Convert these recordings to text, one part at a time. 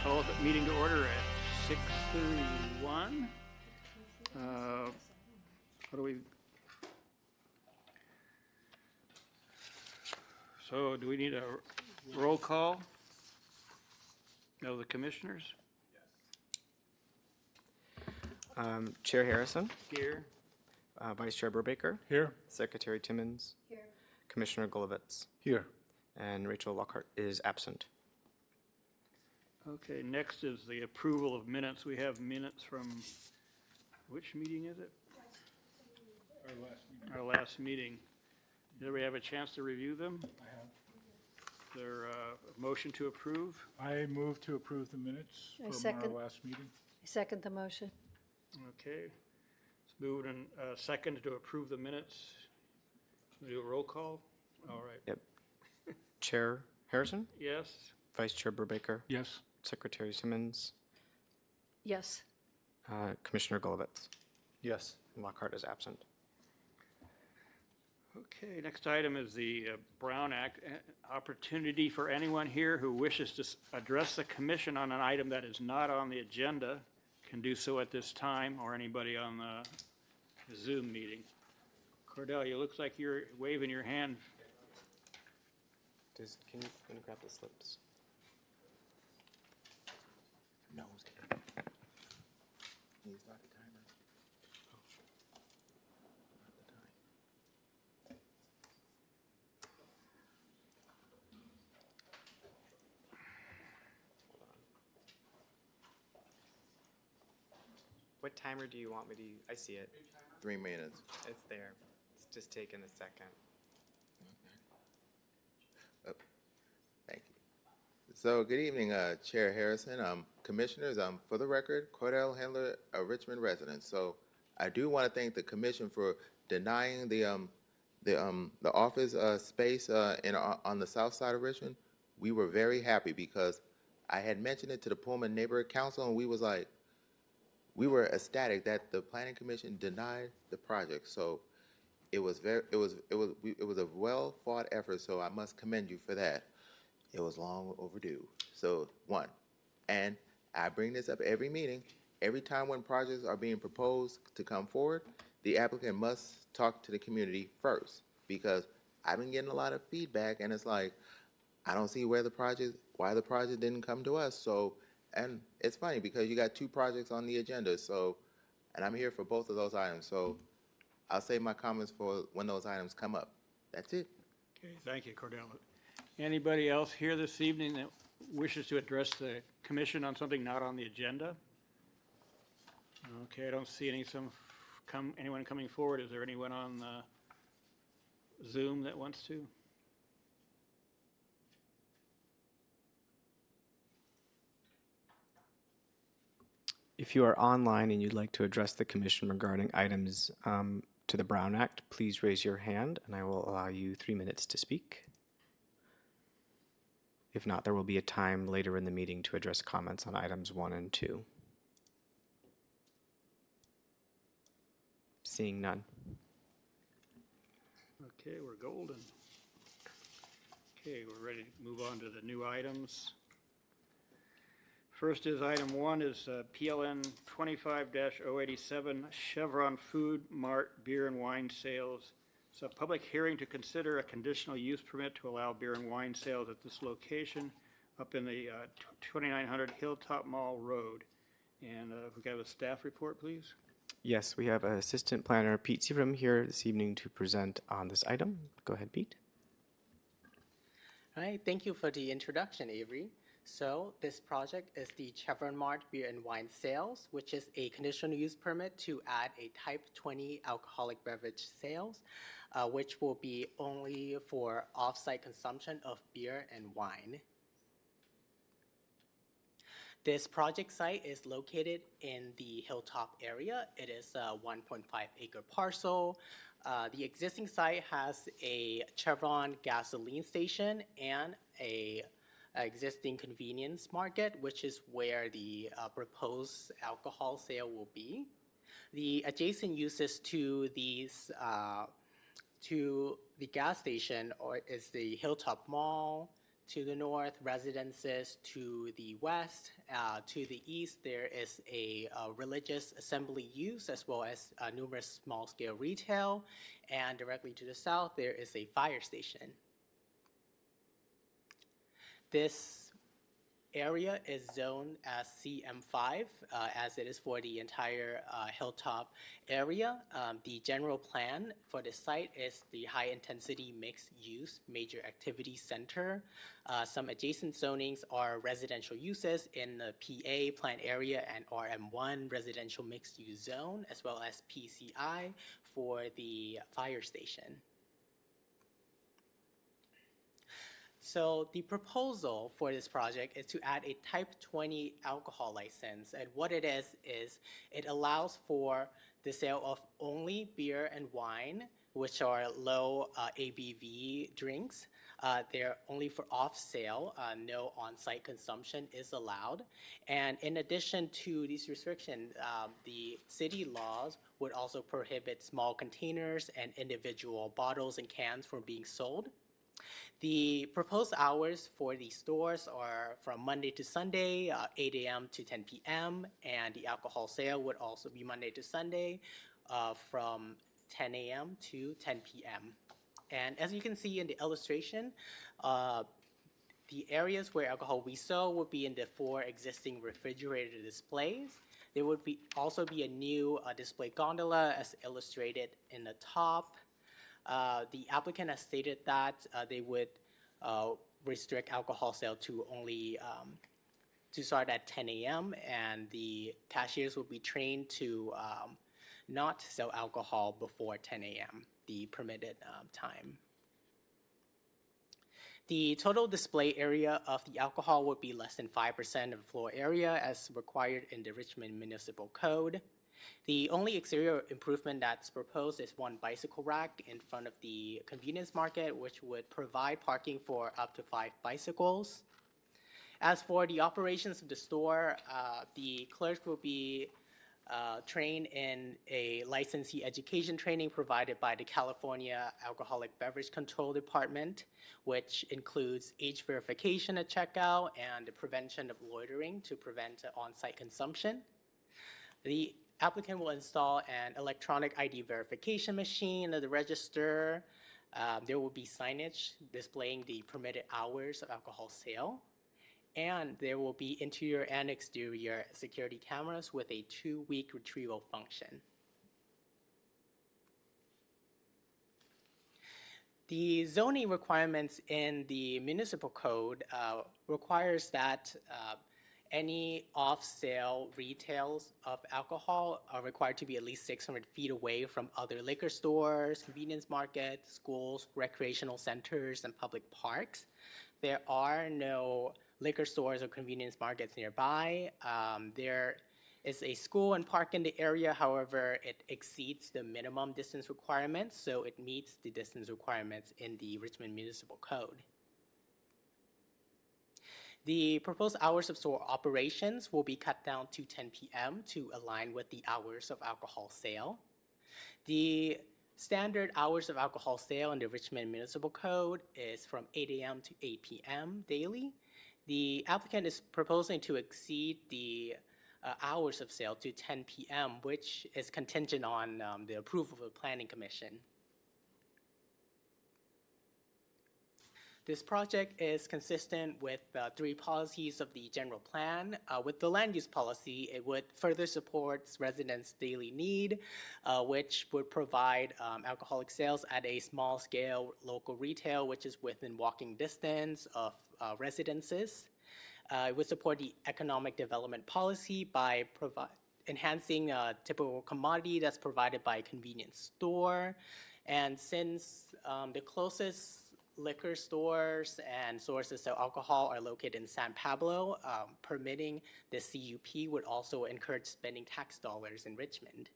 Call the meeting to order at 6:31. What do we? So do we need a roll call of the commissioners? Chair Harrison, Here. Vice Chair Burbaker, Here. Secretary Timmons, Here. Commissioner Golovitz, Here. and Rachel Lockhart is absent. Okay, next is the approval of minutes. We have minutes from, which meeting is it? Our last meeting. Did we have a chance to review them? I have. Is there a motion to approve? I move to approve the minutes I from our second. last meeting. I second the motion. Okay. It's moved and second to approve the minutes. Should we do a roll call? All right. Yep. Chair Harrison, Yes? Vice Chair Burbaker, Yes. Secretary Timmons, Yes. Commissioner Golovitz, Yes. and Lockhart is absent. Okay, next item is the Brown Act. Opportunity for anyone here who wishes to address the commission on an item that is not on the agenda can do so at this time, or anybody on the Zoom meeting. Cordelia, it looks like you're waving your hand. Can you grab the slips? No, he's not a timer. What timer do you want me to use? I see it. 3 minutes. It's there. It's just taking a second. Thank you. So, good evening, Chair Harrison, Commissioners. For the record, Cordell Handler, a Richmond resident. So, I do want to thank the Commission for denying the office space on the south side of Richmond. We were very happy because I had mentioned it to the Pullman Neighborhood Council, and we were ecstatic that the Planning Commission denied the project. So, it was a well fought effort. So, I must commend you for that. It was long overdue. So, one, and I bring this up every meeting. Every time when projects are being proposed to come forward, the applicant must talk to the community first, because I've been getting a lot of feedback, and it's like, I don't see why the project didn't come to us. So, and it's funny because you got 2 projects on the agenda. So, and I'm here for both of those items. So, I'll save my comments for when those items come up. That's it. Okay, thank you, Cordelia. Anybody else here this evening that wishes to address the commission on something not on the agenda? Okay, I don't see anyone coming forward. Is there anyone on Zoom that wants to? If you are online and you'd like to address the commission regarding items to the Brown Act, please raise your hand and I will allow you 3 minutes to speak. If not, there will be a time later in the meeting to address comments on items 1 and 2. Seeing none. Okay, we're golden. Okay, we're ready to move on to the new items. First is item 1 is PLN 25-087 Chevron Food Mart Beer and Wine Sales. It's a public hearing to consider a conditional use permit to allow beer and wine sales at this location up in the 2900 Hilltop Mall Road. And if we could have a staff report, please. Yes, we have Assistant Planner Pete Severum here this evening to present on this item. Go ahead, Pete. All right, thank you for the introduction, Avery. So this project is the Chevron Mart Beer and Wine Sales, which is a conditional use permit to add a Type 20 alcoholic beverage sales, which will be only for off-site consumption of beer and wine. This project site is located in the Hilltop area. It is a 1.5 acre parcel. The existing site has a Chevron gasoline station and a existing convenience market, which is where the proposed alcohol sale will be. The adjacent uses to these to the gas station is the Hilltop Mall, to the north, residences to the west. To the east, there is a religious assembly use as well as numerous small-scale retail. And directly to the south, there is a fire station. This area is zoned as CM5, as it is for the entire hilltop area. The general plan for the site is the high-intensity mixed-use major activity center. Some adjacent zonings are residential uses in the PA plan area and RM1 residential mixed-use zone, as well as PCI for the fire station. So the proposal for this project is to add a type 20 alcohol license. And what it is it allows for the sale of only beer and wine, which are low ABV drinks. They're only for off sale. No on-site consumption is allowed. And in addition to these restrictions, the city laws would also prohibit small containers and individual bottles and cans from being sold. The proposed hours for the stores are from Monday to Sunday, 8 a.m. to 10 p.m., and the alcohol sale would also be Monday to Sunday from 10 a.m. to 10 p.m. And as you can see in the illustration, the areas where alcohol we sell would be in the 4 existing refrigerator displays. There would also be a new display gondola as illustrated in the top. The applicant has stated that they would restrict alcohol sale to only to start at 10 a.m. and the cashiers will be trained to not sell alcohol before 10 a.m., the permitted time. The total display area of the alcohol would be less than 5% of the floor area as required in the Richmond Municipal Code. The only exterior improvement that's proposed is one bicycle rack in front of the convenience market, which would provide parking for up to 5 bicycles. As for the operations of the store, the clerk will be trained in a licensee education training provided by the California Alcoholic Beverage Control Department, which includes age verification at checkout and the prevention of loitering to prevent on-site consumption. The applicant will install an electronic ID verification machine at the register. There will be signage displaying the permitted hours of alcohol sale. And there will be interior and exterior security cameras with a 2-week retrieval function. The zoning requirements in the municipal code requires that any off-sale retails of alcohol are required to be at least 600 feet away from other liquor stores, convenience markets, schools, recreational centers, and public parks. There are no liquor stores or convenience markets nearby. There is a school and park in the area, however, it exceeds the minimum distance requirements, so it meets the distance requirements in the Richmond Municipal Code. The proposed hours of store operations will be cut down to 10 p.m. to align with the hours of alcohol sale. The standard hours of alcohol sale in the Richmond Municipal Code is from 8 a.m. to 8 p.m. daily. The applicant is proposing to exceed the hours of sale to 10 p.m., which is contingent on the approval of the Planning Commission. This project is consistent with 3 policies of the general plan. With the land use policy, it would further support residents' daily need, which would provide alcoholic sales at a small scale local retail, which is within walking distance of residences. It would support the economic development policy by enhancing a typical commodity that's provided by a convenience store. And since the closest liquor stores and stores that sell alcohol are located in San Pablo, permitting the CUP would also encourage spending tax dollars in Richmond.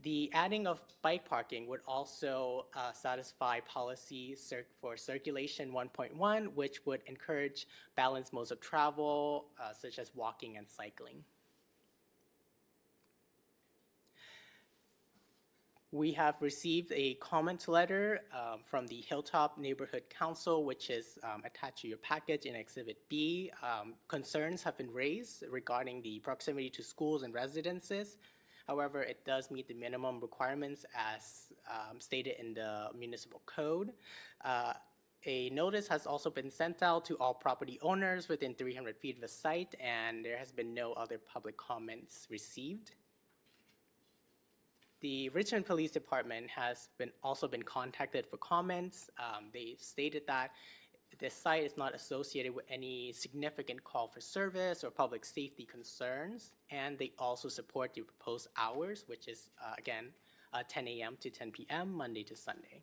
The adding of bike parking would also satisfy policy for Circulation 1.1, which would encourage balanced modes of travel, such as walking and cycling. We have received a comment letter from the Hilltop Neighborhood Council, which is attached to your package in Exhibit B. Concerns have been raised regarding the proximity to schools and residences. However, it does meet the minimum requirements as stated in the municipal code. A notice has also been sent out to all property owners within 300 feet of the site, and there has been no other public comments received. The Richmond Police Department has also been contacted for comments. They stated that this site is not associated with any significant call for service or public safety concerns, and they also support the proposed hours, which is, again, 10 a.m. to 10 p.m., Monday to Sunday.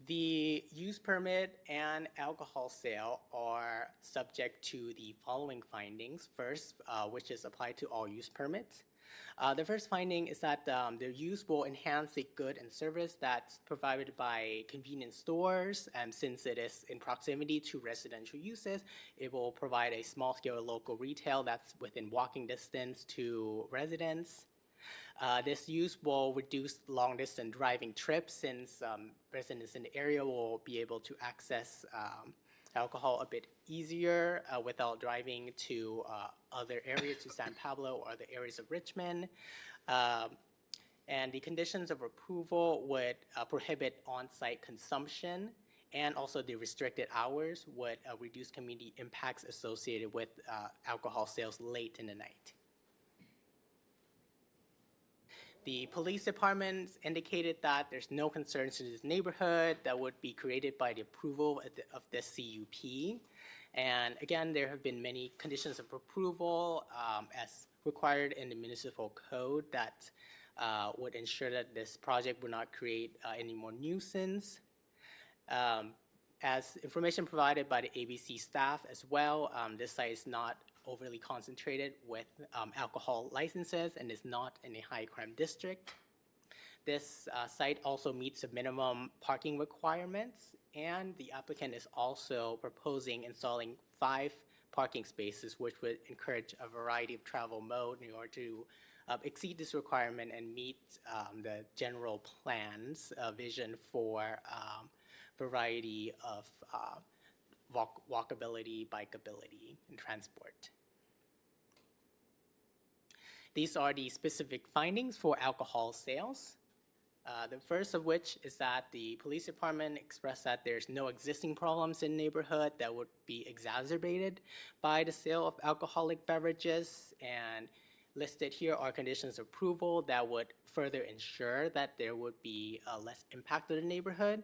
The use permit and alcohol sale are subject to the following findings. First, which is applied to all use permits. The first finding is that the use will enhance the good and service that's provided by convenience stores, and since it is in proximity to residential uses, it will provide a small-scale local retail that's within walking distance to residents. This use will reduce long-distance driving trips since residents in the area will be able to access alcohol a bit easier without driving to other areas, to San Pablo or other areas of Richmond. And the conditions of approval would prohibit on-site consumption, and also the restricted hours would reduce community impacts associated with alcohol sales late in the night. The police department indicated that there's no concerns in this neighborhood that would be created by the approval of this CUP. And again, there have been many conditions of approval as required in the municipal code that would ensure that this project would not create any more nuisance. As information provided by the ABC staff as well, this site is not overly concentrated with alcohol licenses and is not in a high crime district. This site also meets the minimum parking requirements, and the applicant is also proposing installing 5 parking spaces, which would encourage a variety of travel mode in order to exceed this requirement and meet the general plan's vision for variety of walkability, bikeability, and transport. These are the specific findings for alcohol sales. The first of which is that the police department expressed that there's no existing problems in the neighborhood that would be exacerbated by the sale of alcoholic beverages, and listed here are conditions of approval that would further ensure that there would be less impact to the neighborhood.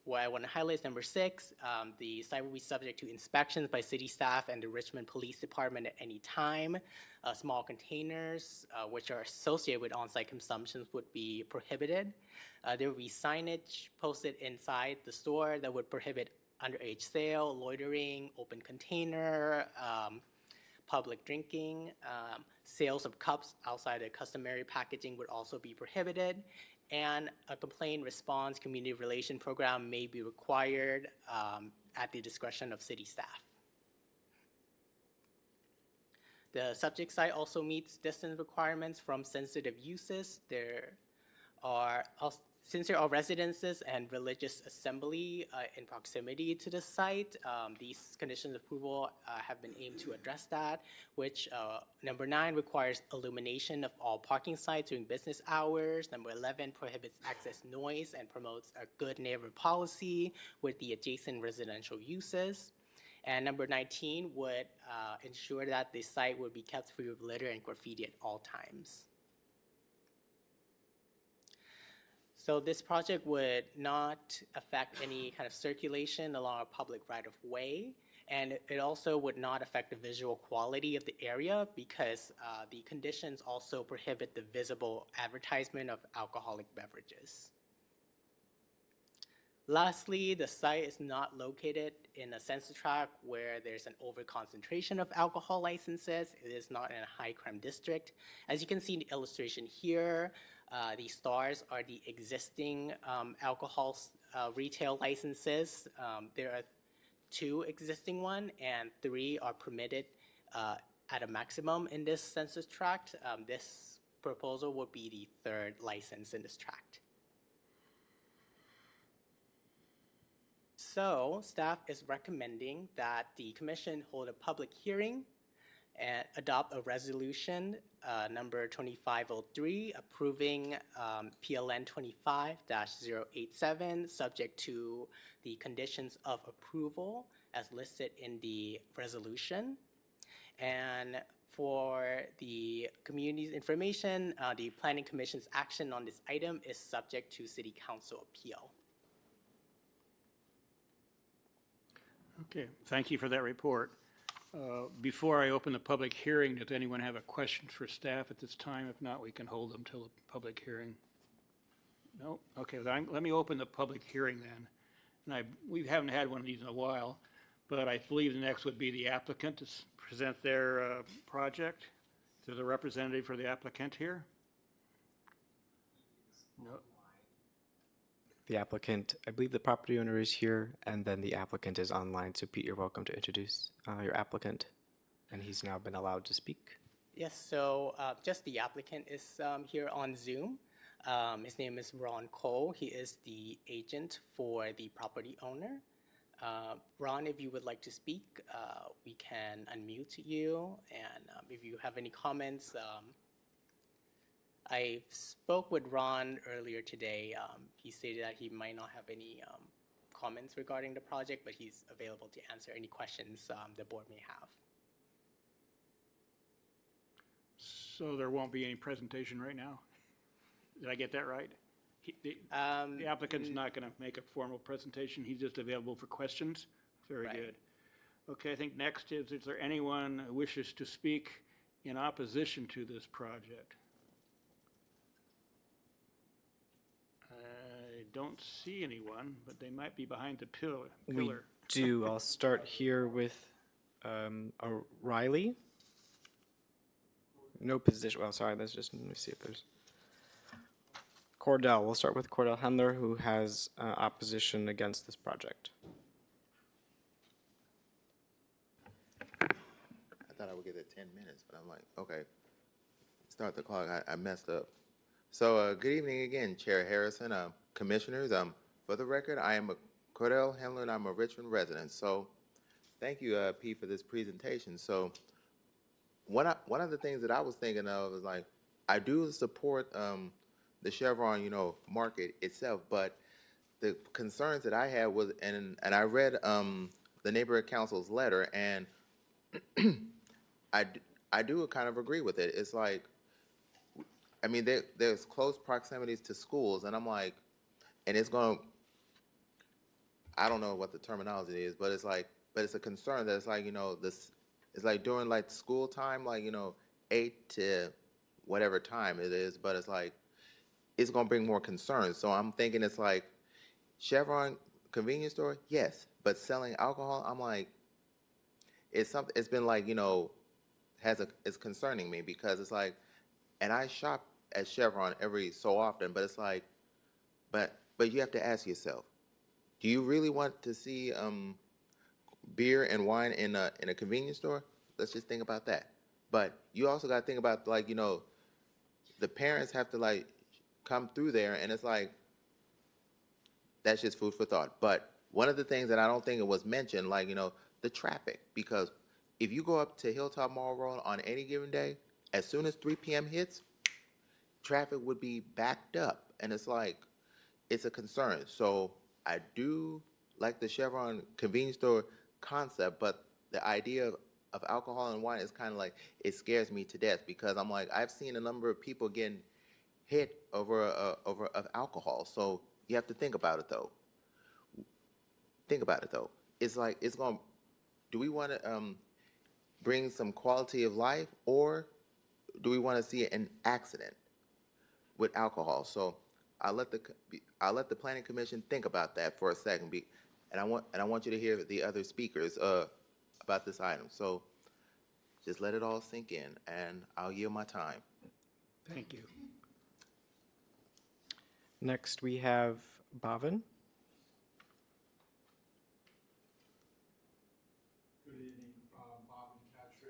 What I want to highlight is number 6, the site will be subject to inspections by city staff and the Richmond Police Department at any time. Small containers, which are associated with on-site consumptions, would be prohibited. There will be signage posted inside the store that would prohibit underage sale, loitering, open container, public drinking. Sales of cups outside the customary packaging would also be prohibited. And a complaint response community relation program may be required at the discretion of city staff. The subject site also meets distance requirements from sensitive uses. Since there are residences and religious assembly in proximity to the site, these conditions of approval have been aimed to address that, which number 9 requires illumination of all parking sites during business hours. Number 11 prohibits excess noise and promotes a good neighbor policy with the adjacent residential uses. And number 19 would ensure that the site would be kept free of litter and graffiti at all times. So this project would not affect any kind of circulation along a public right-of-way, and it also would not affect the visual quality of the area because the conditions also prohibit the visible advertisement of alcoholic beverages. Lastly, the site is not located in a census tract where there's an overconcentration of alcohol licenses. It is not in a high crime district. As you can see in the illustration here, the stars are the existing alcohol retail licenses. There are 2 existing ones, and 3 are permitted at a maximum in this census tract. This proposal would be the third license in this tract. So staff is recommending that the commission hold a public hearing and adopt a resolution number 2503 approving PLN 25-087 subject to the conditions of approval as listed in the resolution. And for the community's information, the Planning Commission's action on this item is subject to City Council appeal. Okay, thank you for that report. Before I open the public hearing, does anyone have a question for staff at this time? If not, we can hold them till the public hearing. No? Okay, let me open the public hearing then. And we haven't had one of these in a while, but I believe the next would be the applicant to present their project. There's a representative for the applicant here? No. The applicant, I believe the property owner is here, and then the applicant is online. So Pete, you're welcome to introduce your applicant, and he's now been allowed to speak. Yes, so just the applicant is here on Zoom. His name is Ron Cole. He is the agent for the property owner. Ron, if you would like to speak, we can unmute you. And if you have any comments, I spoke with Ron earlier today. He stated that he might not have any comments regarding the project, but he's available to answer any questions the board may have. So there won't be any presentation right now? Did I get that right? The applicant's not going to make a formal presentation. He's just available for questions? Very good. Okay, I think next is there anyone who wishes to speak in opposition to this project? I don't see anyone, but they might be behind the pillar. We do. I'll start here with Riley. No position. Well, sorry. Let me see if there's Cordell. We'll start with Cordell Hendler, who has opposition against this project. I thought I would get it 10 minutes, but I'm like, okay, start the clock. I messed up. So good evening again, Chair Harrison, commissioners. For the record, I am a Cordell Hendler, and I'm a Richmond resident. So thank you, Pete, for this presentation. So one of the things that I was thinking of is like, I do support the Chevron, market itself, but the concerns that I had was, and I read the neighborhood council's letter, and I do kind of agree with it. It's like, I mean, there's close proximities to schools, and I'm like, and it's going to, I don't know what the terminology is, but it's like, but it's a concern that it's like, this, it's like during like school time, like, 8 to whatever time it is, but it's like, it's going to bring more concerns. So I'm thinking it's like, Chevron convenience store, yes, but selling alcohol, I'm like, it's something, it's been like, it's concerning me because it's like, and I shop at Chevron every so often, but it's like, but you have to ask yourself, do you really want to see beer and wine in a convenience store? Let's just think about that. But you also got to think about like, the parents have to like come through there, and it's like, that's just food for thought. But one of the things that I don't think it was mentioned, like, the traffic, because if you go up to Hilltop Mall Road on any given day, as soon as 3 p.m. hits, traffic would be backed up, and it's like, it's a concern. So I do like the Chevron convenience store concept, but the idea of alcohol and wine is kind of like, it scares me to death because I'm like, I've seen a number of people getting hit over of alcohol. So you have to think about it though. Think about it though. It's like, it's going, do we want to bring some quality of life, or do we want to see an accident with alcohol? So I'll let the Planning Commission think about that for a second, and I want you to hear the other speakers about this item. So just let it all sink in, and I'll yield my time. Thank you. Next, we have Bhavin. Good evening, Bob and Catcher.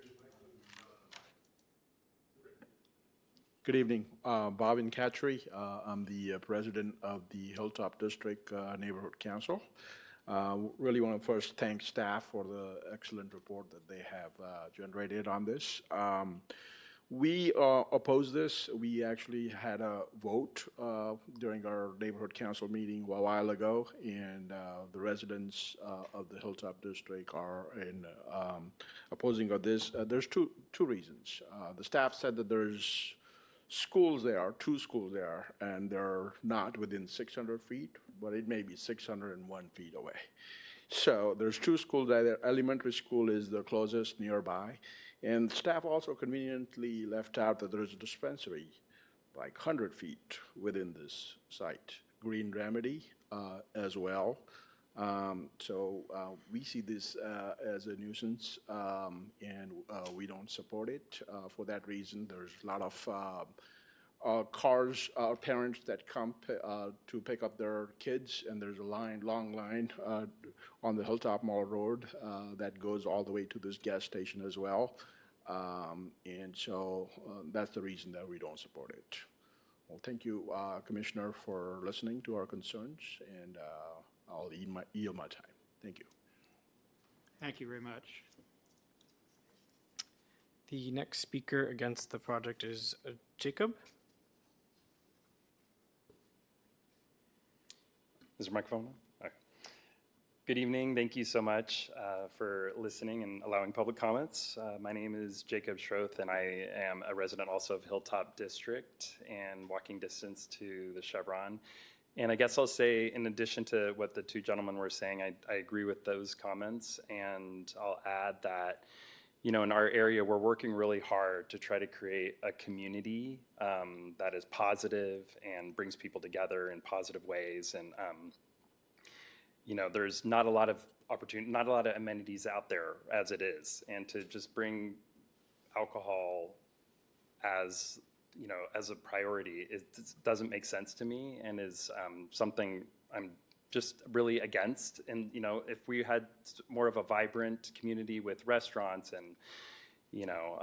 Good evening. Bhavin Khatri. I'm the president of the Hilltop District Neighborhood Council. Really want to first thank staff for the excellent report that they have generated on this. We oppose this. We actually had a vote during our neighborhood council meeting a while ago, and the residents of the Hilltop District are in opposing of this. There's two reasons. The staff said that there's schools there, two schools there, and they're not within 600 feet, but it may be 601 feet away. So there's two schools there. Elementary school is the closest nearby. And staff also conveniently left out that there's a dispensary like 100 feet within this site. Green Remedy as well. So we see this as a nuisance, and we don't support it. For that reason, there's a lot of cars, parents that come to pick up their kids, and there's a long line on the Hilltop Mall Road that goes all the way to this gas station as well. And so that's the reason that we don't support it. Well, thank you, Commissioner, for listening to our concerns, and I'll yield my time. Thank you. Thank you very much. The next speaker against the project is Jacob. Is your microphone on? Okay. Good evening. Thank you so much for listening and allowing public comments. My name is Jacob Schroth, and I am a resident also of Hilltop District and walking distance to the Chevron. And I guess I'll say, in addition to what the two gentlemen were saying, I agree with those comments. And I'll add that, you know, in our area, we're working really hard to try to create a community that is positive and brings people together in positive ways. And, you know, there's not a lot of opportunity, not a lot of amenities out there as it is. And to just bring alcohol as, you know, as a priority, it doesn't make sense to me, and is something I'm just really against. And, you know, if we had more of a vibrant community with restaurants and, you know,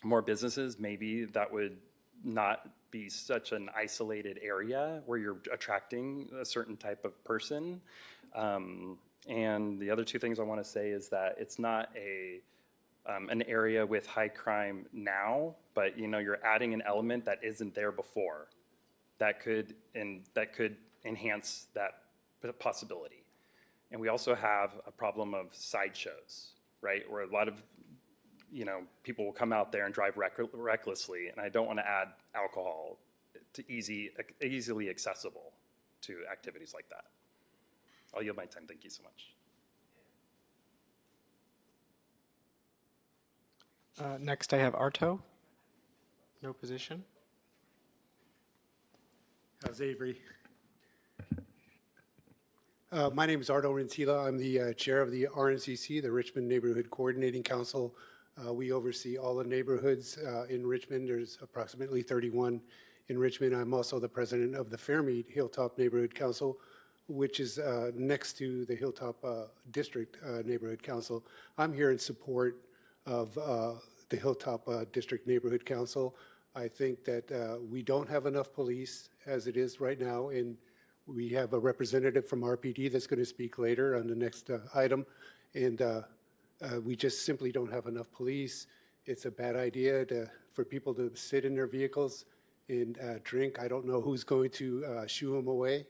more businesses, maybe that would not be such an isolated area where you're attracting a certain type of person. And the other two things I want to say is that it's not an area with high crime now, but, you know, you're adding an element that isn't there before that could enhance that possibility. And we also have a problem of sideshows, right, where a lot of, you know, people will come out there and drive recklessly, and I don't want to add alcohol to easily accessible to activities like that. I'll yield my time. Thank you so much. Next, I have Arto. No position. How's Avery? My name is Arto Rentila. I'm the chair of the RNCC, the Richmond Neighborhood Coordinating Council. We oversee all the neighborhoods in Richmond. There's approximately 31 in Richmond. I'm also the president of the Fairmead Hilltop Neighborhood Council, which is next to the Hilltop District Neighborhood Council. I'm here in support of the Hilltop District Neighborhood Council. I think that we don't have enough police as it is right now, and we have a representative from RPD that's going to speak later on the next item, and we just simply don't have enough police. It's a bad idea for people to sit in their vehicles and drink. I don't know who's going to shoo them away,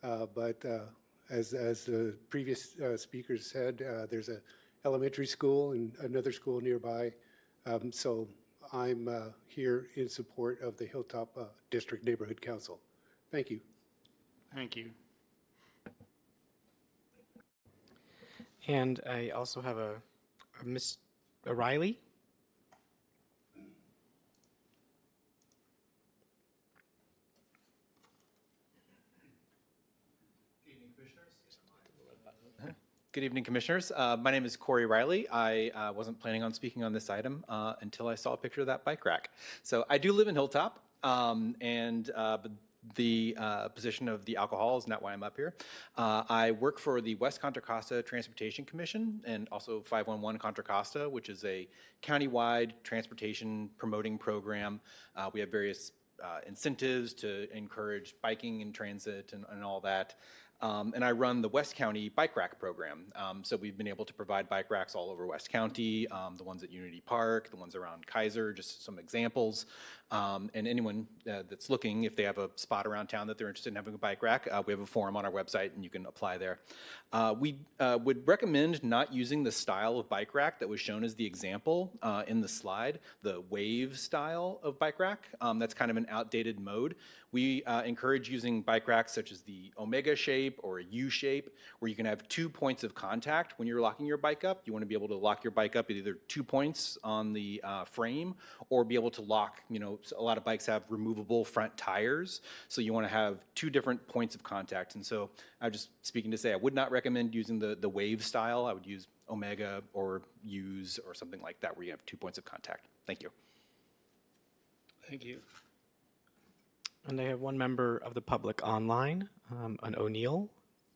but as the previous speakers said, there's an elementary school and another school nearby. So I'm here in support of the Hilltop District Neighborhood Council. Thank you. Thank you. And I also have a Miss Riley. Good evening, Commissioners. My name is Corey Riley. I wasn't planning on speaking on this item until I saw a picture of that bike rack. So I do live in Hilltop, but the position of the alcohol is not why I'm up here. I work for the West Contra Costa Transportation Commission and also 511 Contra Costa, which is a countywide transportation promoting program. We have various incentives to encourage biking and transit and all that. And I run the West County Bike Rack program. So we've been able to provide bike racks all over West County, the ones at Unity Park, the ones around Kaiser, just some examples. And anyone that's looking, if they have a spot around town that they're interested in having a bike rack, we have a forum on our website and you can apply there. We would recommend not using the style of bike rack that was shown as the example in the slide, the wave style of bike rack. That's kind of an outdated mode. We encourage using bike racks such as the Omega shape or a U shape, where you can have 2 points of contact when you're locking your bike up. You want to be able to lock your bike up at either 2 points on the frame or be able to lock, a lot of bikes have removable front tires. So you want to have 2 different points of contact. And so I'm just speaking to say I would not recommend using the wave style. I would use Omega or U's or something like that where you have 2 points of contact. Thank you. Thank you. And I have one member of the public online, an O'Neill.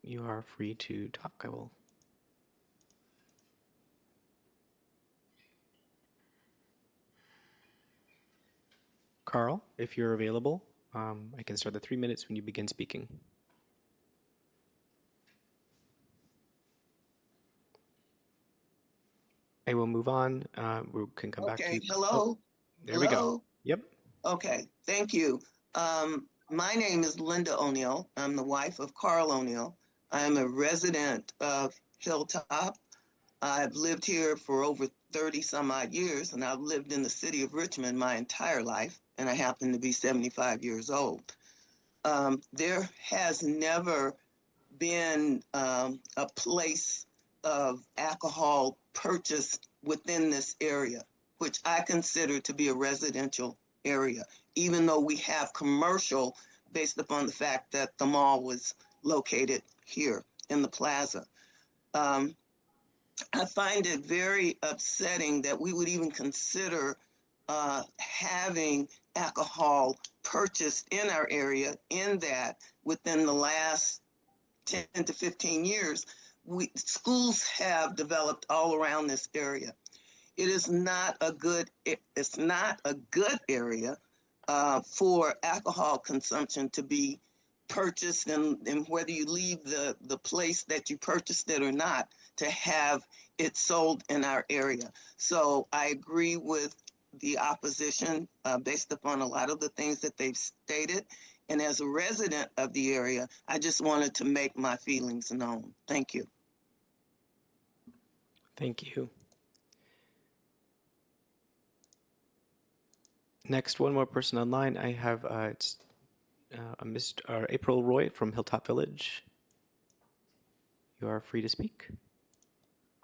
You are free to talk. I will. Carl, if you're available, I can start the 3 minutes when you begin speaking. I will move on. We can come back to you. Okay, hello? Oh, there we go. Yep. Okay, thank you. My name is Linda O'Neill. I'm the wife of Carl O'Neill. I'm a resident of Hilltop. I've lived here for over 30 some odd years, and I've lived in the city of Richmond my entire life, and I happen to be 75 years old. There has never been a place of alcohol purchased within this area, which I consider to be a residential area, even though we have commercial based upon the fact that the mall was located here in the plaza. I find it very upsetting that we would even consider having alcohol purchased in our area, in that within the last 10 to 15 years, schools have developed all around this area. It's not a good area for alcohol consumption to be purchased, and whether you leave the place that you purchased it or not, to have it sold in our area. So I agree with the opposition based upon a lot of the things that they've stated. And as a resident of the area, I just wanted to make my feelings known. Thank you. Thank you. Next, one more person online. I have it's Mr. April Roy from Hilltop Village. You are free to speak.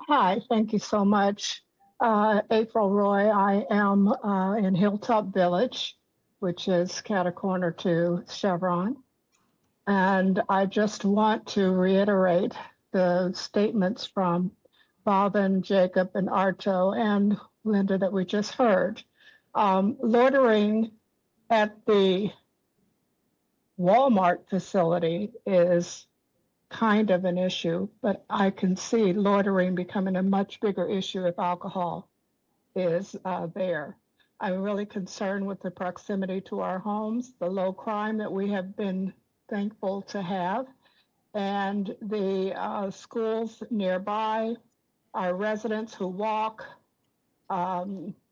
Hi, thank you so much. April Roy, I am in Hilltop Village, which is catty-corner to Chevron. And I just want to reiterate the statements from Bob and Jacob and Arto and Linda that we just heard. Loitering at the Walmart facility is kind of an issue, but I can see loitering becoming a much bigger issue if alcohol is there. I'm really concerned with the proximity to our homes, the low crime that we have been thankful to have, and the schools nearby, our residents who walk.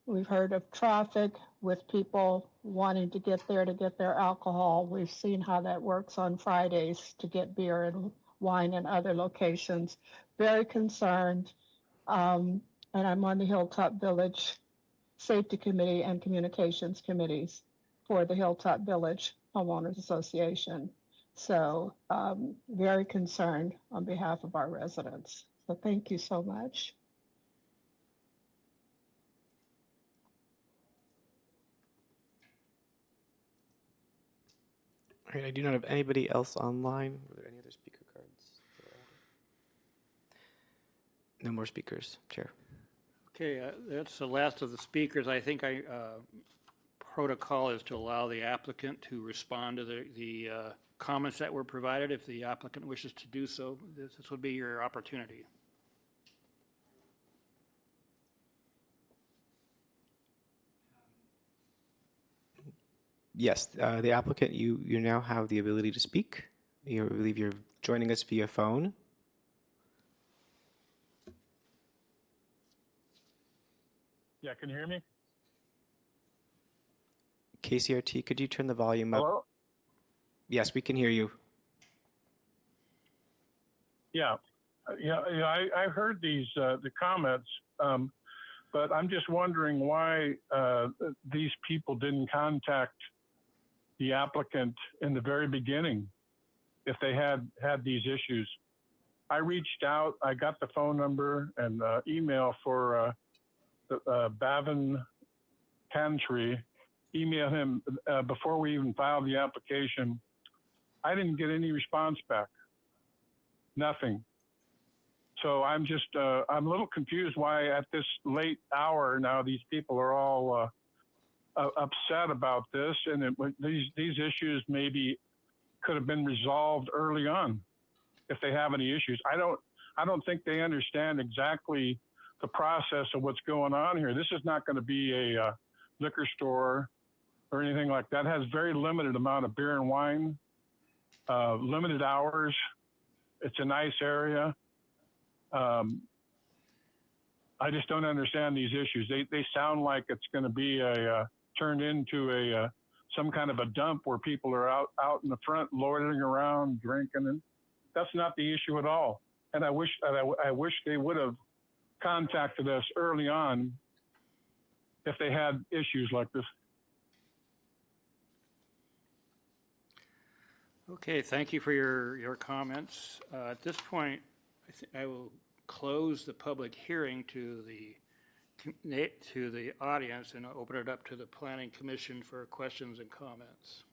We've heard of traffic with people wanting to get there to get their alcohol. We've seen how that works on Fridays to get beer and wine in other locations. Very concerned. And I'm on the Hilltop Village Safety Committee and Communications Committees for the Hilltop Village Homeowners Association. So very concerned on behalf of our residents. So thank you so much. All right, I do not have anybody else online. Were there any other speaker cards? No more speakers, Chair. Okay, that's the last of the speakers. I think I protocol is to allow the applicant to respond to the comments that were provided. If the applicant wishes to do so, this would be your opportunity. Yes, the applicant, you now have the ability to speak. I believe you're joining us via phone. Yeah, can you hear me? KCRT, could you turn the volume up? Hello? Yes, we can hear you. Yeah, I heard the comments, but I'm just wondering why these people didn't contact the applicant in the very beginning if they had these issues. I reached out, I got the phone number and email for Bavin Cantry, emailed him before we even filed the application. I didn't get any response back, nothing. So I'm just, I'm a little confused why at this late hour now these people are all upset about this, and these issues maybe could have been resolved early on if they have any issues. I don't think they understand exactly the process of what's going on here. This is not going to be a liquor store or anything like that. It has very limited amount of beer and wine, limited hours. It's a nice area. I just don't understand these issues. They sound like it's going to be turned into some kind of a dump where people are out in the front loitering around drinking, and that's not the issue at all. And I wish they would have contacted us early on if they had issues like this. Okay, thank you for your comments. At this point, I will close the public hearing to the audience and open it up to the Planning Commission for questions and comments.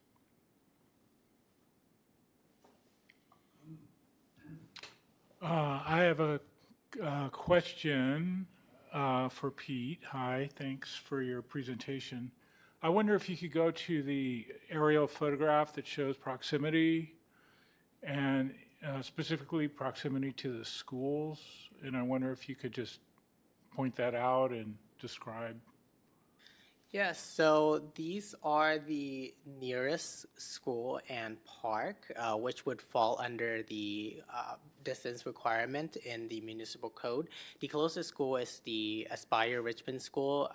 I have a question for Pete. Hi, thanks for your presentation. I wonder if you could go to the aerial photograph that shows proximity and specifically proximity to the schools. And I wonder if you could just point that out and describe. Yes, so these are the nearest school and park, which would fall under the distance requirement in the municipal code. The closest school is the Aspire Richmond School.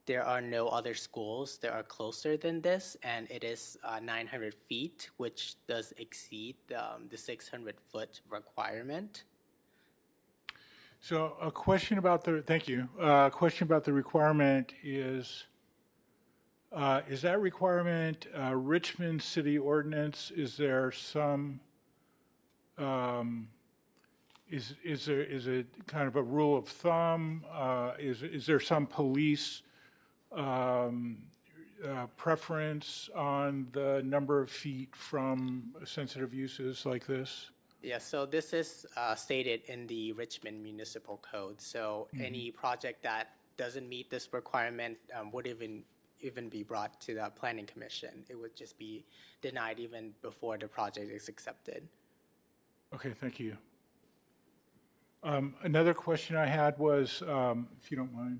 There are no other schools that are closer than this, and it is 900 feet, which does exceed the 600-foot requirement. So a question about the, thank you. A question about the requirement is that requirement Richmond City Ordinance? Is there some, is it kind of a rule of thumb? Is there some police preference on the number of feet from sensitive uses like this? Yeah, so this is stated in the Richmond Municipal Code. So any project that doesn't meet this requirement would even be brought to the Planning Commission. It would just be denied even before the project is accepted. Okay, thank you. Another question I had was, if you don't mind,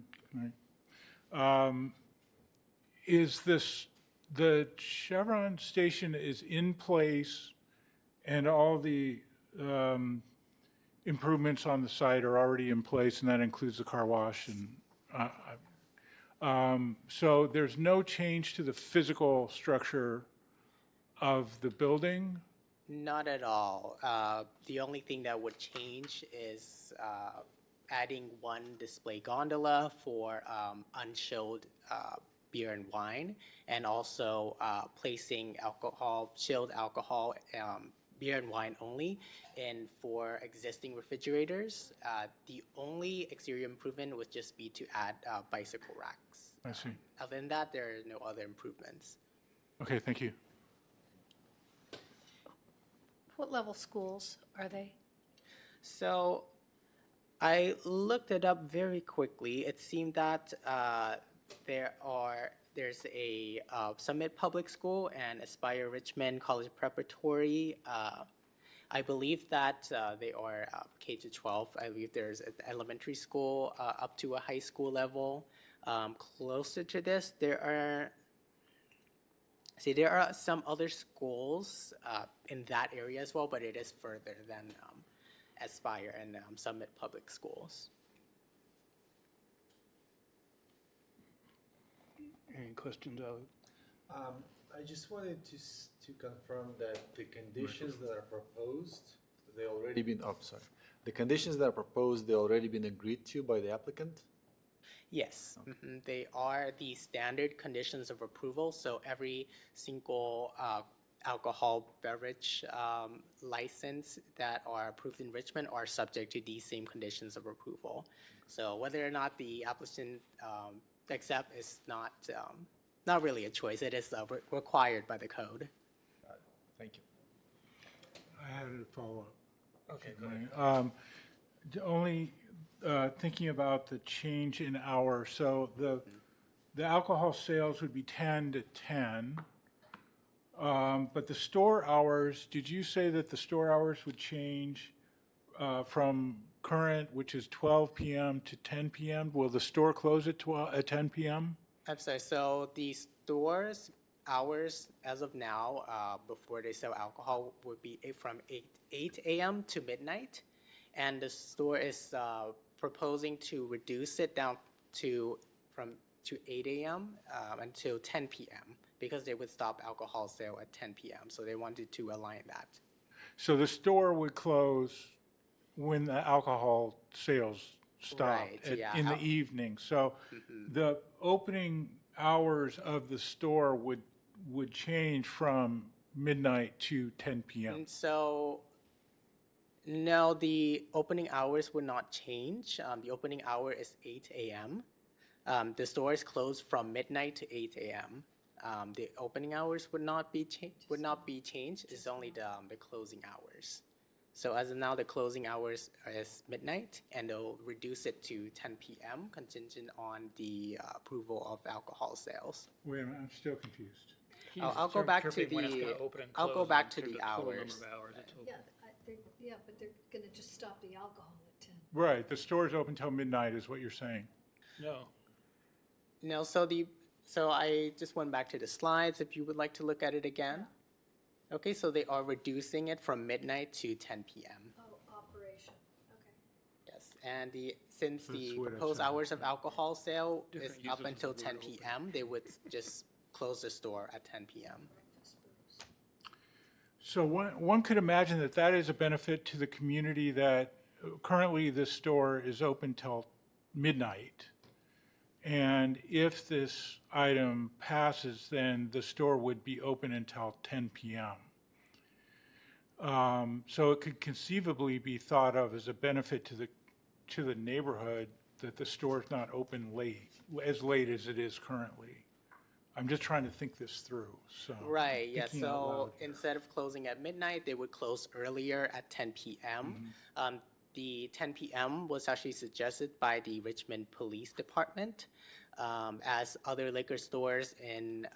is the Chevron station is in place and all the improvements on the site are already in place, and that includes the car wash, and so there's no change to the physical structure of the building? Not at all. The only thing that would change is adding one display gondola for unchilled beer and wine, and also placing chilled alcohol, beer and wine only, and for existing refrigerators. The only exterior improvement would just be to add bicycle racks. I see. Other than that, there are no other improvements. Okay, thank you. What level schools are they? So I looked it up very quickly. It seemed that There's a Summit Public School and Aspire Richmond College Preparatory. I believe that they are K to 12. I believe there's an elementary school up to a high school level. Closer to this, there are some other schools in that area as well, but it is further than Aspire and Summit Public Schools. Any questions, Ali? I just wanted to confirm that the conditions that are proposed, they already been, oh, sorry. The conditions that are proposed, they already been agreed to by the applicant? Yes, they are the standard conditions of approval. So every single alcohol beverage license that are approved in Richmond are subject to these same conditions of approval. So whether or not the applicant accept is not really a choice. It is required by the code. Thank you. I had a follow-up. Okay, go ahead. Only thinking about the change in hours. So the alcohol sales would be 10 to 10. But the store hours, did you say that the store hours would change from current, which is 12 p.m. to 10 p.m.? Will the store close at 10 p.m.? I'm sorry, so the store's hours as of now, before they sell alcohol, would be from 8 a.m. to midnight. And the store is proposing to reduce it down to 8 a.m. Until 10 p.m. because they would stop alcohol sale at 10 p.m. So they wanted to align that. So the store would close when the alcohol sales stopped Right, yeah. in the evening. So the opening hours of the store would change from midnight to 10 p.m. And so, no, the opening hours would not change. The opening hour is 8 a.m. The store is closed from midnight to 8 a.m. The opening hours would not be changed. It's only the closing hours. So as of now, the closing hours is midnight, and they'll reduce it to 10 p.m. contingent on the approval of alcohol sales. Wait a minute, I'm still confused. I'll go back to the. I'll go back to the hours. Yeah, but they're going to just stop the alcohol at 10. Right, the store's open till midnight is what you're saying. No, so I just went back to the slides if you would like to look at it again. Okay, so they are reducing it from midnight to 10 p.m. Oh, operation, okay. Yes, and since the what I proposed said. hours of alcohol sale is Different up uses until of the 10 word p.m., they would just close the store at 10 p.m. So one could imagine that is a benefit to the community that currently this store is open till midnight. And if this item passes, then the store would be open until 10 p.m. So it could conceivably be thought of as a benefit to the neighborhood that the store is not open as late as it is currently. I'm just trying to think this through, so. Right, yeah, thinking out so loud here. instead of closing at midnight, they would close earlier at 10 p.m. The 10 p.m. was actually suggested by the Richmond Police Department, as other liquor stores in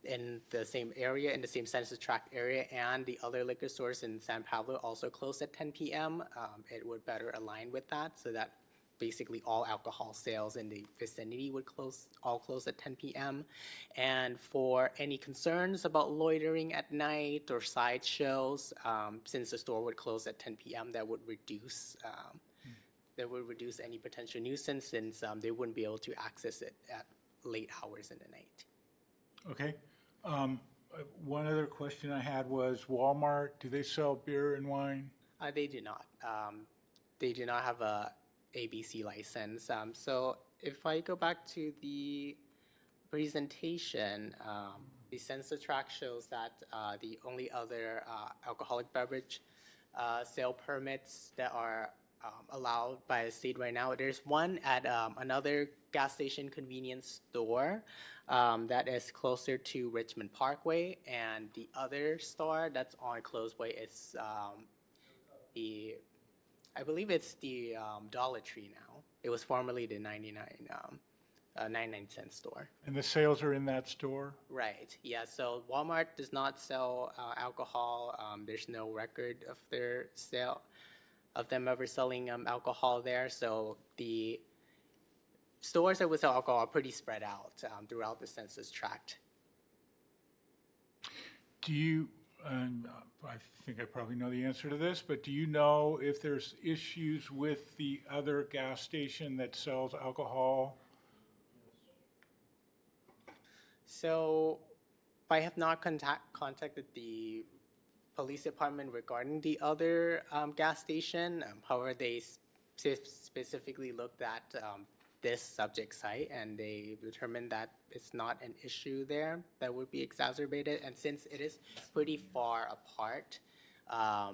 the same area, in the same census tract area, and the other liquor stores in San Pablo also close at 10 p.m. It would better align with that, so that basically all alcohol sales in the vicinity would close at 10 p.m. And for any concerns about loitering at night or sideshows, since the store would close at 10 p.m., that would reduce any potential nuisance, since they wouldn't be able to access it at late hours in the night. Okay. One other question I had was Walmart, do they sell beer and wine? They do not. They do not have a ABC license. So if I go back to the presentation, the census tract shows that the only other alcoholic beverage sale permits that are allowed by the state right now, there's one at another gas station convenience store that is closer to Richmond Parkway, and the other store that's on Closeway is I believe it's the Dollar Tree now. It was formerly the 99 a 99-cent store. And the sales are in that store? Right, yeah, so Walmart does not sell alcohol. There's no record of their sale, of them ever selling alcohol there. So the stores that would sell alcohol are pretty spread out throughout the census tract. Do you, and I think I probably know the answer to this, but do you know if there's issues with the other gas station that sells alcohol? So I have not contacted the police department regarding the other gas station. However, they specifically looked at this subject site and they determined that it's not an issue there that would be exacerbated. And since it is pretty far apart, I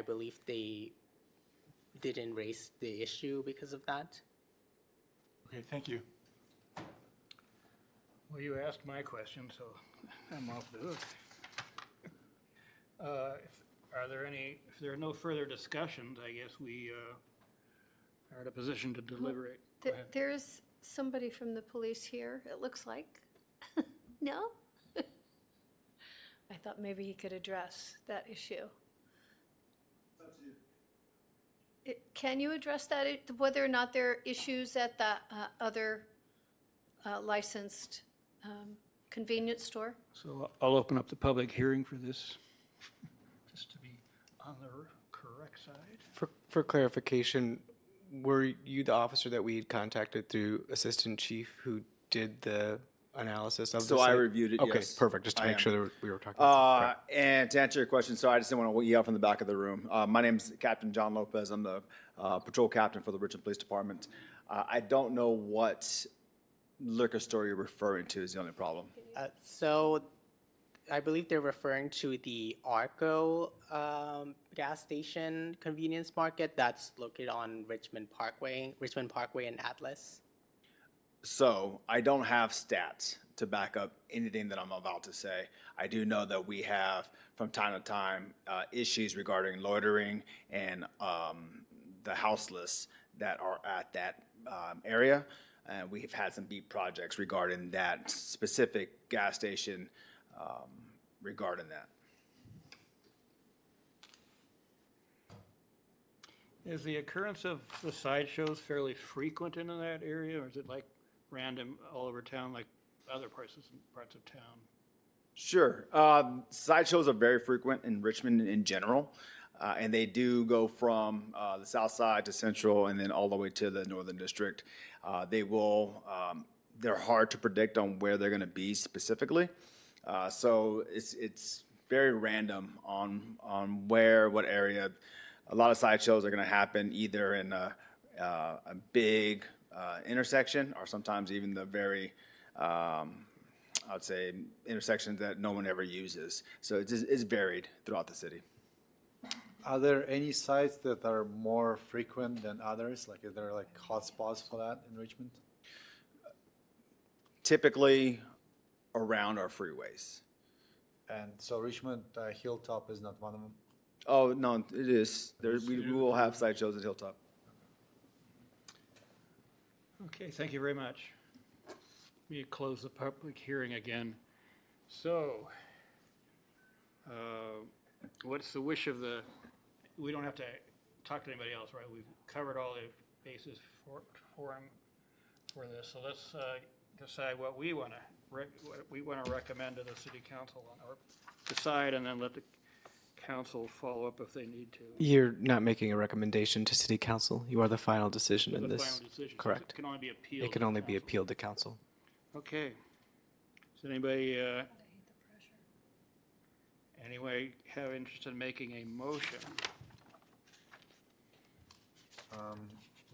believe they didn't raise the issue because of that. Okay, thank you. Well, you asked my question, so I'm off the hook. If there are no further discussions, I guess we are in a position to deliberate. Go ahead. There's somebody from the police here, it looks like. No? I thought maybe he could address that issue. Can you address that, whether or not there are issues at the other licensed convenience store? So I'll open up the public hearing for this, just to be on the correct side. For clarification, were you the officer that we had contacted through Assistant Chief who did the analysis of the So I site? reviewed it, Okay, yes. perfect, just to I make am. sure that we were talking about the correct. And to answer your question, so I just didn't want to yell from the back of the room. My name's Captain John Lopez. I'm the patrol captain for the Richmond Police Department. I don't know what liquor store you're referring to is the only problem. So I believe they're referring to the Arco gas station convenience market that's located on Richmond Parkway and Atlas. So I don't have stats to back up anything that I'm about to say. I do know that we have, from time to time, issues regarding loitering and the houseless that are at that area. And we've had some beat projects regarding that specific gas station regarding that. Is the occurrence of the sideshows fairly frequent in that area, or is it like random all over town, like other parts of town? Sure. Sideshows are very frequent in Richmond in general, and they do go from the south side to central and then all the way to the northern district. They're hard to predict on where they're going to be specifically. So it's very random on what area. A lot of sideshows are going to happen either in a big intersection or sometimes even the very, I would say, intersections that no one ever uses. So it's varied throughout the city. Are there any sites that are more frequent than others? Like, is there like hotspots for that in Richmond? Typically around our freeways. And so Richmond Hilltop is not one of them? Oh, no, it is. We will have sideshows at Hilltop. Okay, thank you very much. We close the public hearing again. So, what's the wish of we don't have to talk to anybody else, right? We've covered all the bases for this. So let's decide what we want to recommend to the city council, or decide, and then let the council follow up if they need to. You're not making a recommendation to City Council. You are the final decision in The this. final decision. So Correct. it can only be appealed. It can to only be council. appealed to council. Okay. Does anybody have interest in making a motion?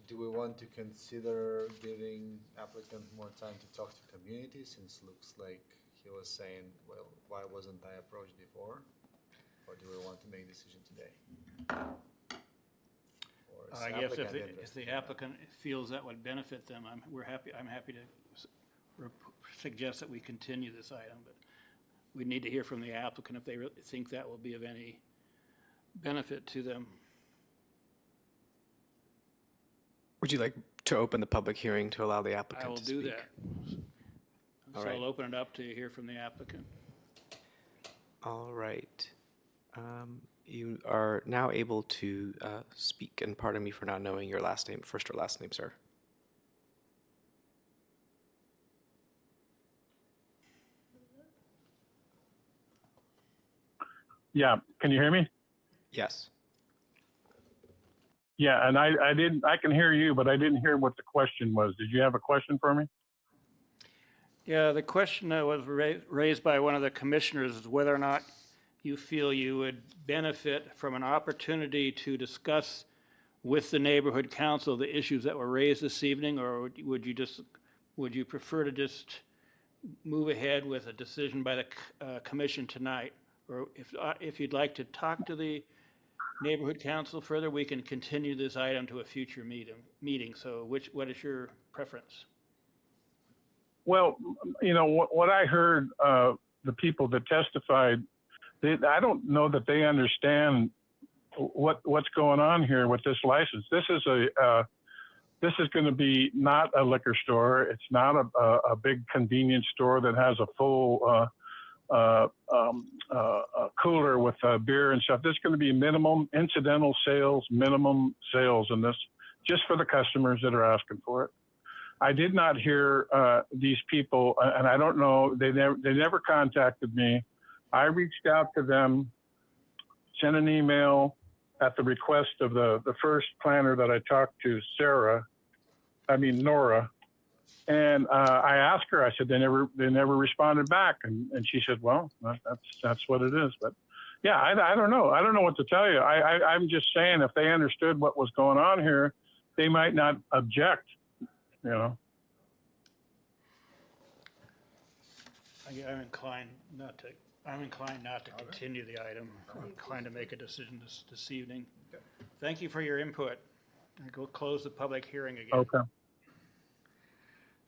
Do we want to consider giving applicant more time to talk to community, since looks like he was saying, well, why wasn't I approached before? Or do we want to make a decision today? Or is I guess if applicant the interested? applicant feels that would benefit them, I'm happy to suggest that we continue this item, but we need to hear from the applicant if they really think that will be of any benefit to them. Would you like to open the public hearing to allow the I applicant will to do speak? that. All So right. I'll open it up to hear from the applicant. All right. You are now able to speak, and pardon me for not knowing your last name, first or last name, sir. Yeah, can you hear me? Yes. Yeah, and I can hear you, but I didn't hear what the question was. Did you have a question for me? Yeah, the question that was raised by one of the commissioners is whether or not you feel you would benefit from an opportunity to discuss with the neighborhood council the issues that were raised this evening, or would you prefer to just move ahead with a decision by the commission tonight? Or if you'd like to talk to the neighborhood council further, we can continue this item to a future meeting. So what is your preference? Well, you know, what I heard, the people that testified, I don't know that they understand what's going on here with this license. This is going to be not a liquor store. It's not a big convenience store that has a full cooler with beer and stuff. There's going to be minimum incidental sales, minimum sales in this, just for the customers that are asking for it. I did not hear these people, and I don't know, they never contacted me. I reached out to them, sent an email at the request of the first planner that I talked to, Nora. And I asked her, I said, they never responded back. And she said, well, that's what it is. But yeah, I don't know. I don't know what to tell you. I'm just saying, if they understood what was going on here, they might not object, you know. I'm inclined not to continue the item. I'm inclined to make a decision this evening. Thank you for your input. I go close the public hearing again. Okay.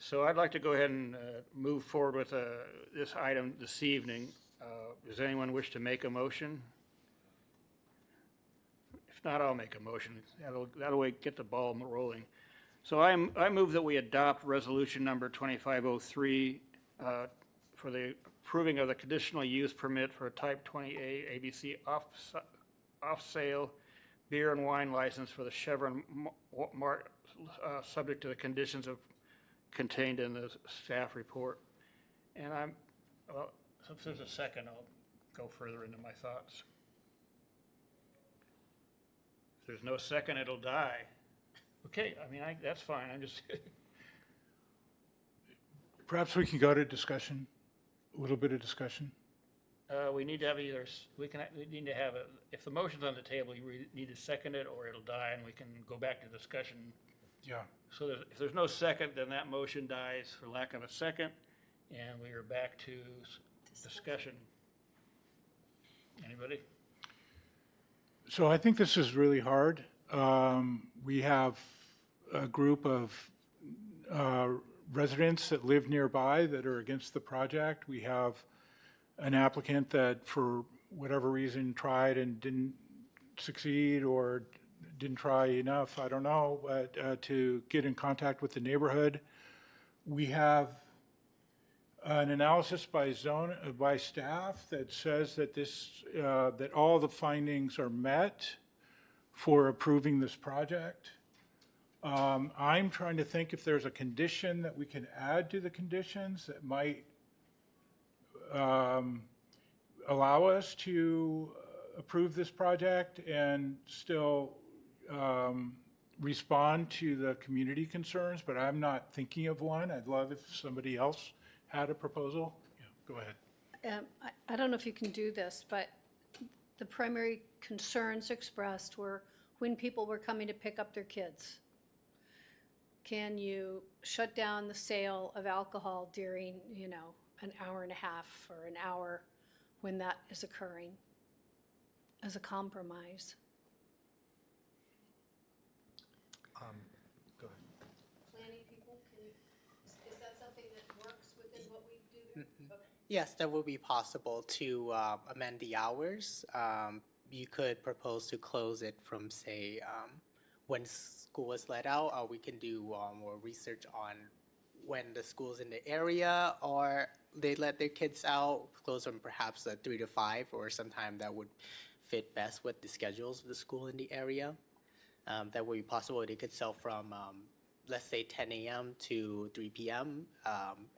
So I'd like to go ahead and move forward with this item this evening. Does anyone wish to make a motion? If not, I'll make a motion. That'll get the ball rolling. So I move that we adopt resolution number 2503 for the approving of the conditional use permit for a type 20A ABC off-sale beer and wine license for the Chevron Mart, subject to the conditions contained in the staff report. And if there's a second, I'll go further into my thoughts. If there's no second, it'll die. Okay, that's fine. I'm just. Perhaps we can go to discussion, a little bit of discussion. We need to have if the motion's on the table, you need to second it or it'll die and we can go back to discussion. Yeah. So if there's no second, then that motion dies for lack of a second, and we are back to discussion. Anybody? So I think this is really hard. We have a group of residents that live nearby that are against the project. We have an applicant that, for whatever reason, tried and didn't succeed or didn't try enough, I don't know, but to get in contact with the neighborhood. We have an analysis by staff that says that that all the findings are met for approving this project. I'm trying to think if there's a condition that we can add to the conditions that might allow us to approve this project and still respond to the community concerns, but I'm not thinking of one. I'd love if somebody else had a proposal. Yeah, go ahead. I don't know if you can do this, but the primary concerns expressed were when people were coming to pick up their kids. Can you shut down the sale of alcohol during, an hour and a half or an hour when that is occurring as a compromise? Go ahead. Planning people, is that something that works within what we do? Okay. Yes, that would be possible to amend the hours. You could propose to close it from, say, when school is let out, we can do more research on when the schools in the area or they let their kids out, close from perhaps 3 to 5 or sometime that would fit best with the schedules of the school in the area. That would be possible. They could sell from, let's say, 10 a.m. to 3 p.m.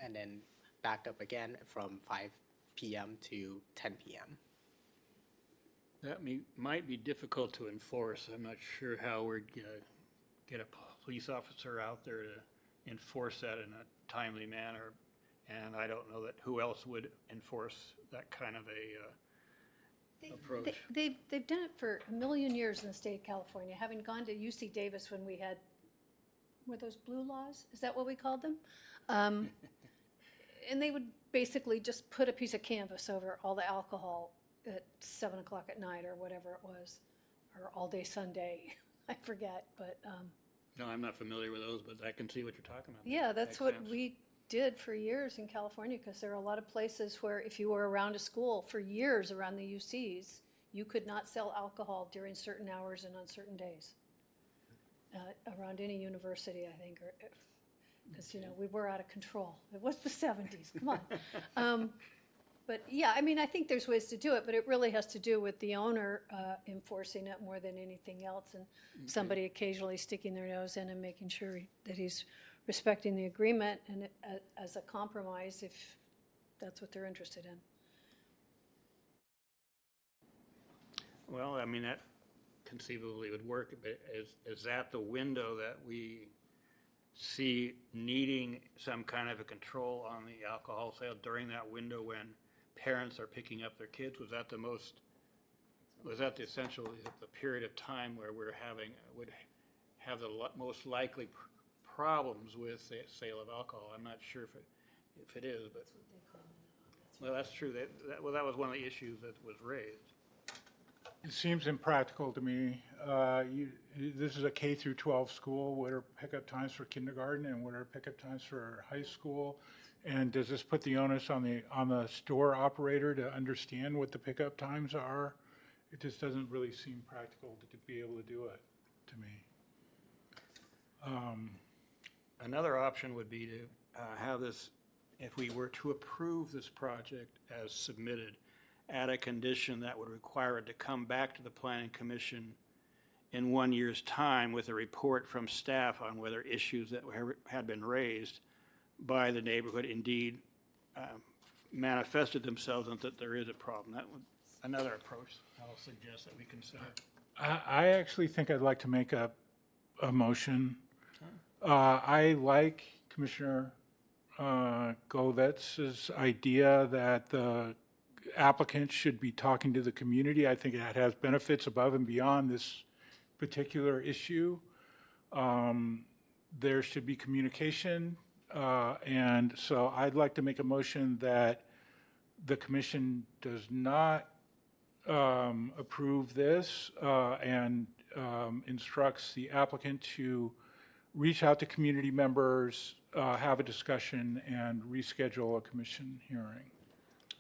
And then back up again from 5 p.m. to 10 p.m. That might be difficult to enforce. I'm not sure how we're gonna get a police officer out there to enforce that in a timely manner. And I don't know that who else would enforce that kind of a approach. They've done it for a million years in the state of California, having gone to UC Davis when we had, were those blue laws? Is that what we called them? And they would basically just put a piece of canvas over all the alcohol at 7 o'clock at night or whatever it was, or all day Sunday. I forget, but No, I'm not familiar with those, but I can see what you're talking about. yeah, that's Makes what sense. we did for years in California, because there are a lot of places where if you were around a school for years around the UCs, you could not sell alcohol during certain hours and on certain days. Around any university, I think, or because we were out of control. It was the 70s. Come on. But yeah, I mean, I think there's ways to do it, but it really has to do with the owner enforcing it more than anything else, and somebody occasionally sticking their nose in and making sure that he's respecting the agreement and as a compromise if that's what they're interested in. Well, I mean, that conceivably would work, but is that the window that we see needing some kind of a control on the alcohol sale during that window when parents are picking up their kids? Was that the essential, is it the period of time where would have the most likely problems with the sale of alcohol? I'm not sure if it is, but. Well, that's true. That was one of the issues that was raised. It seems impractical to me. This is a K through 12 school. What are pickup times for kindergarten and what are pickup times for high school? And does this put the onus on the store operator to understand what the pickup times are? It just doesn't really seem practical to be able to do it to me. Another option would be to have this, if we were to approve this project as submitted, add a condition that would require it to come back to the Planning Commission in 1 year's time with a report from staff on whether issues that had been raised by the neighborhood indeed manifested themselves and that there is a problem. That would another approach I'll suggest that we consider. I actually think I'd like to make a motion. I like Commissioner Govetz's idea that the applicant should be talking to the community. I think that has benefits above and beyond this particular issue. There should be communication, and so I'd like to make a motion that the commission does not approve this and instructs the applicant to reach out to community members, have a discussion, and reschedule a commission hearing.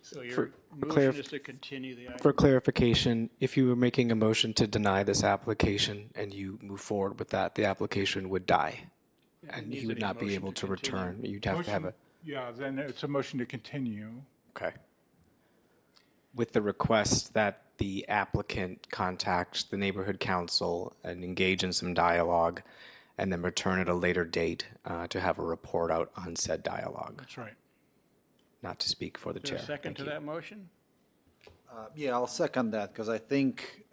So your motion is to continue the item? For clarification, if you were making a motion to deny this application and you move forward with that, the application would die. And you would not be able to return. You'd have to have a. Yeah, then it's a motion to continue. Okay. With the request that the applicant contact the neighborhood council and engage in some dialogue and then return at a later date to have a report out on said dialogue. That's right. Not to speak for the Is there chair. a second to that motion? Yeah, I'll second that because I think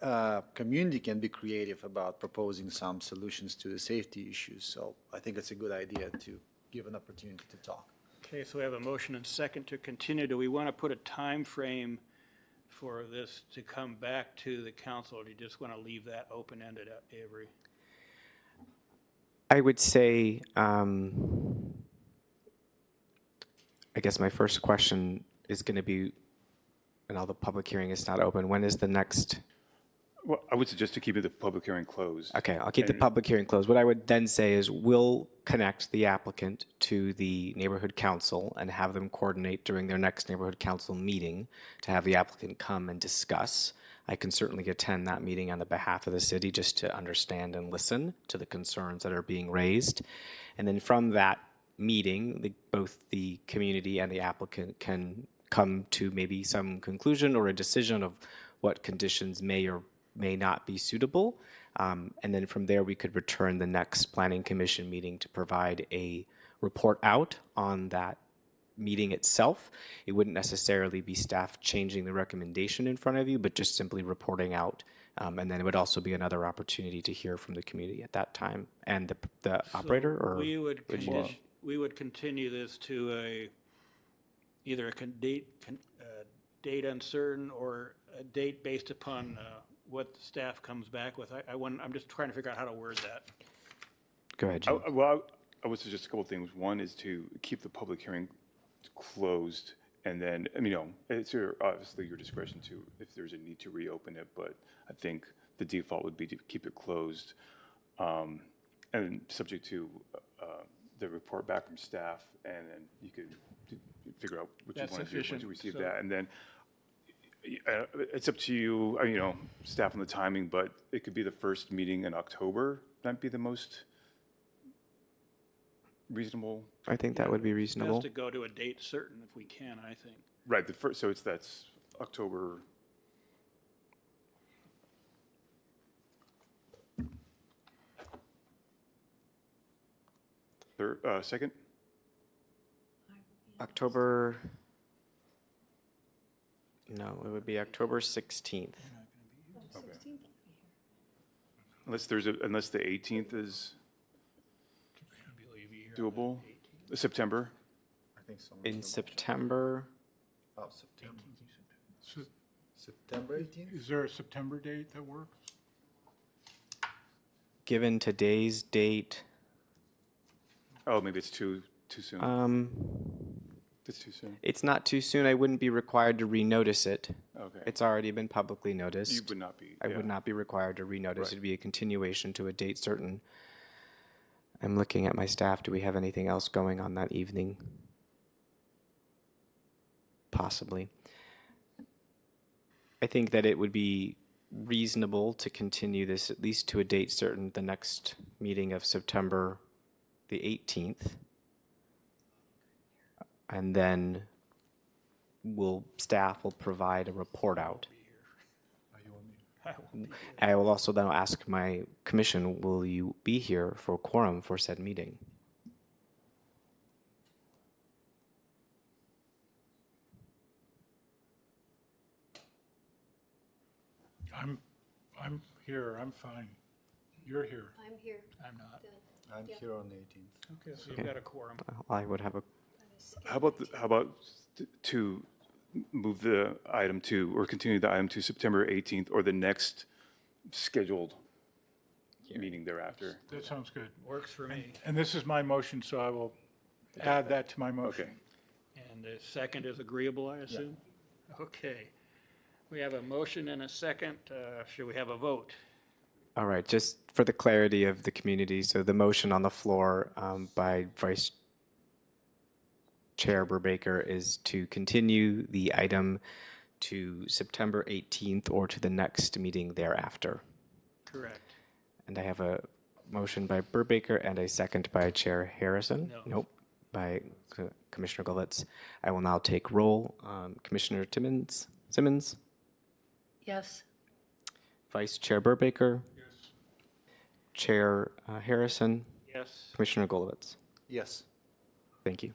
community can be creative about proposing some solutions to the safety issues. So I think it's a good idea to give an opportunity to talk. Okay, so we have a motion and second to continue. Do we want to put a time frame for this to come back to the council, or do you just want to leave that open-ended, Avery? I would say, I guess my first question is going to be, and all the public hearing is not open, when is the next? Well, I would suggest to keep the public hearing closed. Okay, I'll keep the public hearing closed. What I would then say is we'll connect the applicant to the neighborhood council and have them coordinate during their next neighborhood council meeting to have the applicant come and discuss. I can certainly attend that meeting on the behalf of the city just to understand and listen to the concerns that are being raised. And then from that meeting, both the community and the applicant can come to maybe some conclusion or a decision of what conditions may or may not be suitable. And then from there, we could return the next Planning Commission meeting to provide a report out on that meeting itself. It wouldn't necessarily be staff changing the recommendation in front of you, but just simply reporting out. And then it would also be another opportunity to hear from the community at that time. And the operator, or We would continue this to either a date uncertain or a date based upon what the staff comes back with. I'm just trying to figure out how to word that. Go ahead, Jim. I would suggest a couple of things. One is to keep the public hearing closed, and then, it's obviously your discretion to, if there's a need to reopen it, but I think the default would be to keep it closed, and subject to the report back from staff, and then you could figure out what you want to do once you receive that. And then it's up to you, staff on the timing, but it could be the first meeting in October. That'd be the most reasonable. I think that would be reasonable. Best to go to a date certain if we can, I think. Right, the first, so that's October. Second? October, no, it would be October 16th. Okay. Unless the 18th is doable. September? I think so. In September, Oh, September. So September 18th? is there a September date that works? given today's date, Oh, maybe it's too soon. It's too soon. it's not too soon. I wouldn't be required to renotice it. Okay. It's already been publicly noticed. You would not be. I would yeah. not be required to renotice. Right. It'd be a continuation to a date certain. I'm looking at my staff. Do we have anything else going on that evening? Possibly. I think that it would be reasonable to continue this at least to a date certain, the next meeting of September the 18th. And then staff will provide a report out. I will also then ask my commission, will you be here for quorum for said meeting? I'm here, I'm fine. You're here. I'm here. I'm not. I'm here on the 18th. Okay, so you've got a quorum. I would have a, How about to move the item to, or continue the item to September 18th or the next scheduled meeting thereafter? That sounds good. Works for me. And this is my motion, so I will add that to my motion. Okay. And the second is agreeable, I assume? Okay. We have a motion and a second. Should we have a vote? all right, just for the clarity of the community, so the motion on the floor by Vice Chair Burbaker is to continue the item to September 18th or to the next meeting thereafter. Correct. And I have a motion by Burbaker and a second by Chair Harrison. No. Nope, by Commissioner Golitz. I will now take roll. Commissioner Simmons, Yes. Vice Chair Burbaker, Yes. Chair Harrison, Yes. Commissioner Golowitz. Yes. Thank you.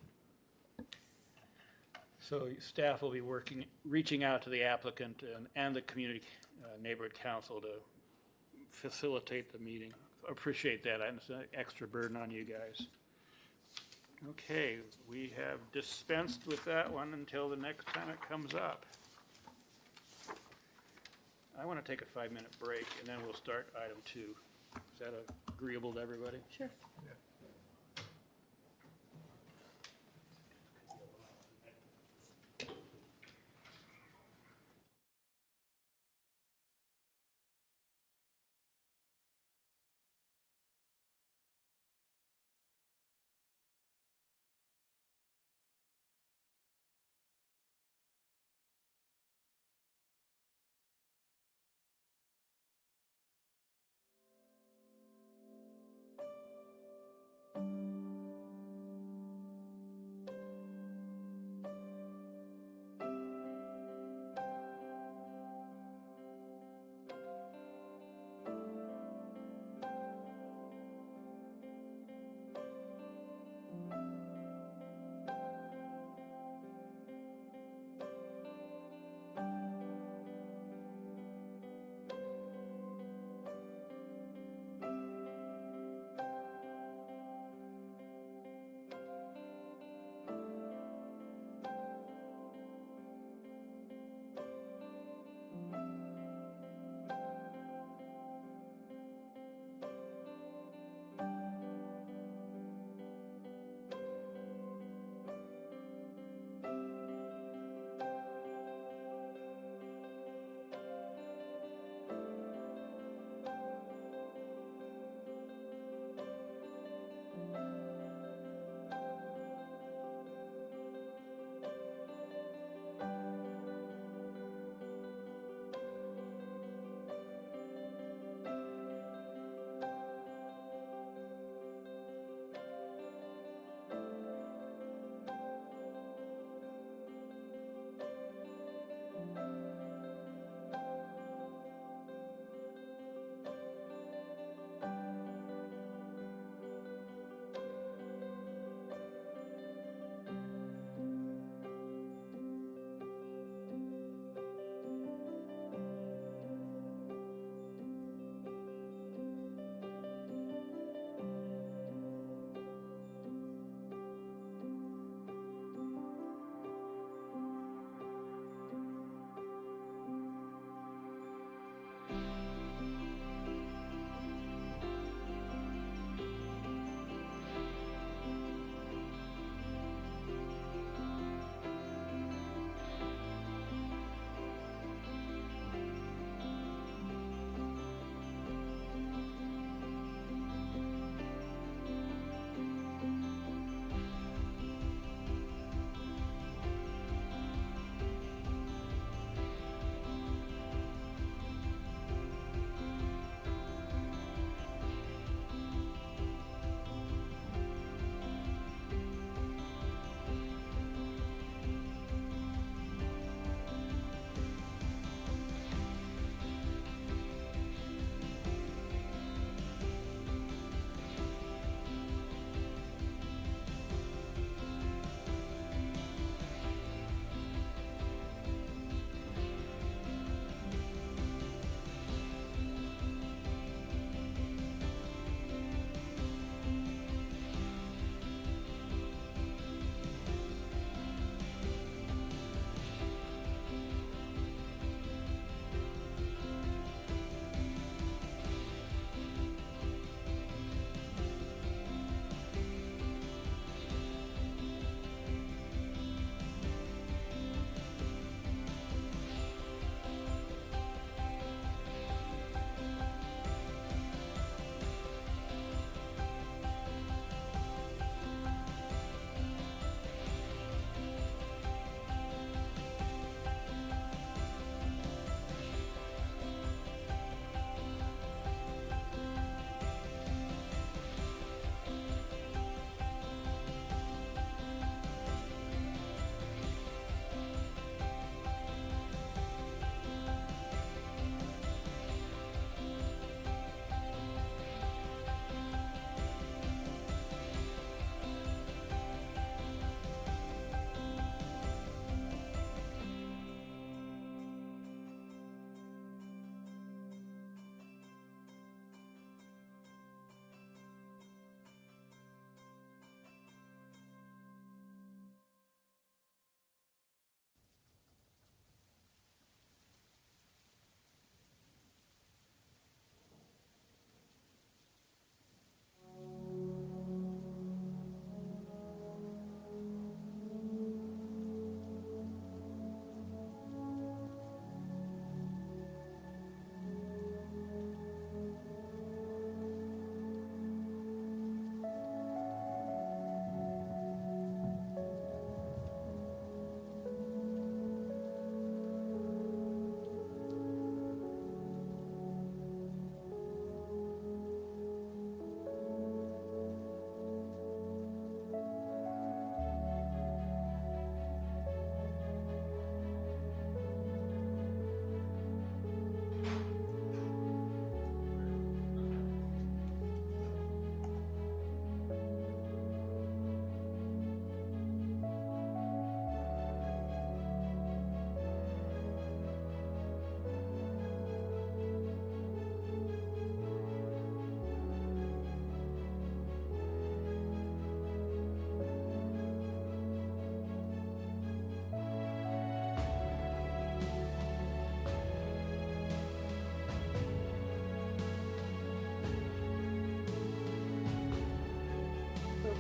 So staff will be reaching out to the applicant and the community neighborhood council to facilitate the meeting. Appreciate that. It's an extra burden on you guys. Okay, we have dispensed with that one until the next time it comes up. I want to take a 5-minute break and then we'll start item 2. Is that agreeable to everybody? Sure.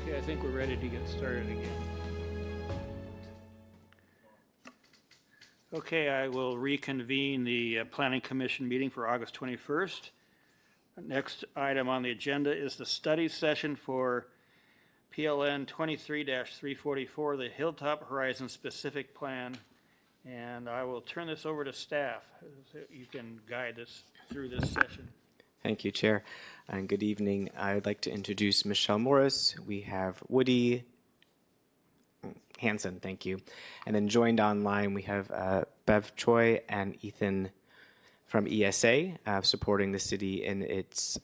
Okay, I think we're ready to get started again. Okay, I will reconvene the Planning Commission meeting for August 21st. Next item on the agenda is the study session for PLN 23-344, the Hilltop Horizon Specific Plan. And I will turn this over to staff. So you can guide us through this session. Thank you, Chair, and good evening. I'd like to introduce Michelle Morris. We have Woody Hanson, thank you. And then joined online, we have Bev Choi and Ethan from ESA supporting the city in its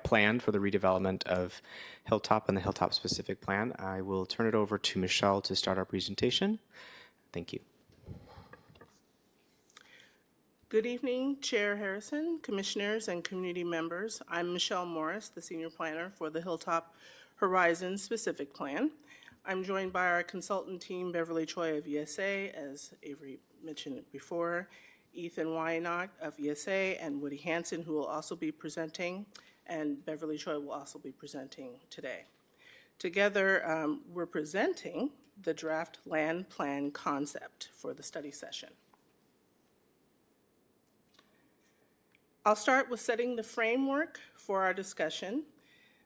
plan for the redevelopment of Hilltop and the Hilltop Specific Plan. I will turn it over to Michelle to start our presentation. Thank you. Good evening, Chair Harrison, Commissioners, and community members. I'm Michelle Morris, the Senior Planner for the Hilltop Horizon Specific Plan. I'm joined by our consultant team, Beverly Choi of ESA, as Avery mentioned before, Ethan Wynot of ESA, and Woody Hanson, who will also be presenting, and Beverly Choi will also be presenting today. Together, we're presenting the draft land plan concept for the study session. I'll start with setting the framework for our discussion.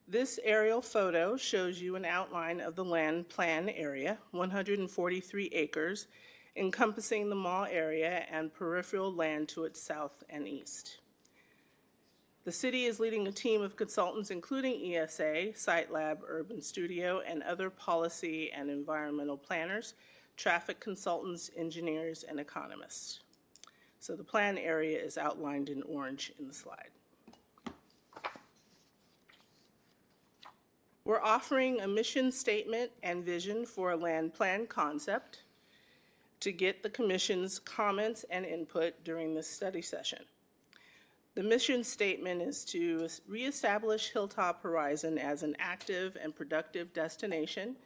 This aerial photo shows you an outline of the land plan area, 143 acres, encompassing the mall area and peripheral land to its south and east. The city is leading a team of consultants, including ESA, Site Lab, Urban Studio, and other policy and environmental planners, traffic consultants, engineers, and economists. So the plan area is outlined in orange in the slide. We're offering a mission statement and vision for a land plan concept to get the Commission's comments and input during this study session. The mission statement is to reestablish Hilltop Horizon as an active and productive destination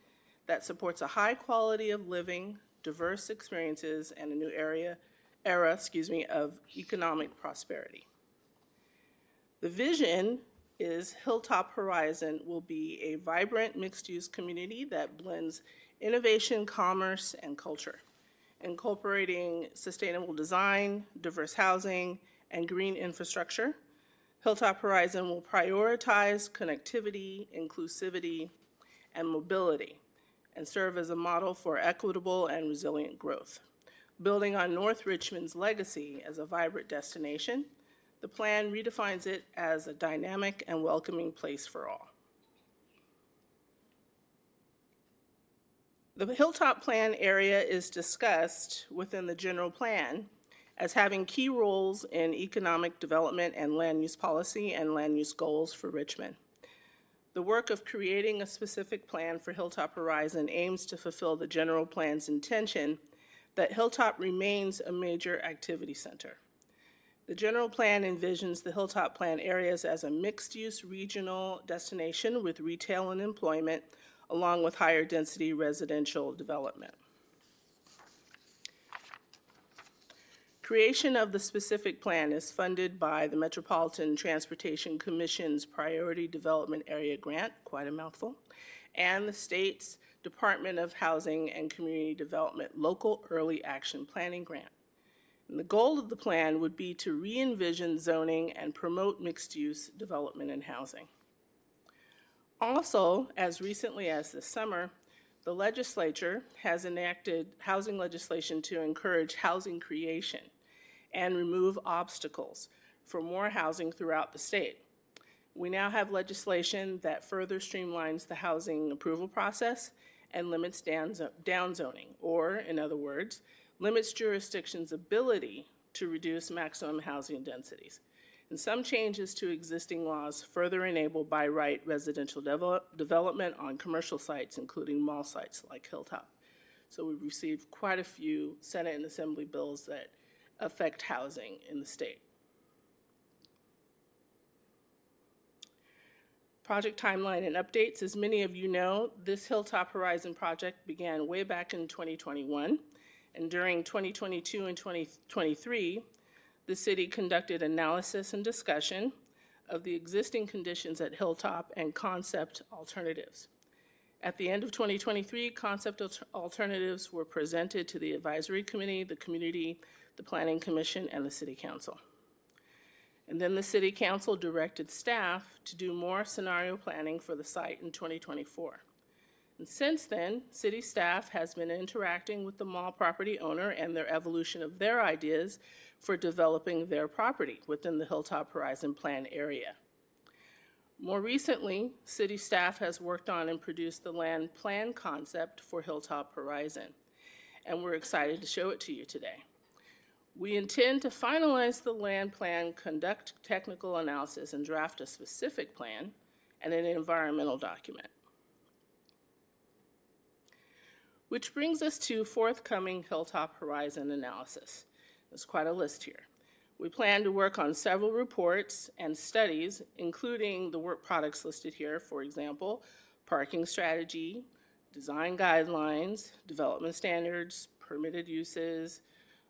that supports a high quality of living, diverse experiences, and a new era of economic prosperity. The vision is Hilltop Horizon will be a vibrant mixed-use community that blends innovation, commerce, and culture, incorporating sustainable design, diverse housing, and green infrastructure. Hilltop Horizon will prioritize connectivity, inclusivity, and mobility, and serve as a model for equitable and resilient growth. Building on North Richmond's legacy as a vibrant destination, the plan redefines it as a dynamic and welcoming place for all. The Hilltop Plan area is discussed within the general plan as having key roles in economic development and land use policy and land use goals for Richmond. The work of creating a specific plan for Hilltop Horizon aims to fulfill the general plan's intention that Hilltop remains a major activity center. The general plan envisions the Hilltop Plan areas as a mixed-use regional destination with retail and employment, along with higher density residential development. Creation of the specific plan is funded by the Metropolitan Transportation Commission's Priority Development Area Grant, quite a mouthful, and the state's Department of Housing and Community Development Local Early Action Planning Grant. And the goal of the plan would be to re-envision zoning and promote mixed-use development and housing. Also, as recently as this summer, the legislature has enacted housing legislation to encourage housing creation and remove obstacles for more housing throughout the state. We now have legislation that further streamlines the housing approval process and limits downzoning, or in other words, limits jurisdictions' ability to reduce maximum housing densities. And some changes to existing laws further enable by right residential development on commercial sites, including mall sites like Hilltop. So we've received quite a few Senate and Assembly bills that affect housing in the state. Project timeline and updates. As many of you know, this Hilltop Horizon project began way back in 2021, and during 2022 and 2023, the city conducted analysis and discussion of the existing conditions at Hilltop and concept alternatives. At the end of 2023, concept alternatives were presented to the advisory committee, the community, the planning commission, and the city council. And then the city council directed staff to do more scenario planning for the site in 2024. And since then, city staff has been interacting with the mall property owner and their evolution of their ideas for developing their property within the Hilltop Horizon Plan area. More recently, city staff has worked on and produced the land plan concept for Hilltop Horizon, and we're excited to show it to you today. We intend to finalize the land plan, conduct technical analysis, and draft a specific plan and an environmental document. Which brings us to forthcoming Hilltop Horizon analysis. There's quite a list here. We plan to work on several reports and studies, including the work products listed here, for example, parking strategy, design guidelines, development standards, permitted uses,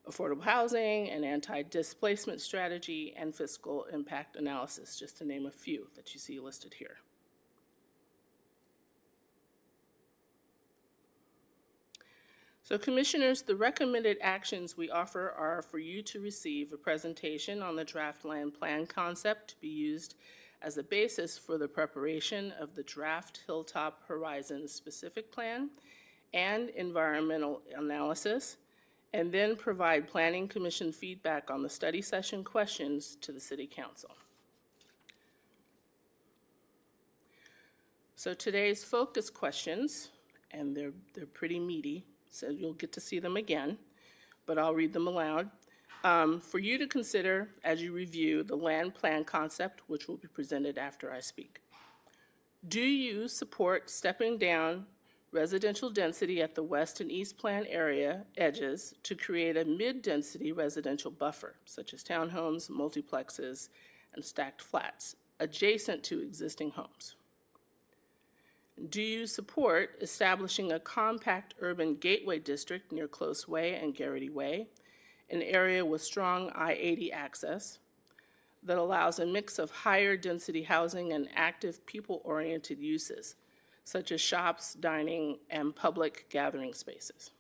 affordable housing, and anti-displacement strategy, and fiscal impact analysis, just to name a few that you see listed here. So commissioners, the recommended actions we offer are for you to receive a presentation on the draft land plan concept to be used as a basis for the preparation of the draft Hilltop Horizon specific plan and environmental analysis, and then provide Planning Commission feedback on the study session questions to the City Council. So today's focus questions, and they're pretty meaty, so you'll get to see them again, but I'll read them aloud. For you to consider as you review the land plan concept, which will be presented after I speak. Do you support stepping down residential density at the west and east plan area edges to create a mid-density residential buffer, such as townhomes, multiplexes, and stacked flats, adjacent to existing homes? Do you support establishing a compact urban gateway district near Close Way and Garrity Way, an area with strong I-80 access that allows a mix of higher density housing and active people-oriented uses, such as shops, dining, and public gathering spaces?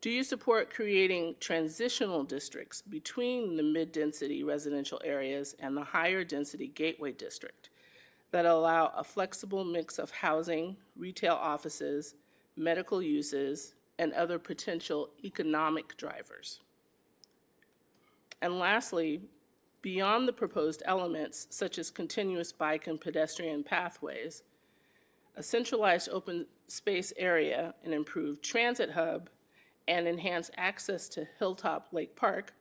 Do you support creating transitional districts between the mid-density residential areas and the higher density gateway district that allow a flexible mix of housing, retail offices, medical uses, and other potential economic drivers? And lastly, beyond the proposed elements, such as continuous bike and pedestrian pathways, a centralized open space area, an improved transit hub, and enhanced access to Hilltop Lake Park,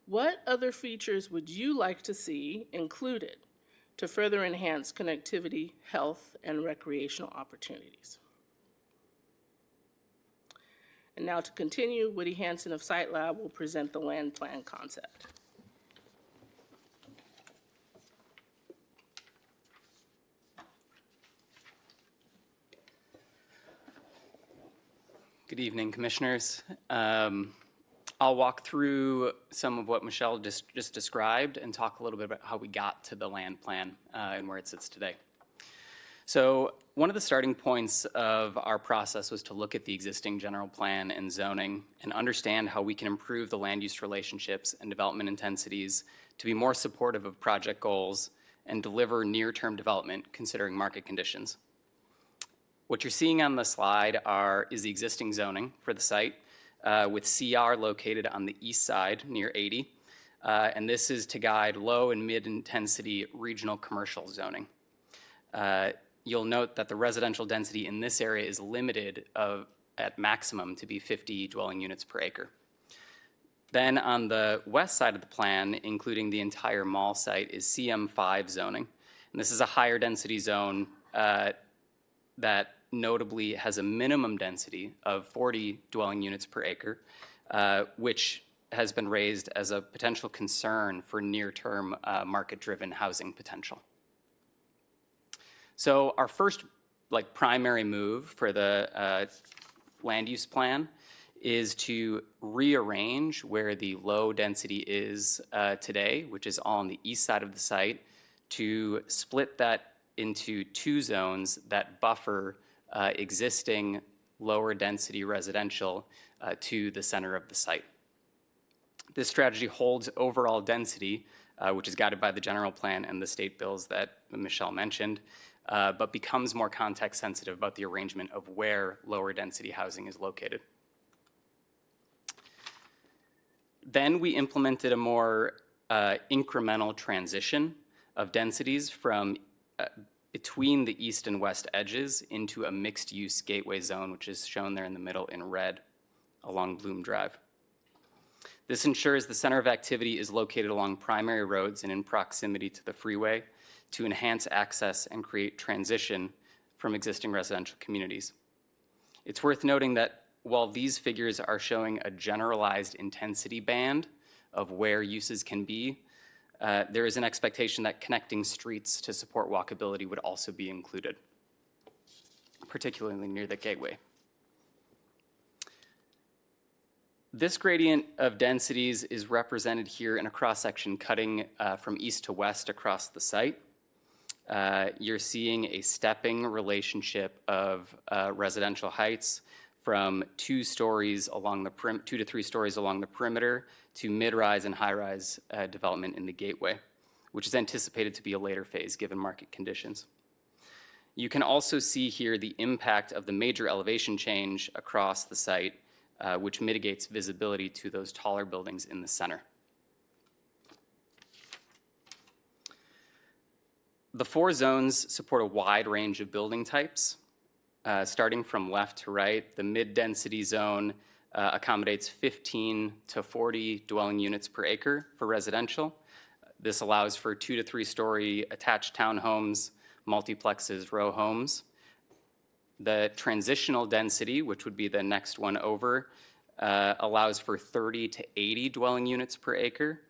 what other features would you like to see included to further enhance connectivity, health, and recreational opportunities? And now to continue, Woody Hansen of Site Lab will present the land plan concept. Good evening, commissioners. I'll walk through some of what Michelle just described and talk a little bit about how we got to the land plan and where it sits today. So one of the starting points of our process was to look at the existing general plan and zoning and understand how we can improve the land use relationships and development intensities to be more supportive of project goals and deliver near-term development considering market conditions. What you're seeing on the slide is the existing zoning for the site, with CR located on the east side near 80. And this is to guide low and mid-intensity regional commercial zoning. You'll note that the residential density in this area is limited at maximum to be 50 dwelling units per acre. Then on the west side of the plan, including the entire mall site, is CM5 zoning. And this is a higher density zone that notably has a minimum density of 40 dwelling units per acre, which has been raised as a potential concern for near-term market-driven housing potential. So our first primary move for the land use plan is to rearrange where the low density is today, which is all on the east side of the site, to split that into two zones that buffer existing lower density residential to the center of the site. This strategy holds overall density, which is guided by the general plan and the state bills that Michelle mentioned, but becomes more context sensitive about the arrangement of where lower density housing is located. Then we implemented a more incremental transition of densities from between the east and west edges into a mixed-use gateway zone, which is shown there in the middle in red along Bloom Drive. This ensures the center of activity is located along primary roads and in proximity to the freeway to enhance access and create transition from existing residential communities. It's worth noting that while these figures are showing a generalized intensity band of where uses can be, there is an expectation that connecting streets to support walkability would also be included, particularly near the gateway. This gradient of densities is represented here in a cross-section cutting from east to west across the site. You're seeing a stepping relationship of residential heights from 2 stories along the 2 to 3 stories along the perimeter to mid-rise and high-rise development in the gateway, which is anticipated to be a later phase given market conditions. You can also see here the impact of the major elevation change across the site, which mitigates visibility to those taller buildings in the center. The 4 zones support a wide range of building types. Starting from left to right, the mid-density zone accommodates 15 to 40 dwelling units per acre for residential. This allows for 2 to 3 story attached townhomes, multiplexes, row homes. The transitional density, which would be the next one over, allows for 30 to 80 dwelling units per acre.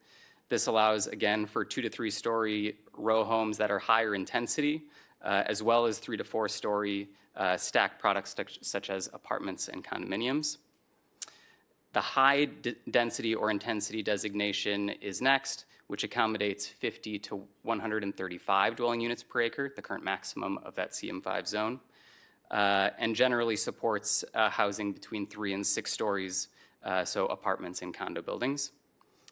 This allows, again, for 2 to 3 story row homes that are higher intensity, as well as 3 to 4 story stacked products such as apartments and condominiums. The high density or intensity designation is next, which accommodates 50 to 135 dwelling units per acre, the current maximum of that CM5 zone, and generally supports housing between 3 and 6 stories, so apartments and condo buildings.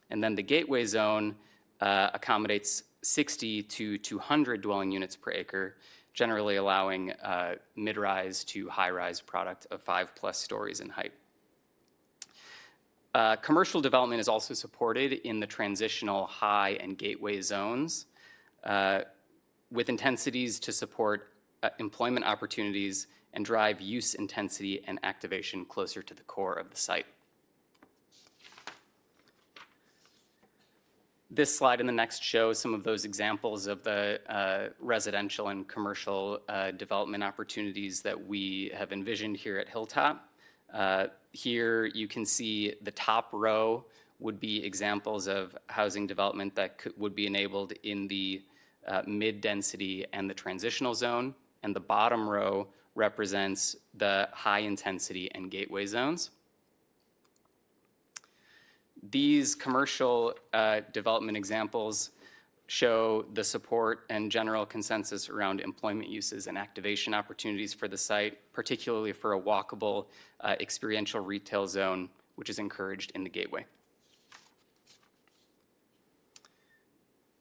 And then the gateway zone accommodates 60 to 200 dwelling units per acre, generally allowing mid-rise to high-rise product of 5+ stories in height. Commercial development is also supported in the transitional high and gateway zones with intensities to support employment opportunities and drive use intensity and activation closer to the core of the site. This slide and the next shows some of those examples of the residential and commercial development opportunities that we have envisioned here at Hilltop. Here you can see the top row would be examples of housing development that would be enabled in the mid-density and the transitional zone, and the bottom row represents the high-intensity and gateway zones. These commercial development examples show the support and general consensus around employment uses and activation opportunities for the site, particularly for a walkable experiential retail zone, which is encouraged in the gateway.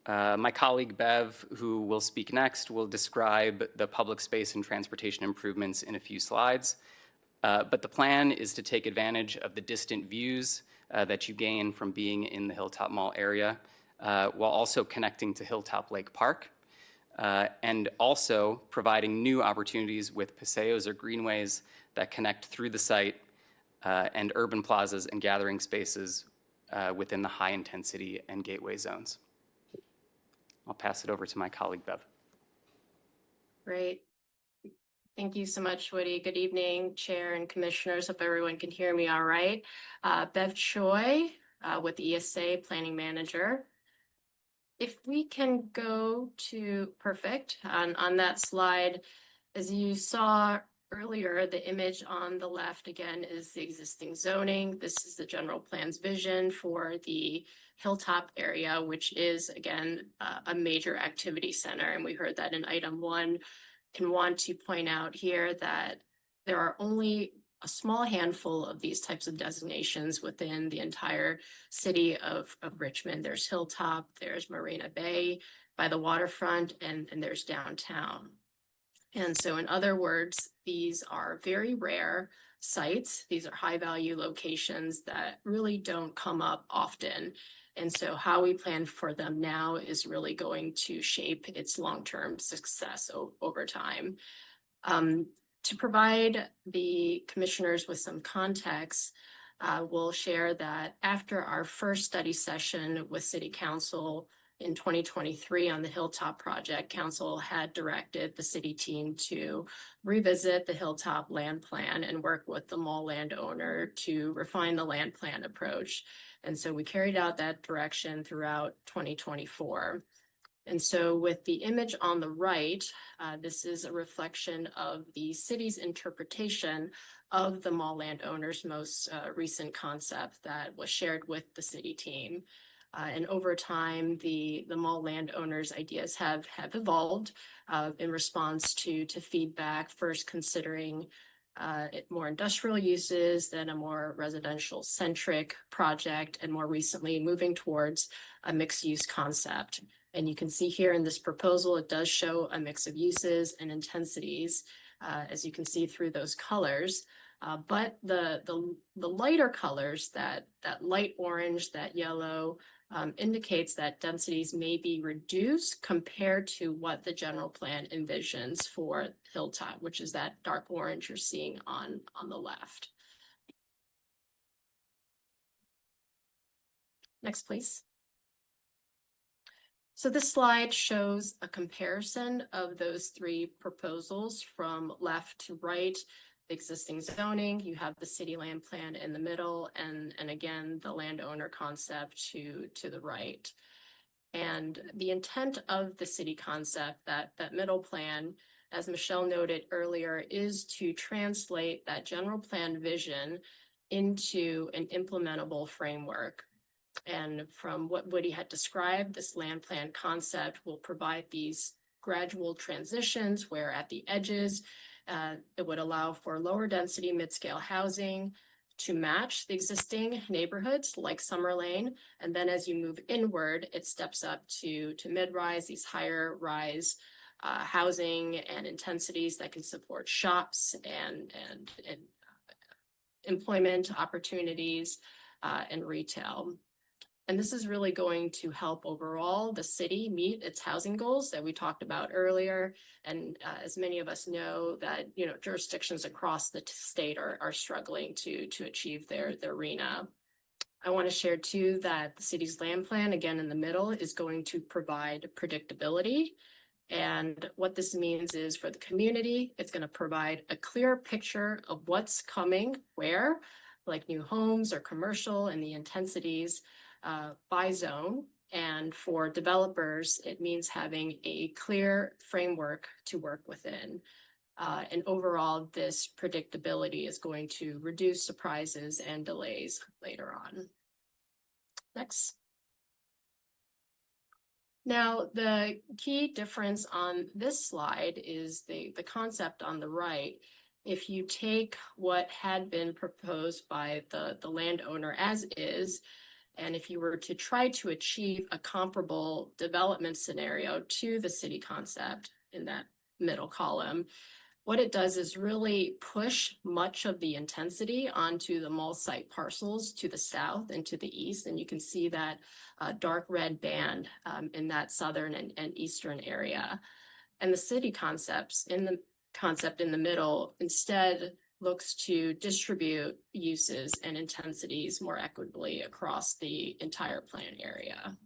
My colleague Bev, who will speak next, will describe the public space and transportation improvements in a few slides. But the plan is to take advantage of the distant views that you gain from being in the Hilltop Mall area, while also connecting to Hilltop Lake Park, and also providing new opportunities with paseos or greenways that connect through the site and urban plazas and gathering spaces within the high intensity and gateway zones. I'll pass it over to my colleague, Bev. Great. Thank you so much, Woody. Good evening, Chair and Commissioners. Hope everyone can hear me all right. Bev Choi with ESA Planning Manager. If we can go to, perfect, on that slide, as you saw earlier, the image on the left again is the existing zoning. This is the general plan's vision for the Hilltop area, which is again a major activity center. And we heard that in item 1, and want to point out here that there are only a small handful of these types of designations within the entire city of Richmond. There's Hilltop, there's Marina Bay by the waterfront, and there's downtown. And so in other words, these are very rare sites. These are high value locations that really don't come up often. And so how we plan for them now is really going to shape its long-term success over time. To provide the commissioners with some context, we'll share that after our first study session with City Council in 2023 on the Hilltop project, Council had directed the city team to revisit the Hilltop land plan and work with the mall landowner to refine the land plan approach. And so we carried out that direction throughout 2024. And so with the image on the right, this is a reflection of the city's interpretation of the mall landowner's most recent concept that was shared with the city team. And over time, the mall landowners' ideas have evolved in response to feedback, first considering more industrial uses, then a more residential-centric project, and more recently moving towards a mixed-use concept. And you can see here in this proposal, it does show a mix of uses and intensities, as you can see through those colors. But the lighter colors, that light orange, that yellow, indicates that densities may be reduced compared to what the general plan envisions for Hilltop, which is that dark orange you're seeing on the left. Next, please. So this slide shows a comparison of those 3 proposals from left to right. The existing zoning, you have the city land plan in the middle, and again, the landowner concept to the right. And the intent of the city concept, that middle plan, as Michelle noted earlier, is to translate that general plan vision into an implementable framework. And from what Woody had described, this land plan concept will provide these gradual transitions where at the edges, it would allow for lower density mid-scale housing to match the existing neighborhoods like Summer Lane. And then as you move inward, it steps up to mid-rise, these higher rise housing and intensities that can support shops and employment opportunities and retail. And this is really going to help overall the city meet its housing goals that we talked about earlier. And as many of us know, that jurisdictions across the state are struggling to achieve their RHNA. I want to share too that the city's land plan, again in the middle, is going to provide predictability. And what this means is for the community, it's going to provide a clear picture of what's coming where, like new homes or commercial, and the intensities by zone. And for developers, it means having a clear framework to work within. And overall, this predictability is going to reduce surprises and delays later on. Next. Now, the key difference on this slide is the concept on the right. If you take what had been proposed by the landowner as is, and if you were to try to achieve a comparable development scenario to the city concept in that middle column, what it does is really push much of the intensity onto the mall site parcels to the south and to the east. And you can see that dark red band in that southern and eastern area. And the city concept in the middle instead looks to distribute uses and intensities more equitably across the entire plan area.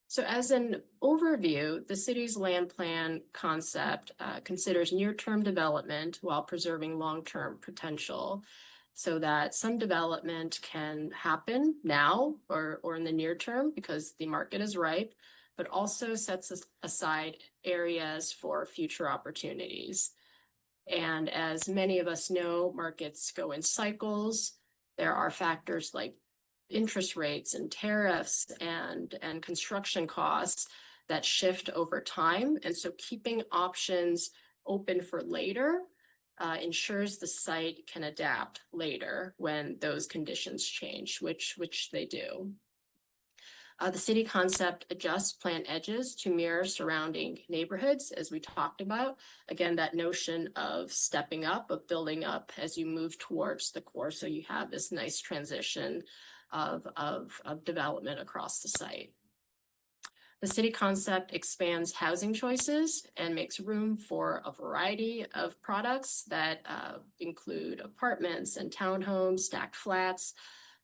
So as an overview, the city's land plan concept considers near-term development while preserving long-term potential, so that some development can happen now or in the near term because the market is ripe, but also sets aside areas for future opportunities. And as many of us know, markets go in cycles. There are factors like interest rates and tariffs and construction costs that shift over time. And so keeping options open for later ensures the site can adapt later when those conditions change, which they do. The city concept adjusts plant edges to mirror surrounding neighborhoods, as we talked about. Again, that notion of stepping up, of building up as you move towards the core. So you have this nice transition of development across the site. The city concept expands housing choices and makes room for a variety of products that include apartments and townhomes, stacked flats,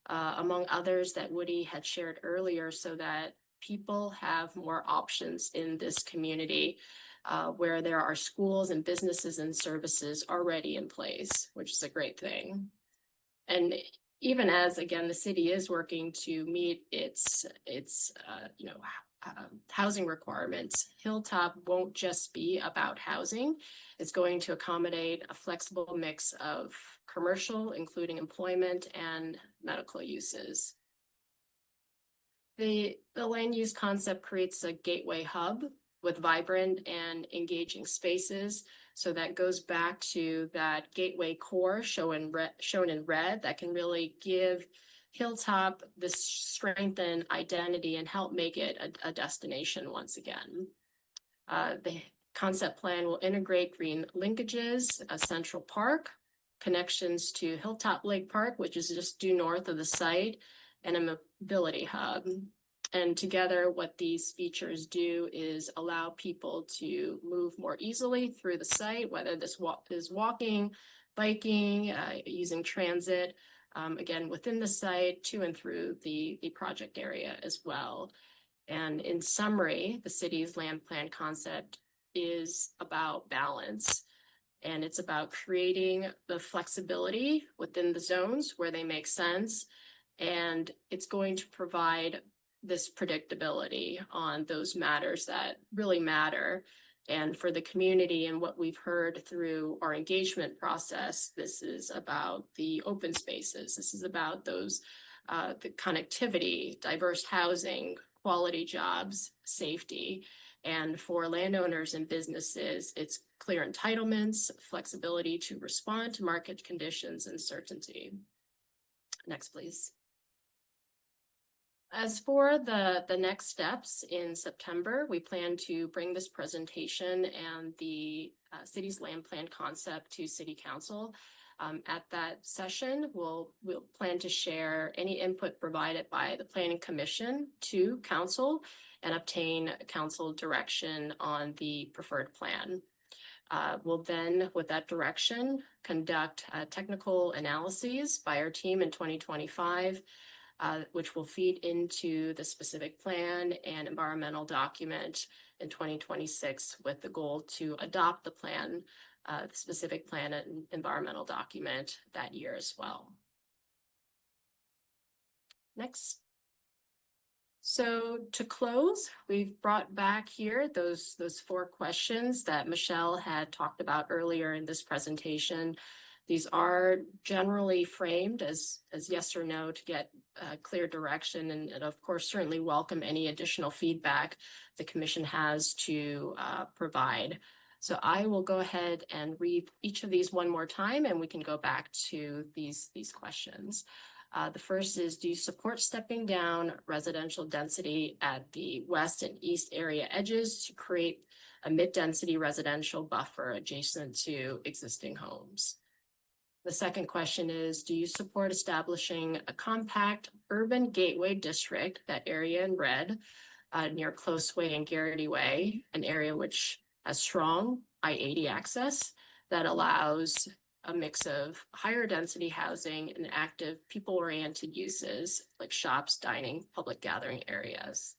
among others that Woody had shared earlier, so that people have more options in this community where there are schools and businesses and services already in place, which is a great thing. And even as, again, the city is working to meet its housing requirements, Hilltop won't just be about housing. It's going to accommodate a flexible mix of commercial, including employment and medical uses. The land use concept creates a gateway hub with vibrant and engaging spaces. So that goes back to that gateway core shown in red that can really give Hilltop this strengthened identity and help make it a destination once again. The concept plan will integrate green linkages, a central park, connections to Hilltop Lake Park, which is just due north of the site, and a mobility hub. And together, what these features do is allow people to move more easily through the site, whether this is walking, biking, using transit, again, within the site, to and through the project area as well. And in summary, the city's land plan concept is about balance. And it's about creating the flexibility within the zones where they make sense. And it's going to provide this predictability on those matters that really matter. And for the community and what we've heard through our engagement process, this is about the open spaces. This is about those, the connectivity, diverse housing, quality jobs, safety. And for landowners and businesses, it's clear entitlements, flexibility to respond to market conditions, and certainty. Next, please. As for the next steps in September, we plan to bring this presentation and the city's land plan concept to City Council. At that session, we'll plan to share any input provided by the Planning Commission to Council and obtain Council direction on the preferred plan. We'll then, with that direction, conduct technical analyses by our team in 2025, which will feed into the specific plan and environmental document in 2026 with the goal to adopt the plan, the specific plan and environmental document that year as well. Next. So to close, we've brought back here those 4 questions that Michelle had talked about earlier in this presentation. These are generally framed as yes or no to get clear direction, and of course certainly welcome any additional feedback the Commission has to provide. So I will go ahead and read each of these one more time, and we can go back to these questions. The first is, do you support stepping down residential density at the west and east area edges to create a mid-density residential buffer adjacent to existing homes? The second question is, do you support establishing a compact urban gateway district, that area in red, near Closeway and Garrity Way, an area which has strong I-80 access that allows a mix of higher density housing and active people-oriented uses like shops, dining, public gathering areas?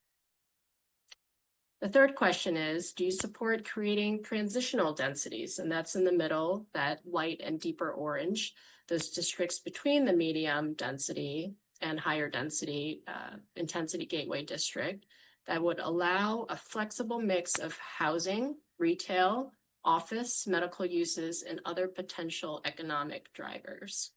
The third question is, do you support creating transitional densities? And that's in the middle, that light and deeper orange, those districts between the medium density and higher density intensity gateway district that would allow a flexible mix of housing, retail, office, medical uses, and other potential economic drivers.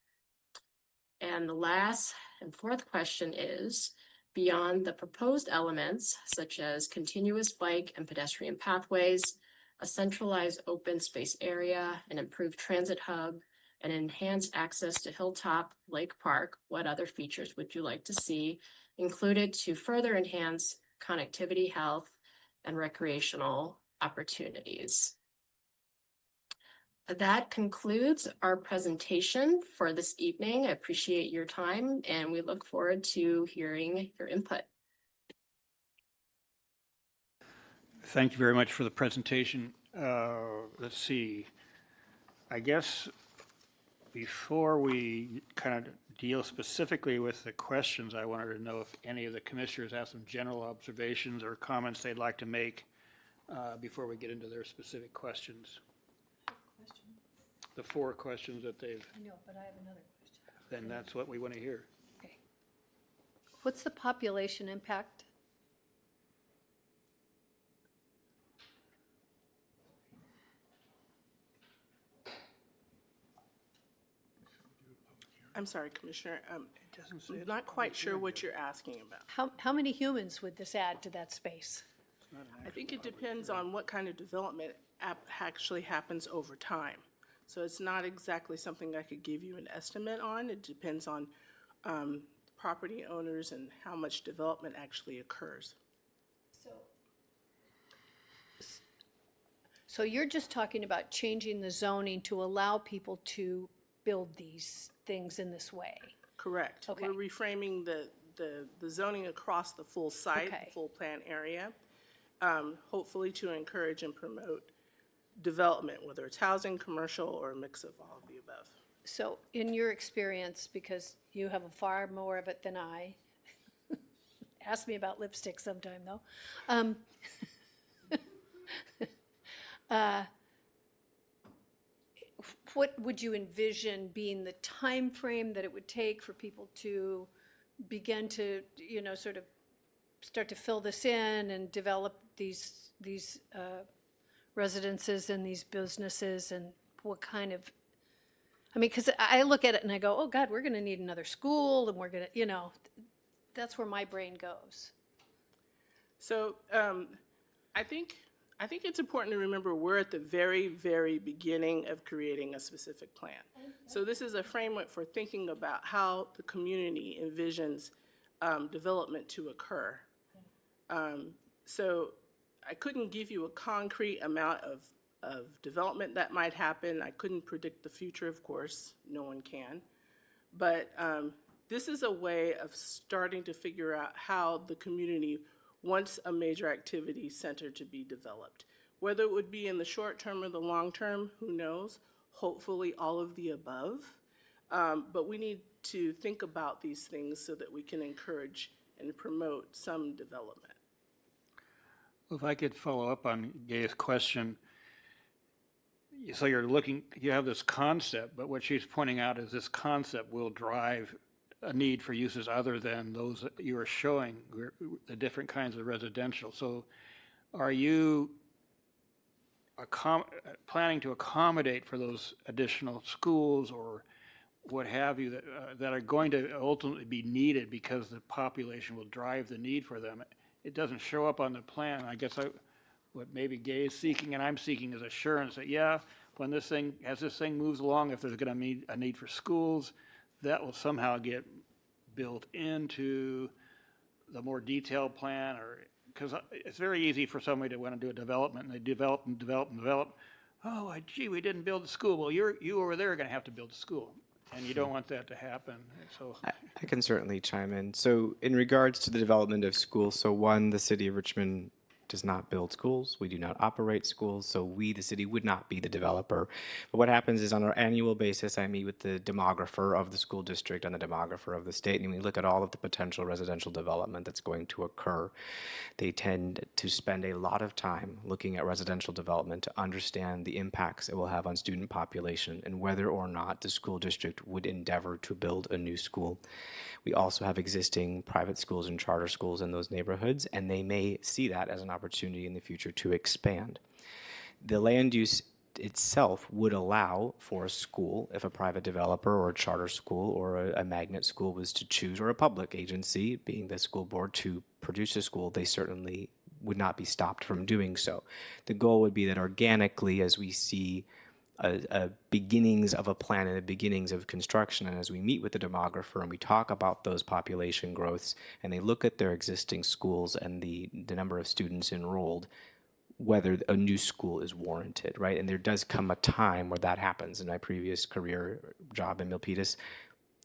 And the last and fourth question is, beyond the proposed elements, such as continuous bike and pedestrian pathways, a centralized open space area, an improved transit hub, and enhanced access to Hilltop Lake Park, what other features would you like to see included to further enhance connectivity, health, and recreational opportunities? That concludes our presentation for this evening. I appreciate your time and we look forward to hearing your input. Thank you very much for the presentation. Let's see. I guess before we kind of deal specifically with the questions, I wanted to know if any of the commissioners have some general observations or comments they'd like to make before we get into their specific questions. The 4 questions that they've. I know, but I have another question. Then that's what we want to hear. Okay. What's the population impact? I'm sorry, Commissioner. I'm not quite sure what you're asking about. How many humans would this add to that space? I think it depends on what kind of development actually happens over time. So it's not exactly something I could give you an estimate on. It depends on property owners and how much development actually occurs. So you're just talking about changing the zoning to allow people to build these things in this way? Correct. Okay. We're reframing the zoning across the full site, Okay. the full plan area, hopefully to encourage and promote development, whether it's housing, commercial, or a mix of all of the above. So in your experience, because you have far more of it than I, ask me about lipstick sometime though. What would you envision being the time frame that it would take for people to begin to, you know, sort of start to fill this in and develop these residences and these businesses, and what kind of, I mean, because I look at it and I go, oh God, we're going to need another school, and we're going to, you know, that's where my brain goes. So I think it's important to remember we're at the very, very beginning of creating a specific plan. So this is a framework for thinking about how the community envisions development to occur. So I couldn't give you a concrete amount of development that might happen. I couldn't predict the future, of course, no one can. But this is a way of starting to figure out how the community wants a major activity center to be developed. Whether it would be in the short term or the long term, who knows? Hopefully all of the above. But we need to think about these things so that we can encourage and promote some development. Well, if I could follow up on Gay's question. So you're looking, you have this concept, but what she's pointing out is this concept will drive a need for uses other than those that you are showing, the different kinds of residential. So are you planning to accommodate for those additional schools or what have you that are going to ultimately be needed because the population will drive the need for them? It doesn't show up on the plan. I guess what maybe Gay is seeking and I'm seeking is assurance that, yeah, when this thing moves along, if there's going to be a need for schools, that will somehow get built into the more detailed plan, or because it's very easy for somebody to want to do a development and they develop and develop and develop. Oh, gee, we didn't build a school. Well, you over there are going to have to build a school, and you don't want that to happen. So I can certainly chime in. So in regards to the development of schools, so one, the city of Richmond does not build schools. We do not operate schools. So we, the city, would not be the developer. But what happens is on an annual basis, I meet with the demographer of the school district and the demographer of the state, and we look at all of the potential residential development that's going to occur. They tend to spend a lot of time looking at residential development to understand the impacts it will have on student population and whether or not the school district would endeavor to build a new school. We also have existing private schools and charter schools in those neighborhoods, and they may see that as an opportunity in the future to expand. The land use itself would allow for a school, if a private developer or a charter school or a magnet school was to choose, or a public agency, being the school board, to produce a school, they certainly would not be stopped from doing so. The goal would be that organically, as we see beginnings of a plan and the beginnings of construction, and as we meet with the demographer and we talk about those population growths and they look at their existing schools and the number of students enrolled, whether a new school is warranted, right? And there does come a time where that happens. In my previous career job in Milpitas,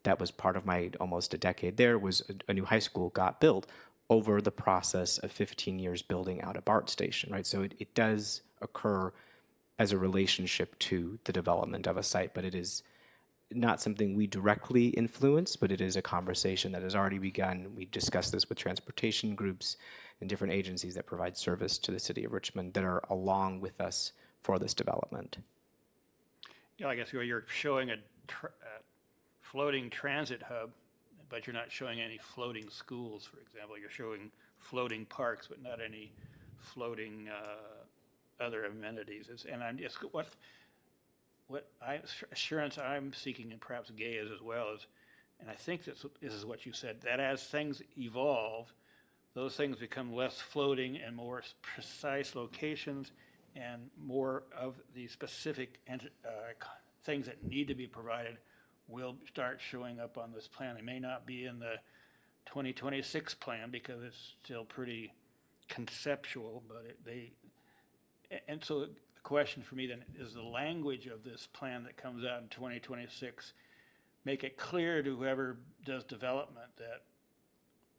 that was part of my almost a decade there, was a new high school got built over the process of 15 years building out a BART station, right? So it does occur as a relationship to the development of a site, but it is not something we directly influence, but it is a conversation that has already begun. We discussed this with transportation groups and different agencies that provide service to the city of Richmond that are along with us for this development. Yeah, I guess you're showing a floating transit hub, but you're not showing any floating schools, for example. You're showing floating parks, but not any floating other amenities. And I'm just, what assurance I'm seeking, and perhaps Gay is as well, is, and I think this is what you said, that as things evolve, those things become less floating and more precise locations, and more of the specific things that need to be provided will start showing up on this plan. It may not be in the 2026 plan because it's still pretty conceptual, but and so the question for me then is, the language of this plan that comes out in 2026 make it clear to whoever does development that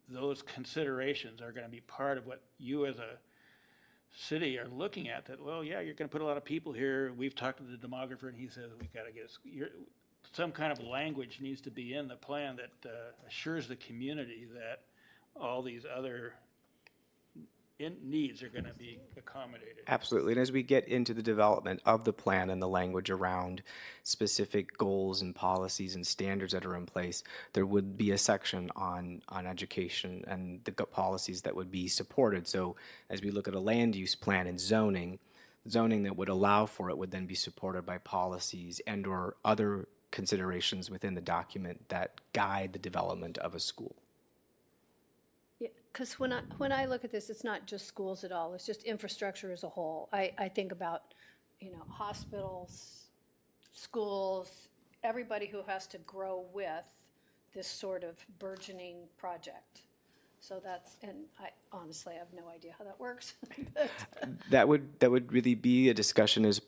those considerations are going to be part of what you as a city are looking at, that, well, yeah, you're going to put a lot of people here. We've talked to the demographer and he says we've got to get some kind of language needs to be in the plan that assures the community that all these other needs are going to be accommodated. Absolutely. And as we get into the development of the plan and the language around specific goals and policies and standards that are in place, there would be a section on education and the policies that would be supported. So as we look at a land use plan and zoning that would allow for it would then be supported by policies and or other considerations within the document that guide the development of a school. Because when I look at this, it's not just schools at all. It's just infrastructure as a whole. I think about, hospitals, schools, everybody who has to grow with this sort of burgeoning project. So and I honestly have no idea how that works. That would really be a discussion as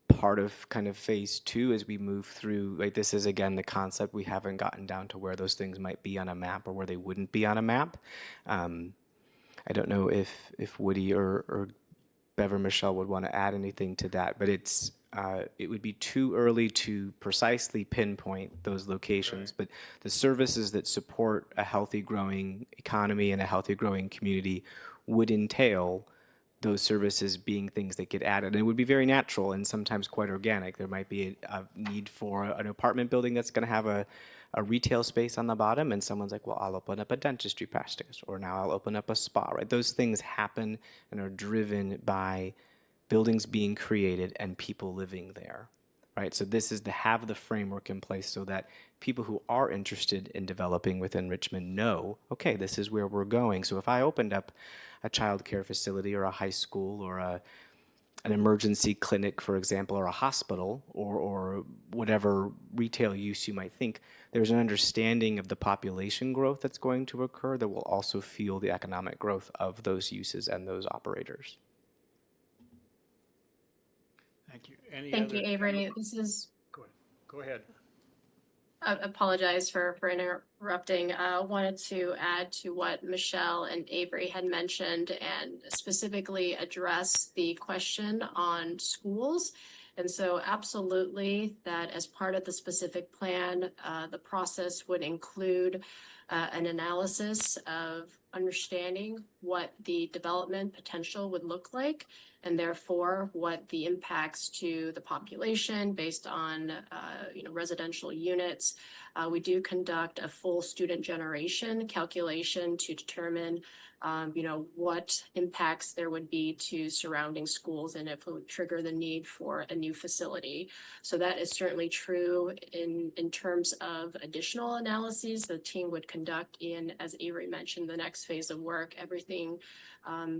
part of kind of phase 2 as we move through. Like, this is again the concept. We haven't gotten down to where those things might be on a map or where they wouldn't be on a map. I don't know if Woody or Bev or Michelle would want to add anything to that, but it would be too early to precisely pinpoint those locations. Right. But the services that support a healthy growing economy and a healthy growing community would entail those services being things that get added. And it would be very natural and sometimes quite organic. There might be a need for an apartment building that's going to have a retail space on the bottom, and someone's like, well, I'll open up a dentistry practice, or now I'll open up a spa, right? Those things happen and are driven by buildings being created and people living there, right? So this is to have the framework in place so that people who are interested in developing within Richmond know, okay, this is where we're going. So if I opened up a child care facility or a high school or an emergency clinic, for example, or a hospital or whatever retail use you might think, there's an understanding of the population growth that's going to occur that will also fuel the economic growth of those uses and those operators. Thank you. Thank you, Avery. This is... Go ahead. I apologize for interrupting. Wanted to add to what Michelle and Avery had mentioned and specifically address the question on schools. And so absolutely that as part of the specific plan, the process would include an analysis of understanding what the development potential would look like and therefore what the impacts to the population based on residential units. We do conduct a full student generation calculation to determine what impacts there would be to surrounding schools and if it would trigger the need for a new facility. So that is certainly true in terms of additional analyses the team would conduct in, as Avery mentioned, the next phase of work, everything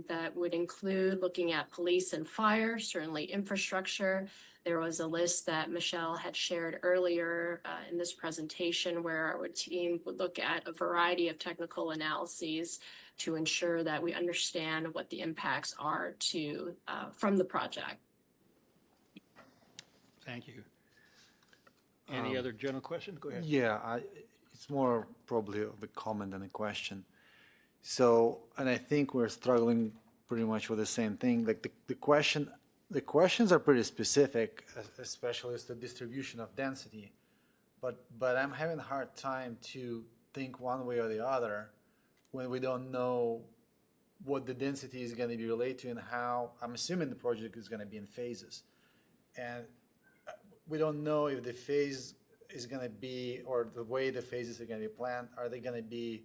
that would include looking at police and fire, certainly infrastructure. There was a list that Michelle had shared earlier in this presentation where our team would look at a variety of technical analyses to ensure that we understand what the impacts are to from the project. Thank you. Any other general questions? Go ahead. Yeah, it's more probably of a comment than a question. So, and I think we're struggling pretty much with the same thing. Like the questions are pretty specific, especially as the distribution of density. But I'm having a hard time to think one way or the other when we don't know what the density is going to be related to and how. I'm assuming the project is going to be in phases. And we don't know if the phase is going to be, or the way the phases are going to be planned, are they going to be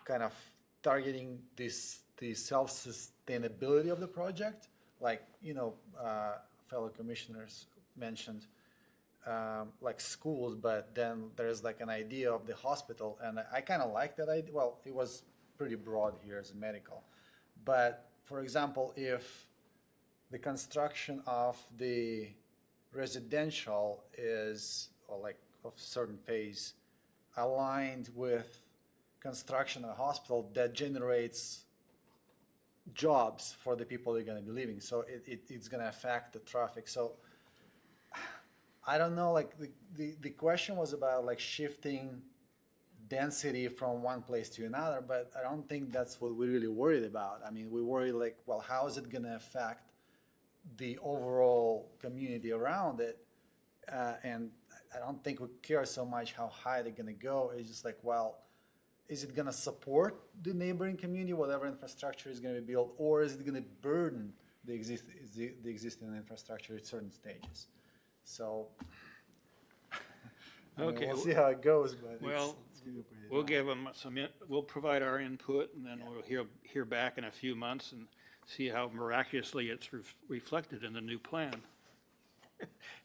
kind of targeting the self-sustainability of the project? Like, fellow commissioners mentioned, like schools, but then there's like an idea of the hospital, and I kind of like that idea. Well, it was pretty broad here as a medical. But for example, if the construction of the residential is, or like of certain phase, aligned with construction of a hospital, that generates jobs for the people that are going to be living. So it's going to affect the traffic. So I don't know, like the question was about like shifting density from one place to another, but I don't think that's what we're really worried about. I mean, we worry like, well, how is it going to affect the overall community around it? And I don't think we care so much how high they're going to go. It's just like, well, is it going to support the neighboring community, whatever infrastructure is going to be built, or is it going to burden the existing infrastructure at certain stages? So Okay, we'll see how it goes. But well, we'll give them we'll provide our input, and then we'll hear back in a few months and see how miraculously it's reflected in the new plan.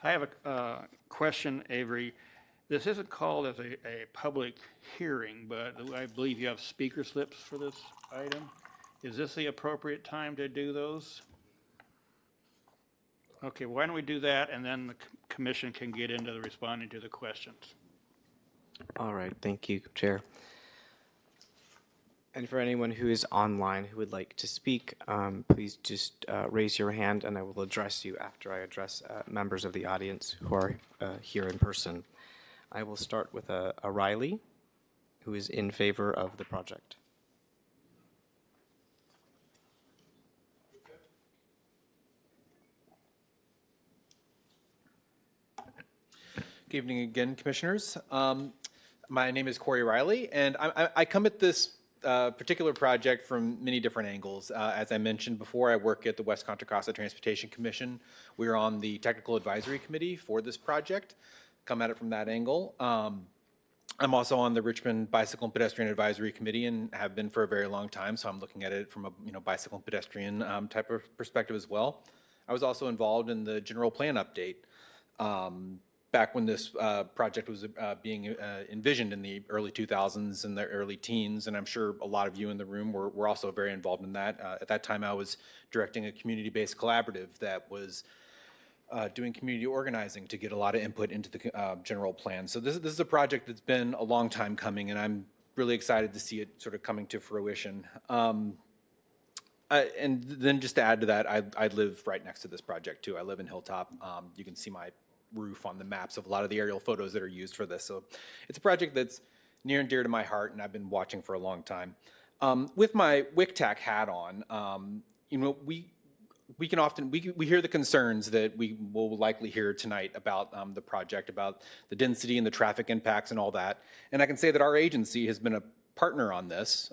I have a question, Avery. This isn't called as a public hearing, but I believe you have speaker slips for this item. Is this the appropriate time to do those? Okay, why don't we do that, and then the commission can get into responding to the questions. All right, thank you, Chair. And for anyone who is online who would like to speak, please just raise your hand and I will address you after I address members of the audience who are here in person. I will start with Riley, who is in favor of the project. Good evening again, Commissioners. My name is Corey Riley, and I come at this particular project from many different angles. As I mentioned before, I work at the West Contra Costa Transportation Commission. We're on the Technical Advisory Committee for this project. Come at it from that angle. I'm also on the Richmond Bicycle and Pedestrian Advisory Committee and have been for a very long time, so I'm looking at it from a bicycle and pedestrian type of perspective as well. I was also involved in the general plan update back when this project was being envisioned in the early 2000s and the early teens, and I'm sure a lot of you in the room were also very involved in that. At that time, I was directing a community-based collaborative that was doing community organizing to get a lot of input into the general plan. So this is a project that's been a long time coming, and I'm really excited to see it sort of coming to fruition. And then just to add to that, I live right next to this project too. I live in Hilltop. You can see my roof on the maps of a lot of the aerial photos that are used for this. So it's a project that's near and dear to my heart, and I've been watching for a long time. With my WICTAC hat on, you know, we can often, we hear the concerns that we will likely hear tonight about the project, about the density and the traffic impacts and all that. And I can say that our agency has been a partner on this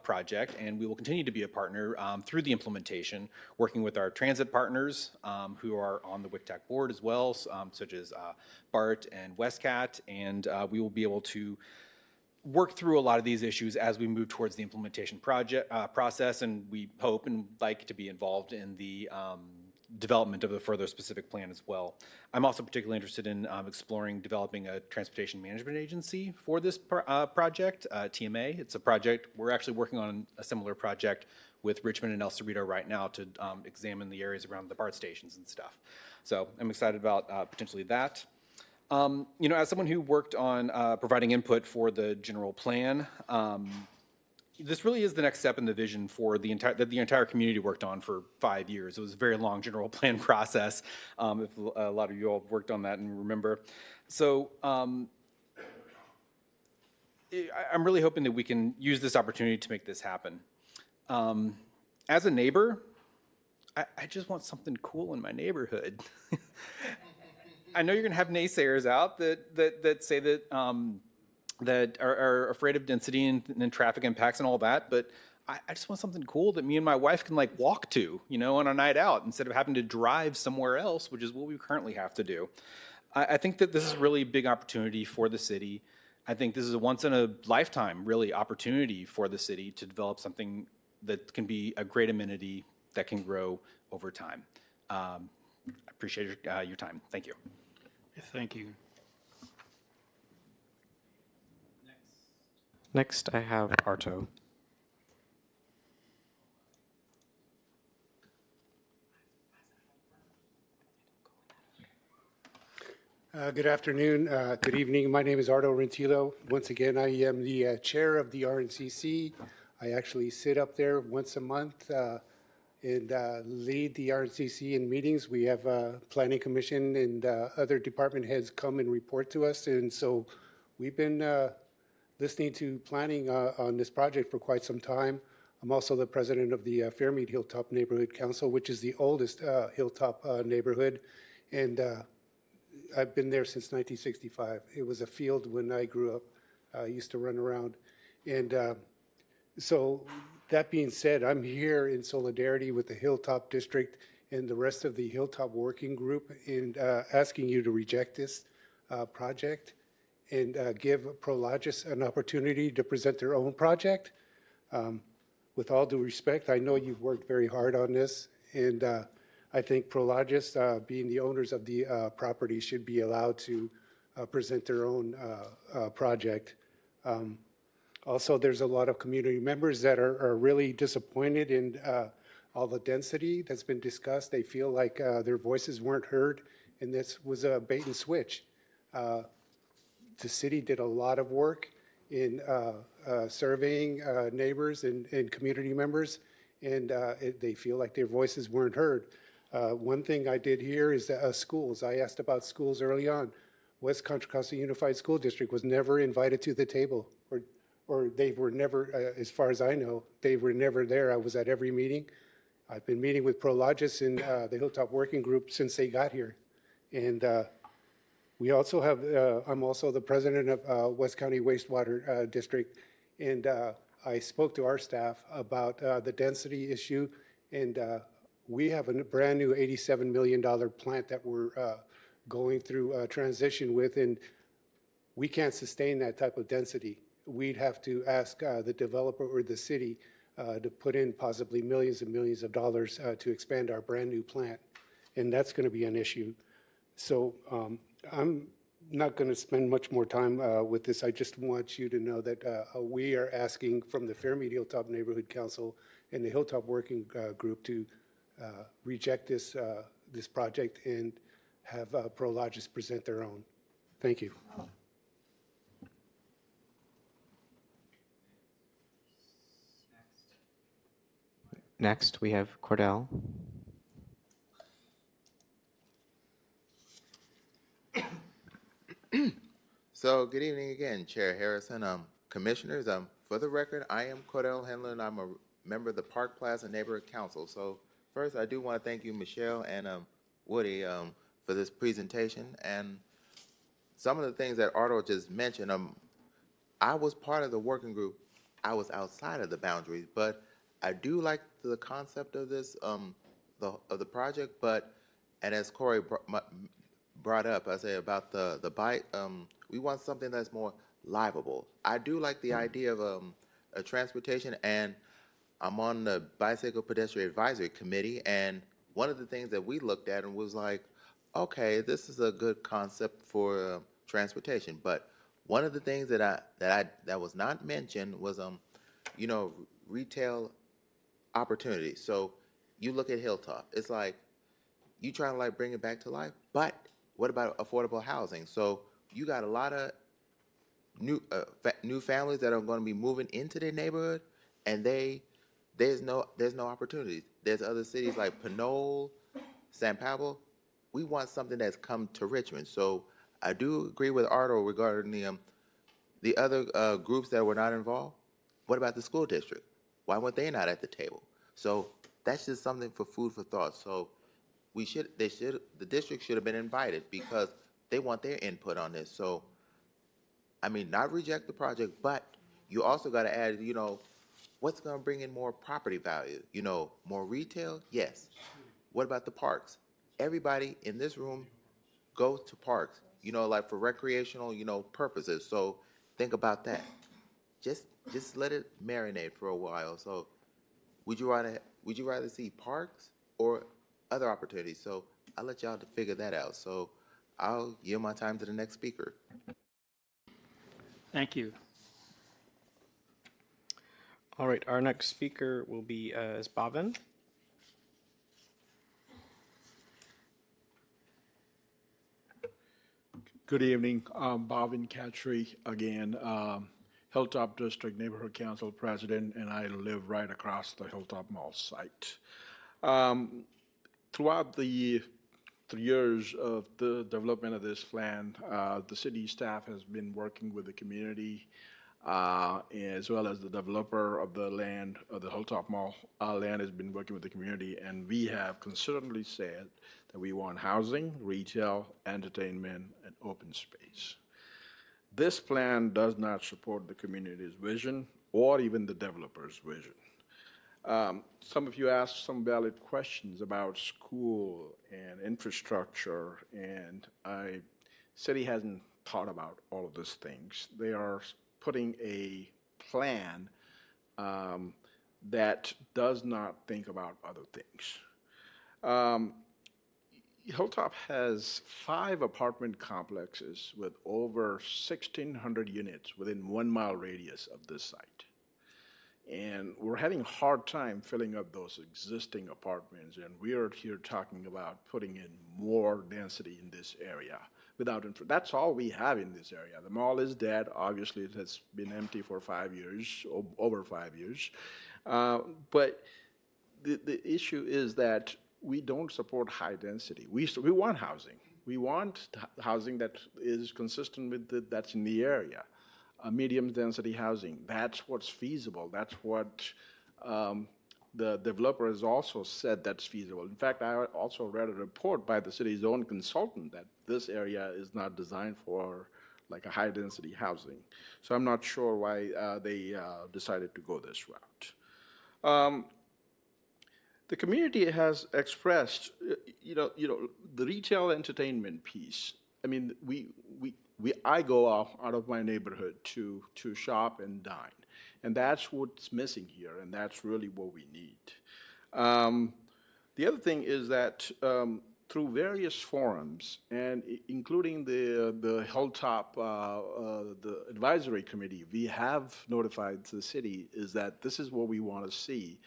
project, and we will continue to be a partner through the implementation, working with our transit partners who are on the WICTAC board as well, such as BART and WestCat, and we will be able to work through a lot of these issues as we move towards the implementation process, and we hope and like to be involved in the development of a further specific plan as well. I'm also particularly interested in exploring developing a transportation management agency for this project, TMA. It's a project, we're actually working on a similar project with Richmond and El Cerrito right now to examine the areas around the BART stations and stuff. So I'm excited about potentially that. You know, as someone who worked on providing input for the general plan, this really is the next step in the vision for the entire community worked on for 5 years. It was a very long general plan process, if a lot of you all worked on that and remember. So I'm really hoping that we can use this opportunity to make this happen. As a neighbor, I just want something cool in my neighborhood. I know you're going to have naysayers out that say that that are afraid of density and traffic impacts and all that, but I just want something cool that me and my wife can like walk to, you know, on a night out instead of having to drive somewhere else, which is what we currently have to do. I think that this is really a big opportunity for the city. I think this is a once in a lifetime, really, opportunity for the city to develop something that can be a great amenity that can grow over time. I appreciate your time. Thank you. Thank you. Next, I have Arto. Good afternoon, good evening. My name is Arto Rentillo. Once again, I am the chair of the RNCC. I actually sit up there once a month and lead the RNCC in meetings. We have Planning Commission and other department heads come and report to us. And so we've been listening to planning on this project for quite some time. I'm also the president of the Fairmead Hilltop Neighborhood Council, which is the oldest Hilltop neighborhood. And I've been there since 1965. It was a field when I grew up. I used to run around. And so that being said, I'm here in solidarity with the Hilltop District and the rest of the Hilltop Working Group in asking you to reject this project and give Prologis an opportunity to present their own project. With all due respect, I know you've worked very hard on this, and I think Prologis, being the owners of the property, should be allowed to present their own project. Also, there's a lot of community members that are really disappointed in all the density that's been discussed. They feel like their voices weren't heard, and this was a bait and switch. The city did a lot of work in surveying neighbors and community members, and they feel like their voices weren't heard. One thing I did hear is that schools. I asked about schools early on. West Contra Costa Unified School District was never invited to the table, or they were never, as far as I know, they were never there. I was at every meeting. I've been meeting with Prologis and the Hilltop Working Group since they got here. And we also have, I'm also the president of West County Wastewater District, and I spoke to our staff about the density issue, and we have a brand new $87 million plant that we're going through transition with, and we can't sustain that type of density. We'd have to ask the developer or the city to put in possibly millions and millions of dollars to expand our brand new plant, and that's going to be an issue. So I'm not going to spend much more time with this. I just want you to know that we are asking from the Fairmead Hilltop Neighborhood Council and the Hilltop Working Group to reject this project and have Prologis present their own. Thank you. Next, we have Cordell. So, good evening again, Chair Harrison, commissioners. For the record, I am Cordell Handler, and I'm a member of the Park Plaza Neighborhood Council. So, first, I do want to thank you, Michelle and Woody, for this presentation. And some of the things that Ardo just mentioned, I was part of the working group. I was outside of the boundaries, but I do like the concept of this, of the project. But, and as Corey brought up, I say about the bike. We want something that's more livable. I do like the idea of a transportation, and I'm on the Bicycle Pedestrian Advisory Committee, and one of the things that we looked at and was like, okay, this is a good concept for transportation. But one of the things that was not mentioned was you know, retail opportunities. So you look at Hilltop. It's like you trying to like bring it back to life, but what about affordable housing? So you got a lot of new families that are going to be moving into their neighborhood, and there's no opportunities. There's other cities like Pinole, San Pablo. We want something that's come to Richmond. So I do agree with Ardo regarding the other groups that were not involved. What about the school district? Why weren't they not at the table? So that's just something for food for thought. So the district should have been invited because they want their input on this. So, I mean, not reject the project, but you also got to add, you know, what's going to bring in more property value? You know, more retail? Yes. What about the parks? Everybody in this room goes to parks, you know, like for recreational, you know, purposes. So think about that. Just let it marinate for a while. So would you rather see parks or other opportunities? So I'll let y'all to figure that out. So I'll yield my time to the next speaker. Thank you. All right, our next speaker will be is Bhavin. Good evening. Bhavin Khatri again, Hilltop District Neighborhood Council President, and I live right across the Hilltop Mall site. Throughout the 3 years of the development of this plan, the city staff has been working with the community as well as the developer of the land, of the Hilltop Mall land has been working with the community, and we have consistently said that we want housing, retail, entertainment, and open space. This plan does not support the community's vision or even the developer's vision. Some of you asked some valid questions about school and infrastructure, and city hasn't thought about all of those things. They are putting a plan that does not think about other things. Hilltop has 5 apartment complexes with over 1,600 units within 1 mile radius of this site. And we're having a hard time filling up those existing apartments, and we are here talking about putting in more density in this area without that's all we have in this area. The mall is dead. Obviously, it has been empty for 5 years, over 5 years. But the issue is that we don't support high density. We want housing. We want housing that is consistent with that's in the area. Medium density housing. That's what's feasible. That's what the developer has also said that's feasible. In fact, I also read a report by the city's own consultant that this area is not designed for like a high density housing. So I'm not sure why they decided to go this route. The community has expressed, the retail entertainment piece. I mean, I go out of my neighborhood to shop and dine, and that's what's missing here, and that's really what we need. The other thing is that through various forums, and including the Hilltop, the advisory committee, we have notified the city is that this is what we want to see.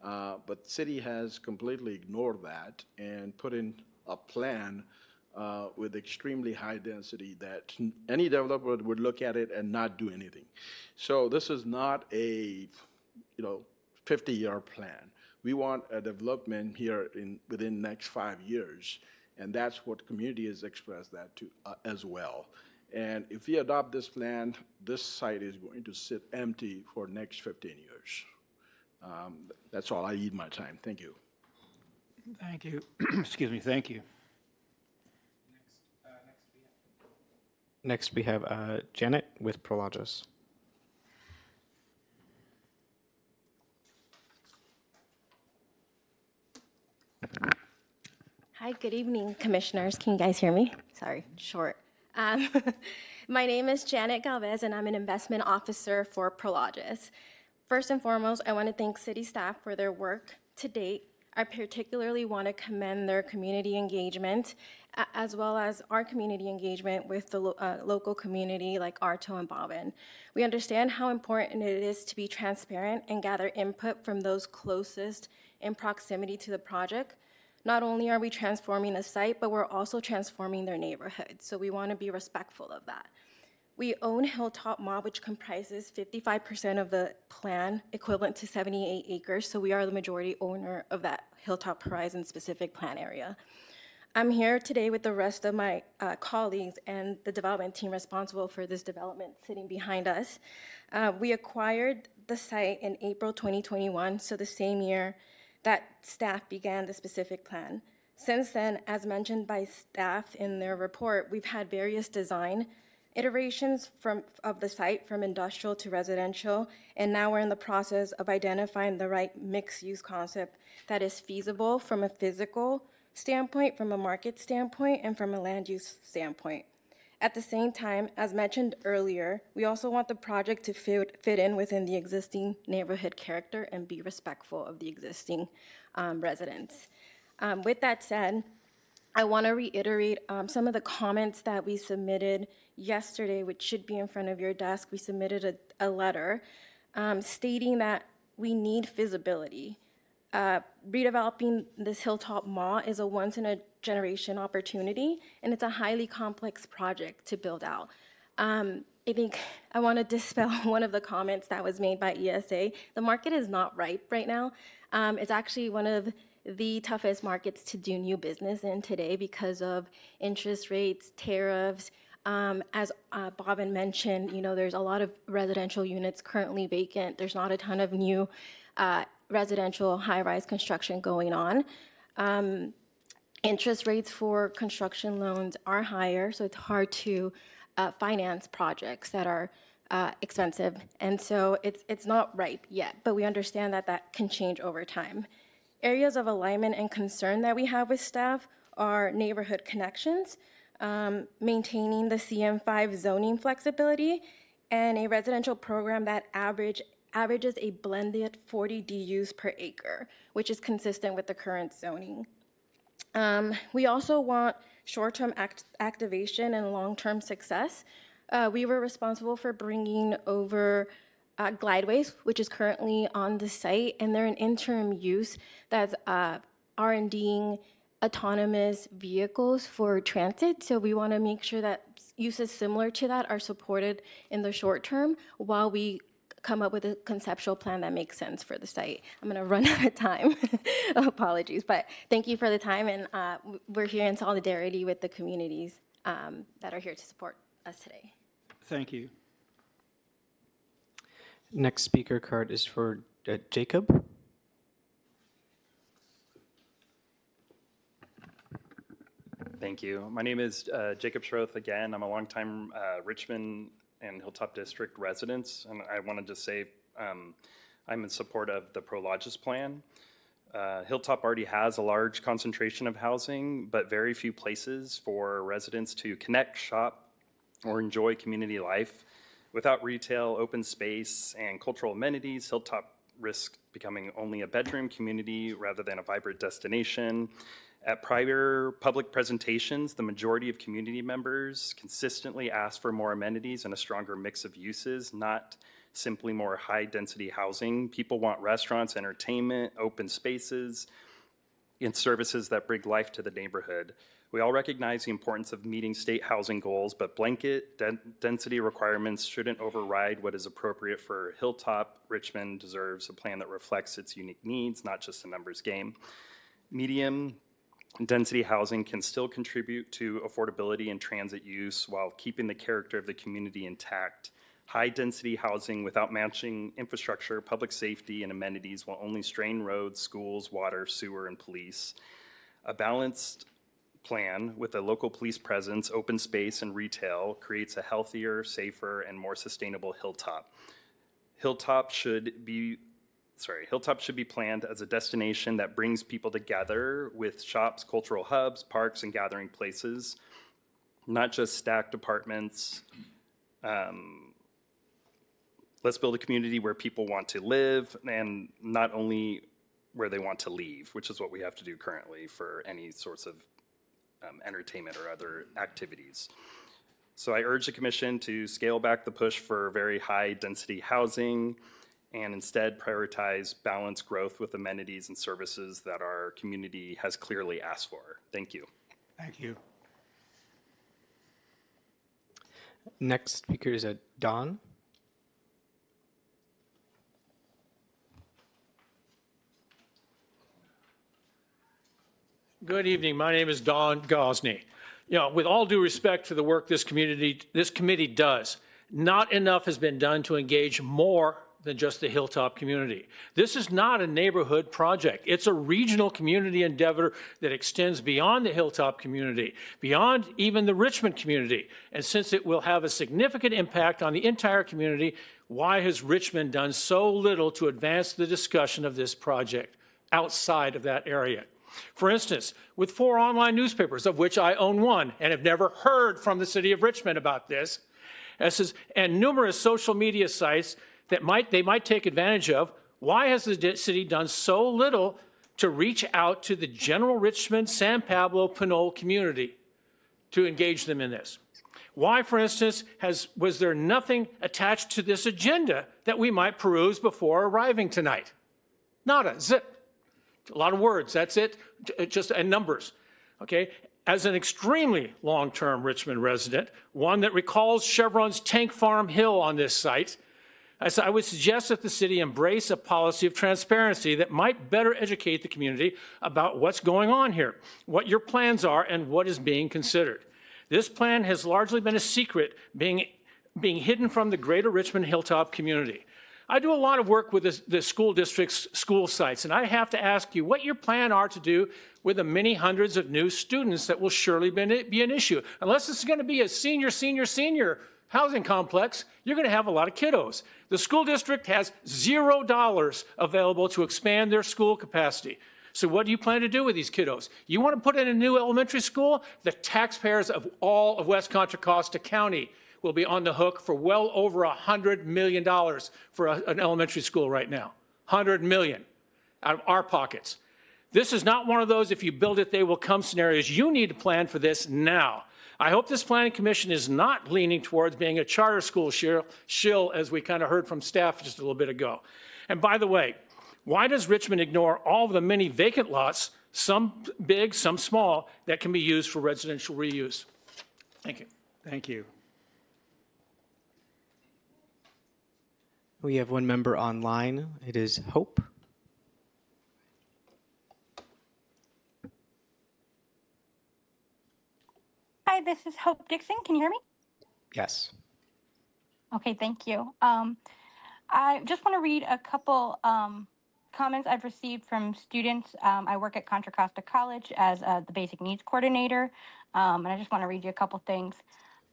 But the city has completely ignored that and put in a plan with extremely high density that any developer would look at it and not do anything. So this is not a 50-year plan. We want a development here within the next 5 years, and that's what the community has expressed that to as well. And if we adopt this plan, this site is going to sit empty for next 15 years. That's all. I need my time. Thank you. Thank you. Excuse me, thank you. Next, we have Janet with Prologis. Hi, good evening, commissioners. Can you guys hear me? Sorry, short. My name is Janet Galvez, and I'm an investment officer for Prologis. First and foremost, I want to thank city staff for their work to date. I particularly want to commend their community engagement, as well as our community engagement with the local community like Arto and Bobbin. We understand how important it is to be transparent and gather input from those closest in proximity to the project. Not only are we transforming the site, but we're also transforming their neighborhood. So we want to be respectful of that. We own Hilltop Mall, which comprises 55% of the plan, equivalent to 78 acres. So we are the majority owner of that Hilltop Horizon specific plan area. I'm here today with the rest of my colleagues and the development team responsible for this development sitting behind us. We acquired the site in April 2021, so the same year that staff began the specific plan. Since then, as mentioned by staff in their report, we've had various design iterations of the site from industrial to residential, and now we're in the process of identifying the right mixed-use concept that is feasible from a physical standpoint, from a market standpoint, and from a land use standpoint. At the same time, as mentioned earlier, we also want the project to fit in within the existing neighborhood character and be respectful of the existing residents. With that said, I want to reiterate some of the comments that we submitted yesterday, which should be in front of your desk. We submitted a letter stating that we need feasibility. Redeveloping this Hilltop Mall is a once-in-a-generation opportunity, and it's a highly complex project to build out. I think I want to dispel one of the comments that was made by ESA. The market is not ripe right now. It's actually one of the toughest markets to do new business in today because of interest rates, tariffs. As Bobbin mentioned, there's a lot of residential units currently vacant. There's not a ton of new residential high-rise construction going on. Interest rates for construction loans are higher, so it's hard to finance projects that are expensive. And so it's not ripe yet, but we understand that that can change over time. Areas of alignment and concern that we have with staff are neighborhood connections, maintaining the CM5 zoning flexibility, and a residential program that averages a blended 40 DUs per acre, which is consistent with the current zoning. We also want short-term activation and long-term success. We were responsible for bringing over Glideways, which is currently on the site, and they're an interim use that's R&Ding autonomous vehicles for transit. So we want to make sure that uses similar to that are supported in the short term while we come up with a conceptual plan that makes sense for the site. I'm going to run out of time. Apologies, but thank you for the time, and we're here in solidarity with the communities that are here to support us today. Thank you. Next speaker card is for Jacob. Thank you. My name is Jacob Schroth again. I'm a longtime Richmond and Hilltop District resident, and I want to just say I'm in support of the Prologis plan. Hilltop already has a large concentration of housing, but very few places for residents to connect, shop, or enjoy community life. Without retail, open space, and cultural amenities, Hilltop risks becoming only a bedroom community rather than a vibrant destination. At prior public presentations, the majority of community members consistently ask for more amenities and a stronger mix of uses, not simply more high-density housing. People want restaurants, entertainment, open spaces, and services that bring life to the neighborhood. We all recognize the importance of meeting state housing goals, but blanket density requirements shouldn't override what is appropriate for Hilltop. Richmond deserves a plan that reflects its unique needs, not just a numbers game. Medium Density housing can still contribute to affordability and transit use while keeping the character of the community intact. High-density housing without matching infrastructure, public safety, and amenities will only strain roads, schools, water, sewer, and police. A balanced plan with a local police presence, open space, and retail creates a healthier, safer, and more sustainable Hilltop. Hilltop should be planned as a destination that brings people together with shops, cultural hubs, parks, and gathering places, not just stacked apartments. Let's build a community where people want to live and not only where they want to leave, which is what we have to do currently for any sorts of entertainment or other activities. So I urge the commission to scale back the push for very high density housing and instead prioritize balanced growth with amenities and services that our community has clearly asked for. Thank you. Thank you. Next speaker is Don. Good evening. My name is Don Gosney. With all due respect to the work this committee does, not enough has been done to engage more than just the Hilltop community. This is not a neighborhood project. It's a regional community endeavor that extends beyond the Hilltop community, beyond even the Richmond community. And since it will have a significant impact on the entire community, why has Richmond done so little to advance the discussion of this project outside of that area? For instance, with 4 online newspapers, of which I own one and have never heard from the city of Richmond about this, and numerous social media sites that they might take advantage of, why has the city done so little to reach out to the general Richmond, San Pablo, Pinole community to engage them in this? Why, for instance, was there nothing attached to this agenda that we might peruse before arriving tonight? Nada, zip. A lot of words, that's it, and numbers, okay? As an extremely long-term Richmond resident, one that recalls Chevron's Tank Farm Hill on this site, I would suggest that the city embrace a policy of transparency that might better educate the community about what's going on here, what your plans are, and what is being considered. This plan has largely been a secret, being hidden from the greater Richmond Hilltop community. I do a lot of work with the school district's school sites, and I have to ask you what your plan are to do with the many hundreds of new students that will surely be an issue. Unless this is going to be a senior housing complex, you're going to have a lot of kiddos. The school district has $0 available to expand their school capacity. So what do you plan to do with these kiddos? You want to put in a new elementary school? The taxpayers of all of West Contra Costa County will be on the hook for well over $100 million for an elementary school right now. $100 million out of our pockets. This is not one of those, if you build it, they will come scenarios. You need to plan for this now. I hope this planning commission is not leaning towards being a charter school shill, as we kind of heard from staff just a little bit ago. And by the way, why does Richmond ignore all of the many vacant lots, some big, some small, that can be used for residential reuse? Thank you. Thank you. We have one member online. It is Hope. Hi, this is Hope Dixon. Can you hear me? Yes. Okay, thank you. I just want to read a couple comments I've received from students. I work at Contra Costa College as the basic needs coordinator, and I just want to read you a couple things.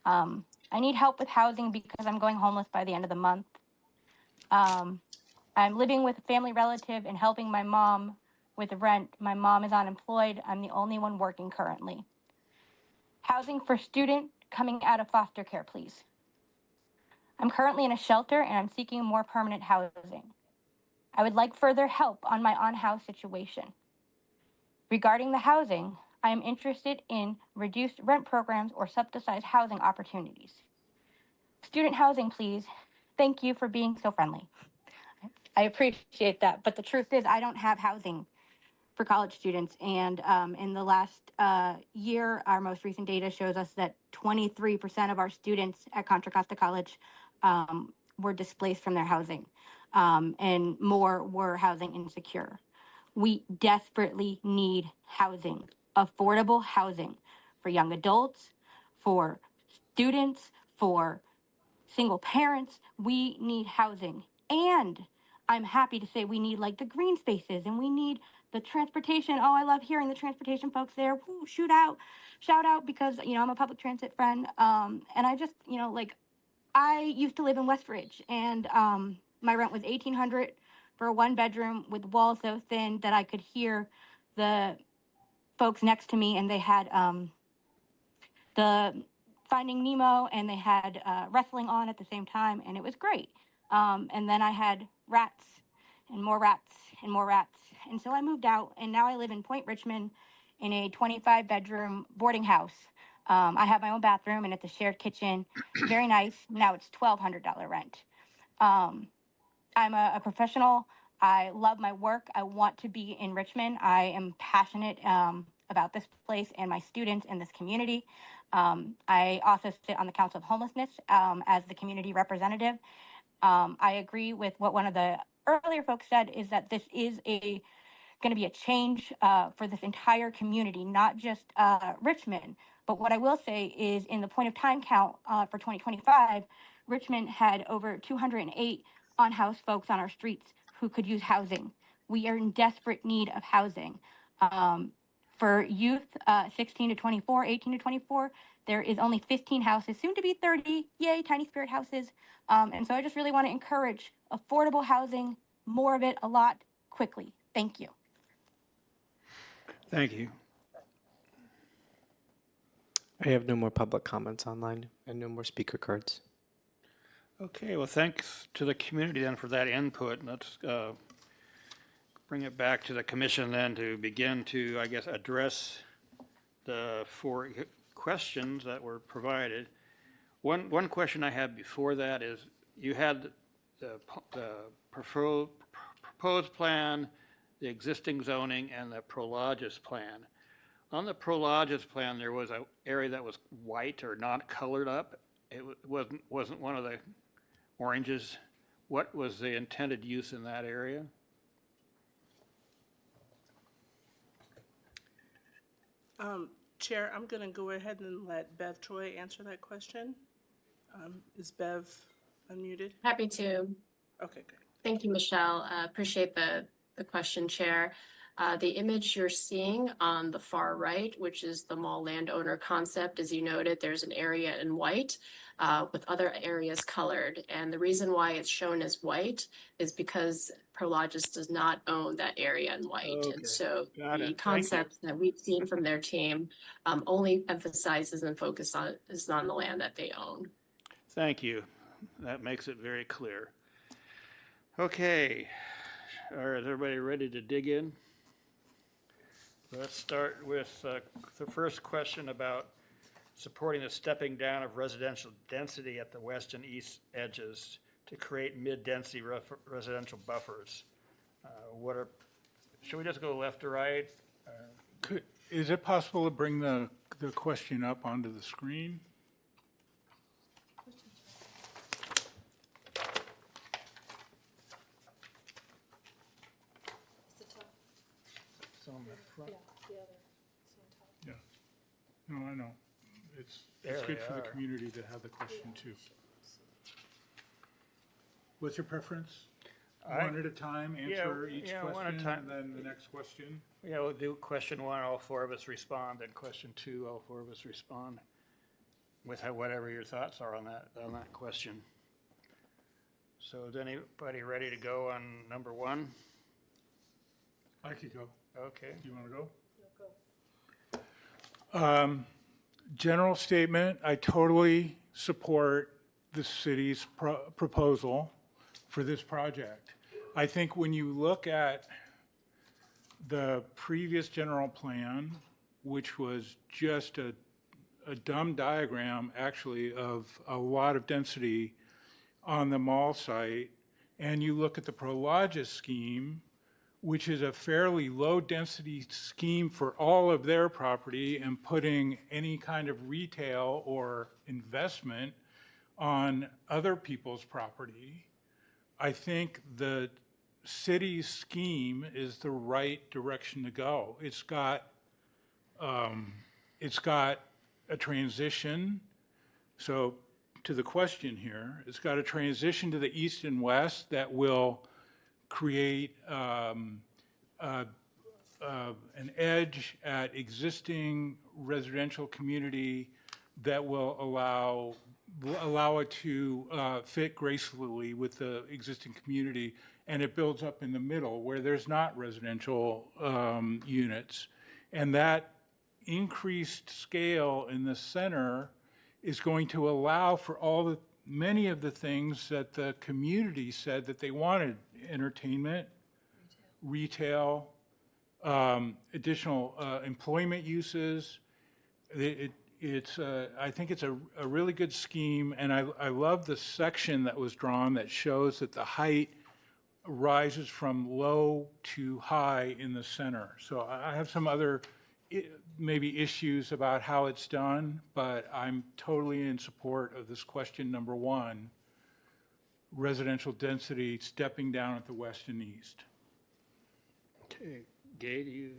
I need help with housing because I'm going homeless by the end of the month. I'm living with a family relative and helping my mom with the rent. My mom is unemployed. I'm the only one working currently. Housing for student coming out of foster care, please. I'm currently in a shelter and I'm seeking more permanent housing. I would like further help on my on-house situation. Regarding the housing, I am interested in reduced rent programs or subsidized housing opportunities. Student housing, please. Thank you for being so friendly. I appreciate that, but the truth is I don't have housing for college students. And in the last year, our most recent data shows us that 23% of our students at Contra Costa College were displaced from their housing, and more were housing insecure. We desperately need housing affordable housing for young adults, for students, for single parents. We need housing. And I'm happy to say we need like the green spaces and we need the transportation. Oh, I love hearing the transportation folks there. Woo, shout out because, you know, I'm a public transit friend. And I just, you know, like I used to live in Westridge and my rent was $1,800 for a 1-bedroom with walls so thin that I could hear the folks next to me, and they had the Finding Nemo and they had wrestling on at the same time, and it was great. And then I had rats and more rats and more rats. And so I moved out, and now I live in Point Richmond in a 25-bedroom boarding house. I have my own bathroom, and it's a shared kitchen. Very nice. Now it's $1,200 rent. I'm a professional. I love my work. I want to be in Richmond. I am passionate about this place and my students and this community. I also sit on the Council of Homelessness as the community representative. I agree with what one of the earlier folks said, is that this is going to be a change for this entire community, not just Richmond. But what I will say is in the point of time count for 2025, Richmond had over 208 unhoused folks on our streets who could use housing. We are in desperate need of housing. For youth 16 to 24, 18 to 24, there is only 15 houses, soon to be 30, yay, tiny spirit houses. And so I just really want to encourage affordable housing, more of it, a lot, quickly. Thank you. Thank you. I have no more public comments online and no more speaker cards. Okay, well, thanks to the community then for that input. Let's bring it back to the commission then to begin to, I guess, address the 4 questions that were provided. One question I had before that is, you had the proposed plan, the existing zoning, and the Prologis plan. On the Prologis plan, there was an area that was white or not colored up. It wasn't one of the oranges. What was the intended use in that area? Chair, I'm going to go ahead and let Bev Troy answer that question. Is Bev unmuted? Happy to. Okay, good. Thank you, Michelle. Appreciate the question, Chair. The image you're seeing on the far right, which is the mall landowner concept, as you noted, there's an area in white with other areas colored. And the reason why it's shown as white is because Prologis does not own that area in white. Okay. And so Got the it. concept that we've seen from their team only emphasizes and focuses on the land that they own. Thank you. That makes it very clear. Okay. All right, is everybody ready to dig in? Let's start with the first question about supporting the stepping down of residential density at the west and east edges to create mid-density residential buffers. Should we just go left to right? Is it possible to bring the question up onto the screen? It's on the front. the other. It's on top. Yeah. No, I know. It's There good they for the are. community to have the question too. What's your preference? One at a time, answer each one at a question, time. and then the next question? Yeah, we'll do question 1, all 4 of us respond, then question 2, all 4 of us respond with whatever your thoughts are on that question. So is anybody ready to go on number 1? I could go. Okay. Do you want to go? No, go. General statement, I totally support the city's proposal for this project. I think when you look at the previous general plan, which was just a dumb diagram actually of a lot of density on the mall site, and you look at the Prologis scheme, which is a fairly low density scheme for all of their property and putting any kind of retail or investment on other people's property, I think the city's scheme is the right direction to go. It's got It's got a transition. So to the question here, it's got a transition to the east and west that will create an edge at existing residential community that will allow it to fit gracefully with the existing community, and it builds up in the middle where there's not residential units. And that increased scale in the center is going to allow for many of the things that the community said that they wanted: entertainment, retail, additional employment uses. I think it's a really good scheme, and I love the section that was drawn that shows that the height rises from low to high in the center. So I have some other maybe issues about how it's done, but I'm totally in support of this question number one, residential density stepping down at the west and east. Okay, Gay, do you?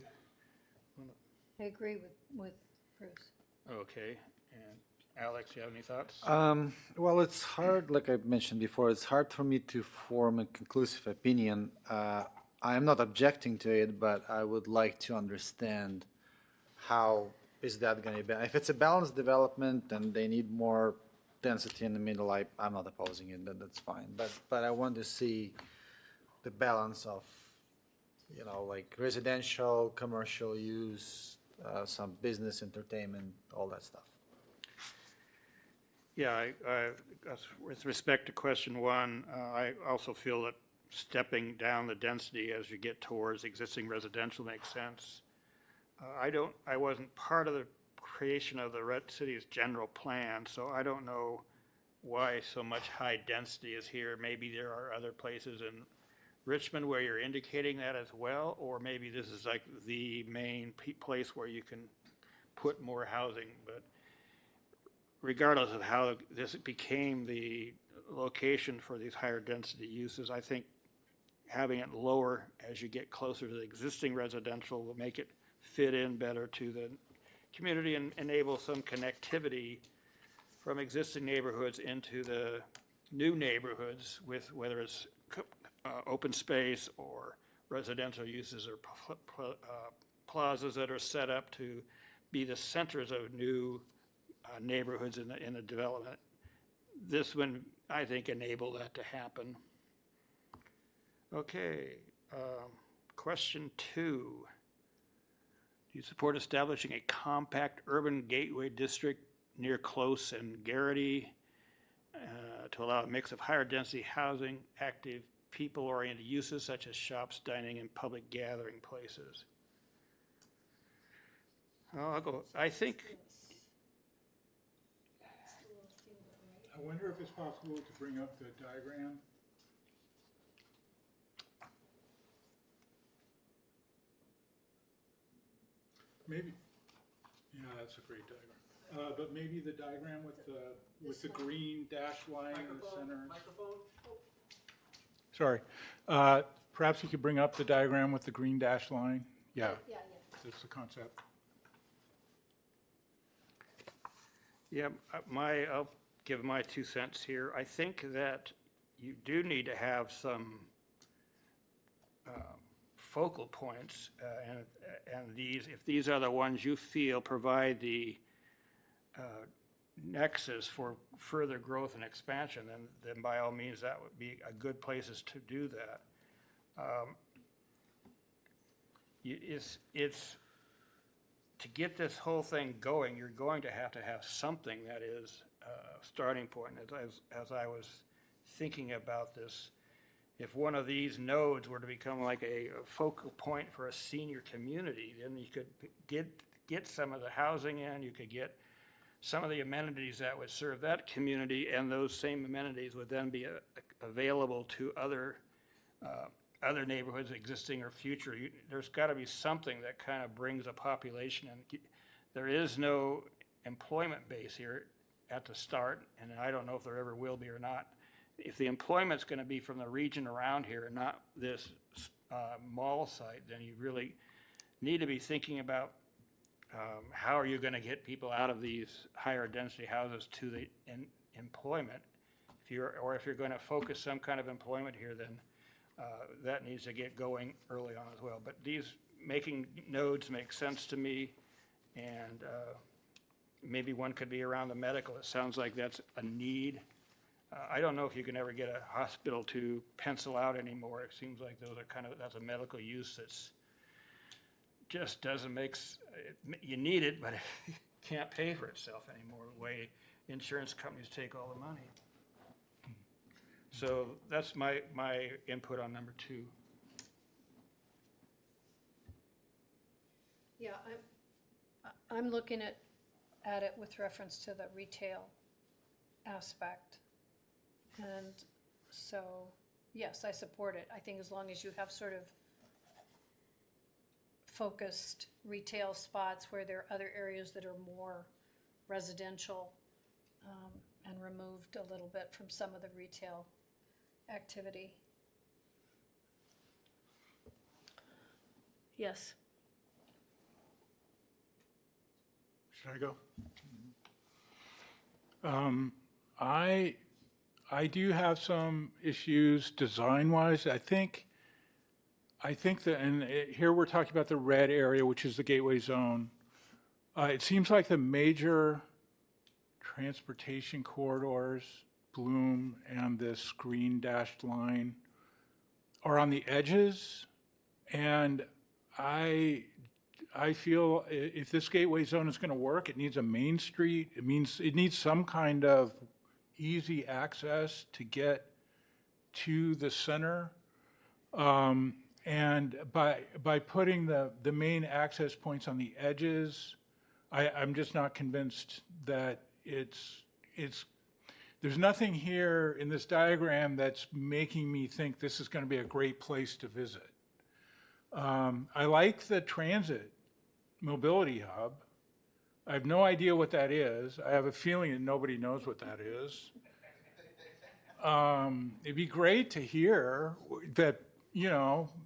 I agree with Bruce. Okay, and Alex, you have any thoughts? Well, it's hard, like I mentioned before, it's hard for me to form a conclusive opinion. I am not objecting to it, but I would like to understand how is that going to be. If it's a balanced development and they need more density in the middle, I'm not opposing it, that's fine. But I want to see the balance of, like residential, commercial use, some business, entertainment, all that stuff. Yeah, with respect to question one, I also feel that stepping down the density as you get towards existing residential makes sense. I wasn't part of the creation of the Red City's general plan, so I don't know why so much high density is here. Maybe there are other places in Richmond where you're indicating that as well, or maybe this is like the main place where you can put more housing. But regardless of how this became the location for these higher density uses, I think having it lower as you get closer to the existing residential will make it fit in better to the community and enable some connectivity from existing neighborhoods into the new neighborhoods with whether it's open space or residential uses or plazas that are set up to be the centers of new neighborhoods in the development. This one, I think, enable that to happen. Okay, question 2. Do you support establishing a compact urban gateway district near Close and Garrity to allow a mix of higher density housing, active people-oriented uses such as shops, dining, and public gathering places? I'll go. I think. I wonder if it's possible to bring up the diagram. Maybe. Yeah, that's a great diagram. But maybe the diagram with the green dash line in the center. Microphone. Sorry. Perhaps you could bring up the diagram with the green dash line. Yeah. That's the concept. Yeah, I'll give my 2 cents here. I think that you do need to have some focal points, and if these are the ones you feel provide the nexus for further growth and expansion, then by all means that would be a good places to do that. It's to get this whole thing going, you're going to have something that is a starting point. As I was thinking about this, if one of these nodes were to become like a focal point for a senior community, then you could get some of the housing in, you could get some of the amenities that would serve that community, and those same amenities would then be available to other neighborhoods, existing or future. There's got to be something that kind of brings a population in. There is no employment base here at the start, and I don't know if there ever will be or not. If the employment's going to be from the region around here and not this mall site, then you really need to be thinking about how are you going to get people out of these higher density houses to the employment? If you're going to focus some kind of employment here, then that needs to get going early on as well. But these making nodes make sense to me, and maybe one could be around the medical. It sounds like that's a need. I don't know if you can ever get a hospital to pencil out anymore. It seems like that's a medical use that's just doesn't you need it, but it can't pay for itself anymore, the way insurance companies take all the money. So that's my input on number 2. Yeah, I'm looking at it with reference to the retail aspect. And so, yes, I support it. I think as long as you have sort of focused retail spots where there are other areas that are more residential, and removed a little bit from some of the retail activity. Yes. Should I go? I do have some issues design-wise. I think that, and here we're talking about the red area, which is the gateway zone. It seems like the major transportation corridors, Bloom and this green dashed line, are on the edges, and I feel if this gateway zone is going to work, it needs a main street. It needs some kind of easy access to get to the center. And by putting the main access points on the edges, I'm just not convinced that there's nothing here in this diagram that's making me think this is going to be a great place to visit. I like the transit mobility hub. I have no idea what that is. I have a feeling that nobody knows what that is. It'd be great to hear that,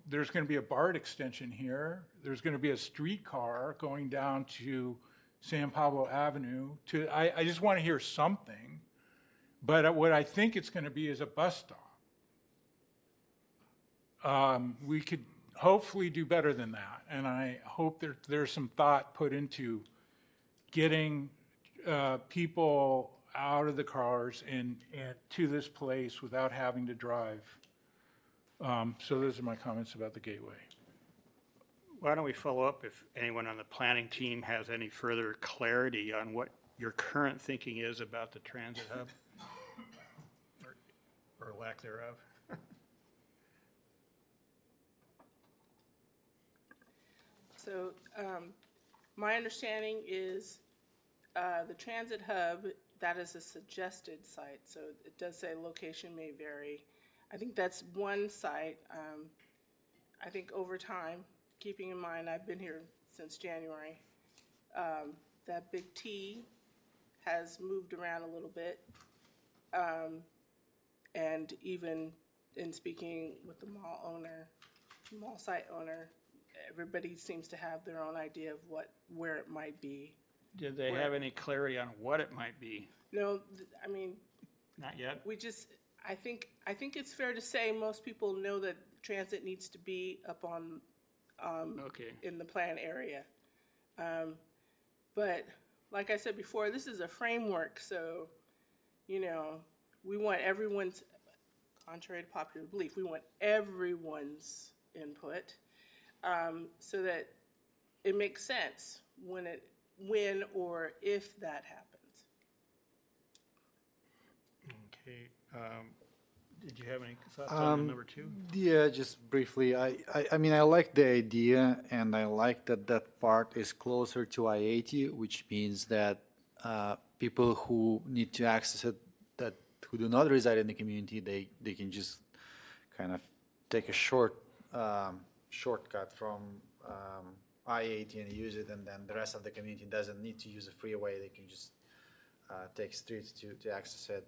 there's going to be a BART extension here. There's going to be a streetcar going down to San Pablo Avenue. I just want to hear something. But what I think it's going to be is a bus stop. We could hopefully do better than that. And I hope there's some thought put into getting people out of the cars and to this place without having to drive. So those are my comments about the gateway. Why don't we follow up if anyone on the planning team has any further clarity on what your current thinking is about the transit hub, or lack thereof? So my understanding is the transit hub, that is a suggested site. So it does say location may vary. I think that's one site. I think over time, keeping in mind I've been here since January, that big T has moved around a little bit. And even in speaking with the mall site owner, everybody seems to have their own idea of where it might be. Did they have any clarity on what it might be? No, I mean, not yet. I think it's fair to say most people know that transit needs to be up on in the plan area. But like I said before, this is a framework, so we want everyone's, contrary to popular belief, we want everyone's input. So that it makes sense when or if that happens. Okay. Did you have any thoughts on number 2? Yeah, just briefly. I mean, I like the idea, and I like that part is closer to I-80, which means that people who need to access it, who do not reside in the community, they can just kind of take a shortcut from I-80 and use it, and then the rest of the community doesn't need to use the freeway. They can just take streets to access it.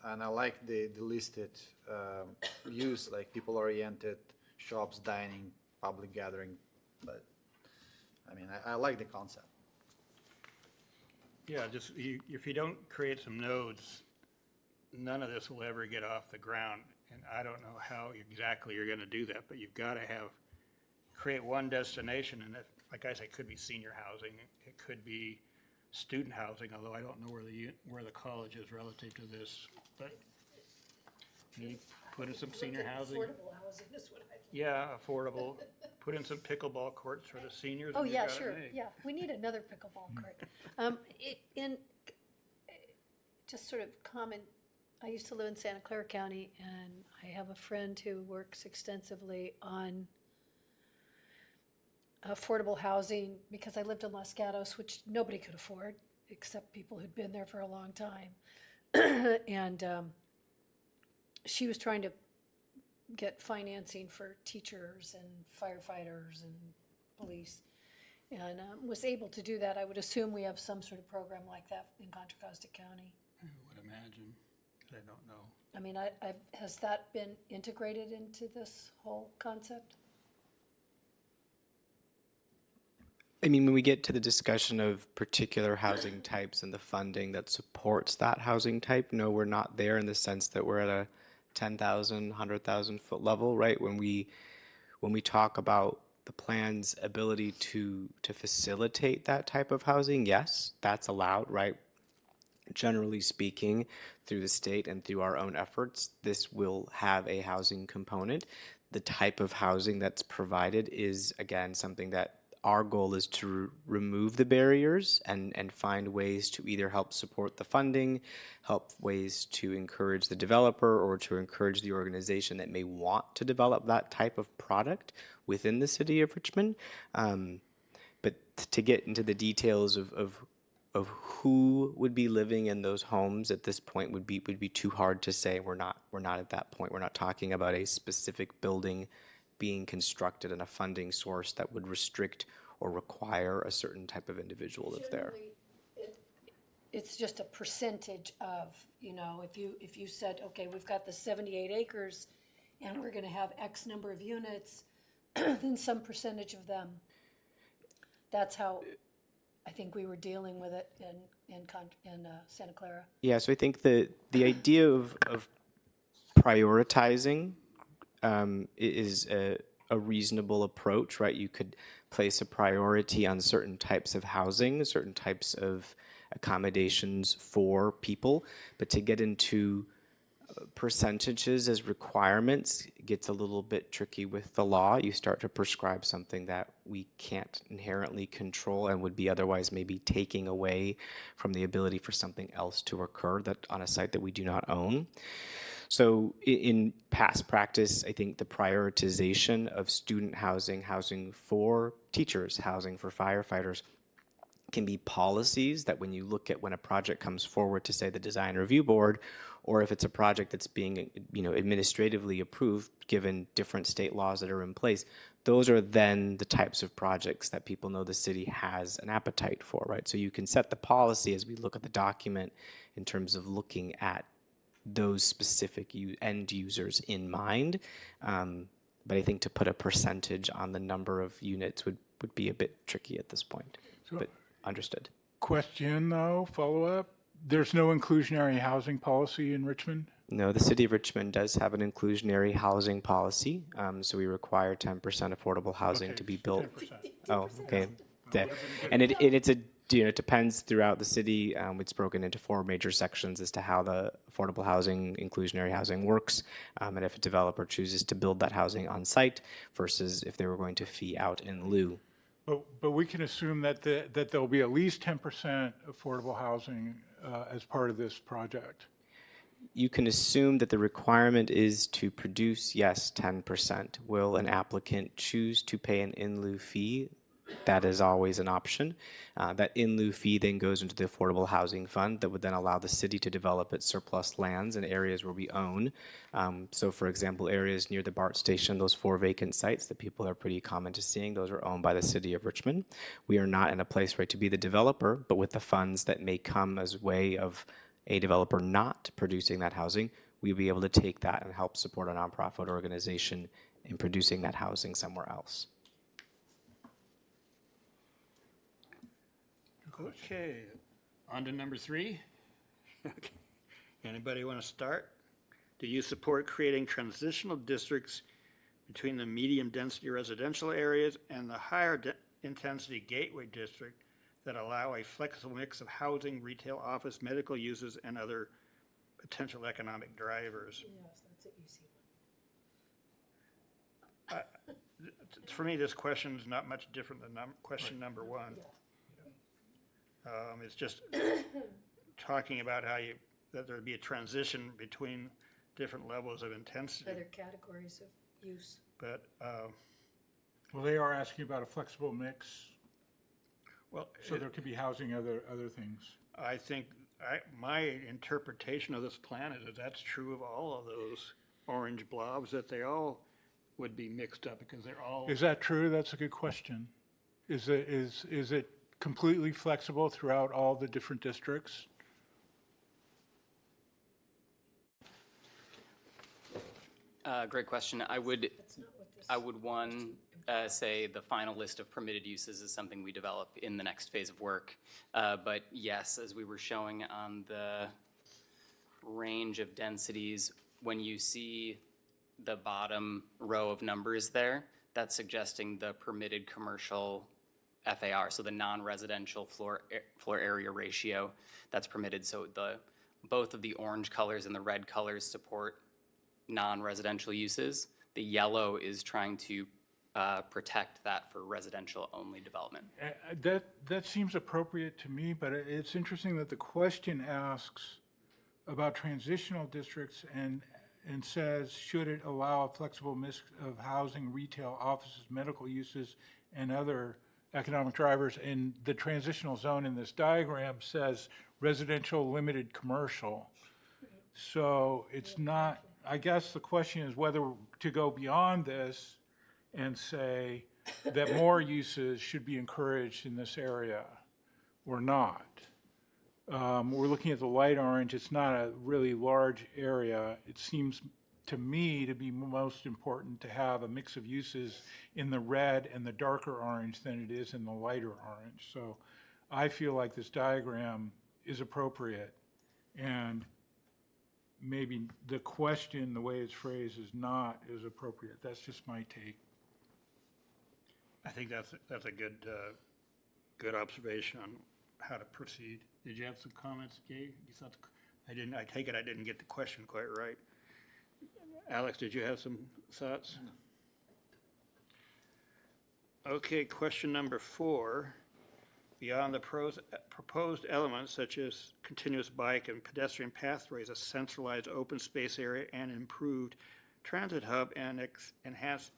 And I like the listed use, like people-oriented, shops, dining, public gathering. But I mean, I like the concept. Yeah, just, if you don't create some nodes, none of this will ever get off the ground. And I don't know how exactly you're gonna do that, but you've gotta create one destination, and it, like I said, it could be senior housing, it could be student housing, although I don't know where the college is relative to this, but you put in some senior housing. Affordable housing is what I. Yeah, affordable, put in some pickleball courts for the seniors. Oh, and you yeah, got it sure, made. yeah, we need another pickleball court. Just sort of common, I used to live in Santa Clara County, and I have a friend who works extensively on affordable housing, because I lived in Los Gatos, which nobody could afford, except people who'd been there for a long time. And she was trying to get financing for teachers and firefighters and police, and was able to do that. I would assume we have some sort of program like that in Contra Costa County. I would imagine, but I don't know. I mean, has that been integrated into this whole concept? I mean, when we get to the discussion of particular housing types and the funding that supports that housing type, no, we're not there in the sense that we're at a 10,000, 100,000 foot level, right? When we talk about the plan's ability to facilitate that type of housing, yes, that's allowed, right? Generally speaking, through the state and through our own efforts, this will have a housing component. The type of housing that's provided is, again, something that our goal is to remove the barriers and find ways to either help support the funding, help ways to encourage the developer, or to encourage the organization that may want to develop that type of product within the city of Richmond. But to get into the details of who would be living in those homes at this point would be too hard to say. We're not at that point. We're not talking about a specific building being constructed and a funding source that would restrict or require a certain type of individual live there. It's just a percentage of, if you said, okay, we've got the 78 acres and we're gonna have X number of units, then some percentage of them. That's how I think we were dealing with it in Santa Clara. Yeah, so I think the idea of prioritizing is a reasonable approach, right? You could place a priority on certain types of housing, certain types of accommodations for people, but to get into percentages as requirements gets a little bit tricky with the law. You start to prescribe something that we can't inherently control and would be otherwise maybe taking away from the ability for something else to occur that on a site that we do not own. So in past practice, I think the prioritization of student housing, housing for teachers, housing for firefighters, can be policies that when you look at when a project comes forward to, say, the design review board, or if it's a project that's being administratively approved given different state laws that are in place, those are then the types of projects that people know the city has an appetite for, right? So you can set the policy as we look at the document in terms of looking at those specific end users in mind. But I think to put a percentage on the number of units would be a bit tricky at this point. But understood. Question though, follow up. There's no inclusionary housing policy in Richmond? No, the city of Richmond does have an inclusionary housing policy. So we require 10% affordable housing to be built. 10%. Oh, okay. And it depends throughout the city. It's broken into 4 major sections as to how the affordable housing, inclusionary housing works, and if a developer chooses to build that housing on site versus if they were going to fee out in lieu. But we can assume that that there'll be at least 10% affordable housing as part of this project. You can assume that the requirement is to produce, yes, 10%. Will an applicant choose to pay an in lieu fee? That is always an option. That in lieu fee then goes into the Affordable Housing Fund that would then allow the city to develop its surplus lands in areas where we own. So for example, areas near the BART station, those 4 vacant sites that people are pretty common to seeing, those are owned by the city of Richmond. We are not in a place right to be the developer, but with the funds that may come as way of a developer not producing that housing, we'd be able to take that and help support a nonprofit organization in producing that housing somewhere else. Okay, On to number 3. Okay. Anybody want to start? Do you support creating transitional districts between the medium-density residential areas and the higher intensity gateway district that allow a flexible mix of housing, retail, office, medical uses, and other potential economic drivers? Yes, that's an easy one. For me, this question is not much different than question number 1. It's just talking about that there'd be a transition between different levels of intensity. Other categories of use. But, Well, they are asking about a flexible mix, well, so there could be housing, other things. I think my interpretation of this plan is that that's true of all of those orange blobs, that they all would be mixed up because they're all. Is that true? That's a good question. Is it completely flexible throughout all the different districts? Great question. I would say the final list of permitted uses is something we develop in the next phase of work. But yes, as we were showing on the range of densities, when you see the bottom row of numbers there, that's suggesting the permitted commercial FAR, so the non-residential floor area ratio that's permitted. So both of the orange colors and the red colors support non-residential uses. The yellow is trying to protect that for residential only development. That seems appropriate to me, but it's interesting that the question asks about transitional districts and says, should it allow a flexible mix of housing, retail, offices, medical uses, and other economic drivers? And the transitional zone in this diagram says residential, limited, commercial. So it's not, I guess the question is whether to go beyond this and say that more uses should be encouraged in this area or not. We're looking at the light orange. It's not a really large area. It seems to me to be most important to have a mix of uses in the red and the darker orange than it is in the lighter orange. So I feel like this diagram is appropriate, and maybe the question, the way it's phrased, is not as appropriate. That's just my take. I think that's a good observation on how to proceed. Did you have some comments, Gabe? You thought I take it I didn't get the question quite right. Alex, did you have some thoughts? Okay, question number 4. Beyond the proposed elements such as continuous bike and pedestrian pathways, a centralized open space area, and improved transit hub and enhanced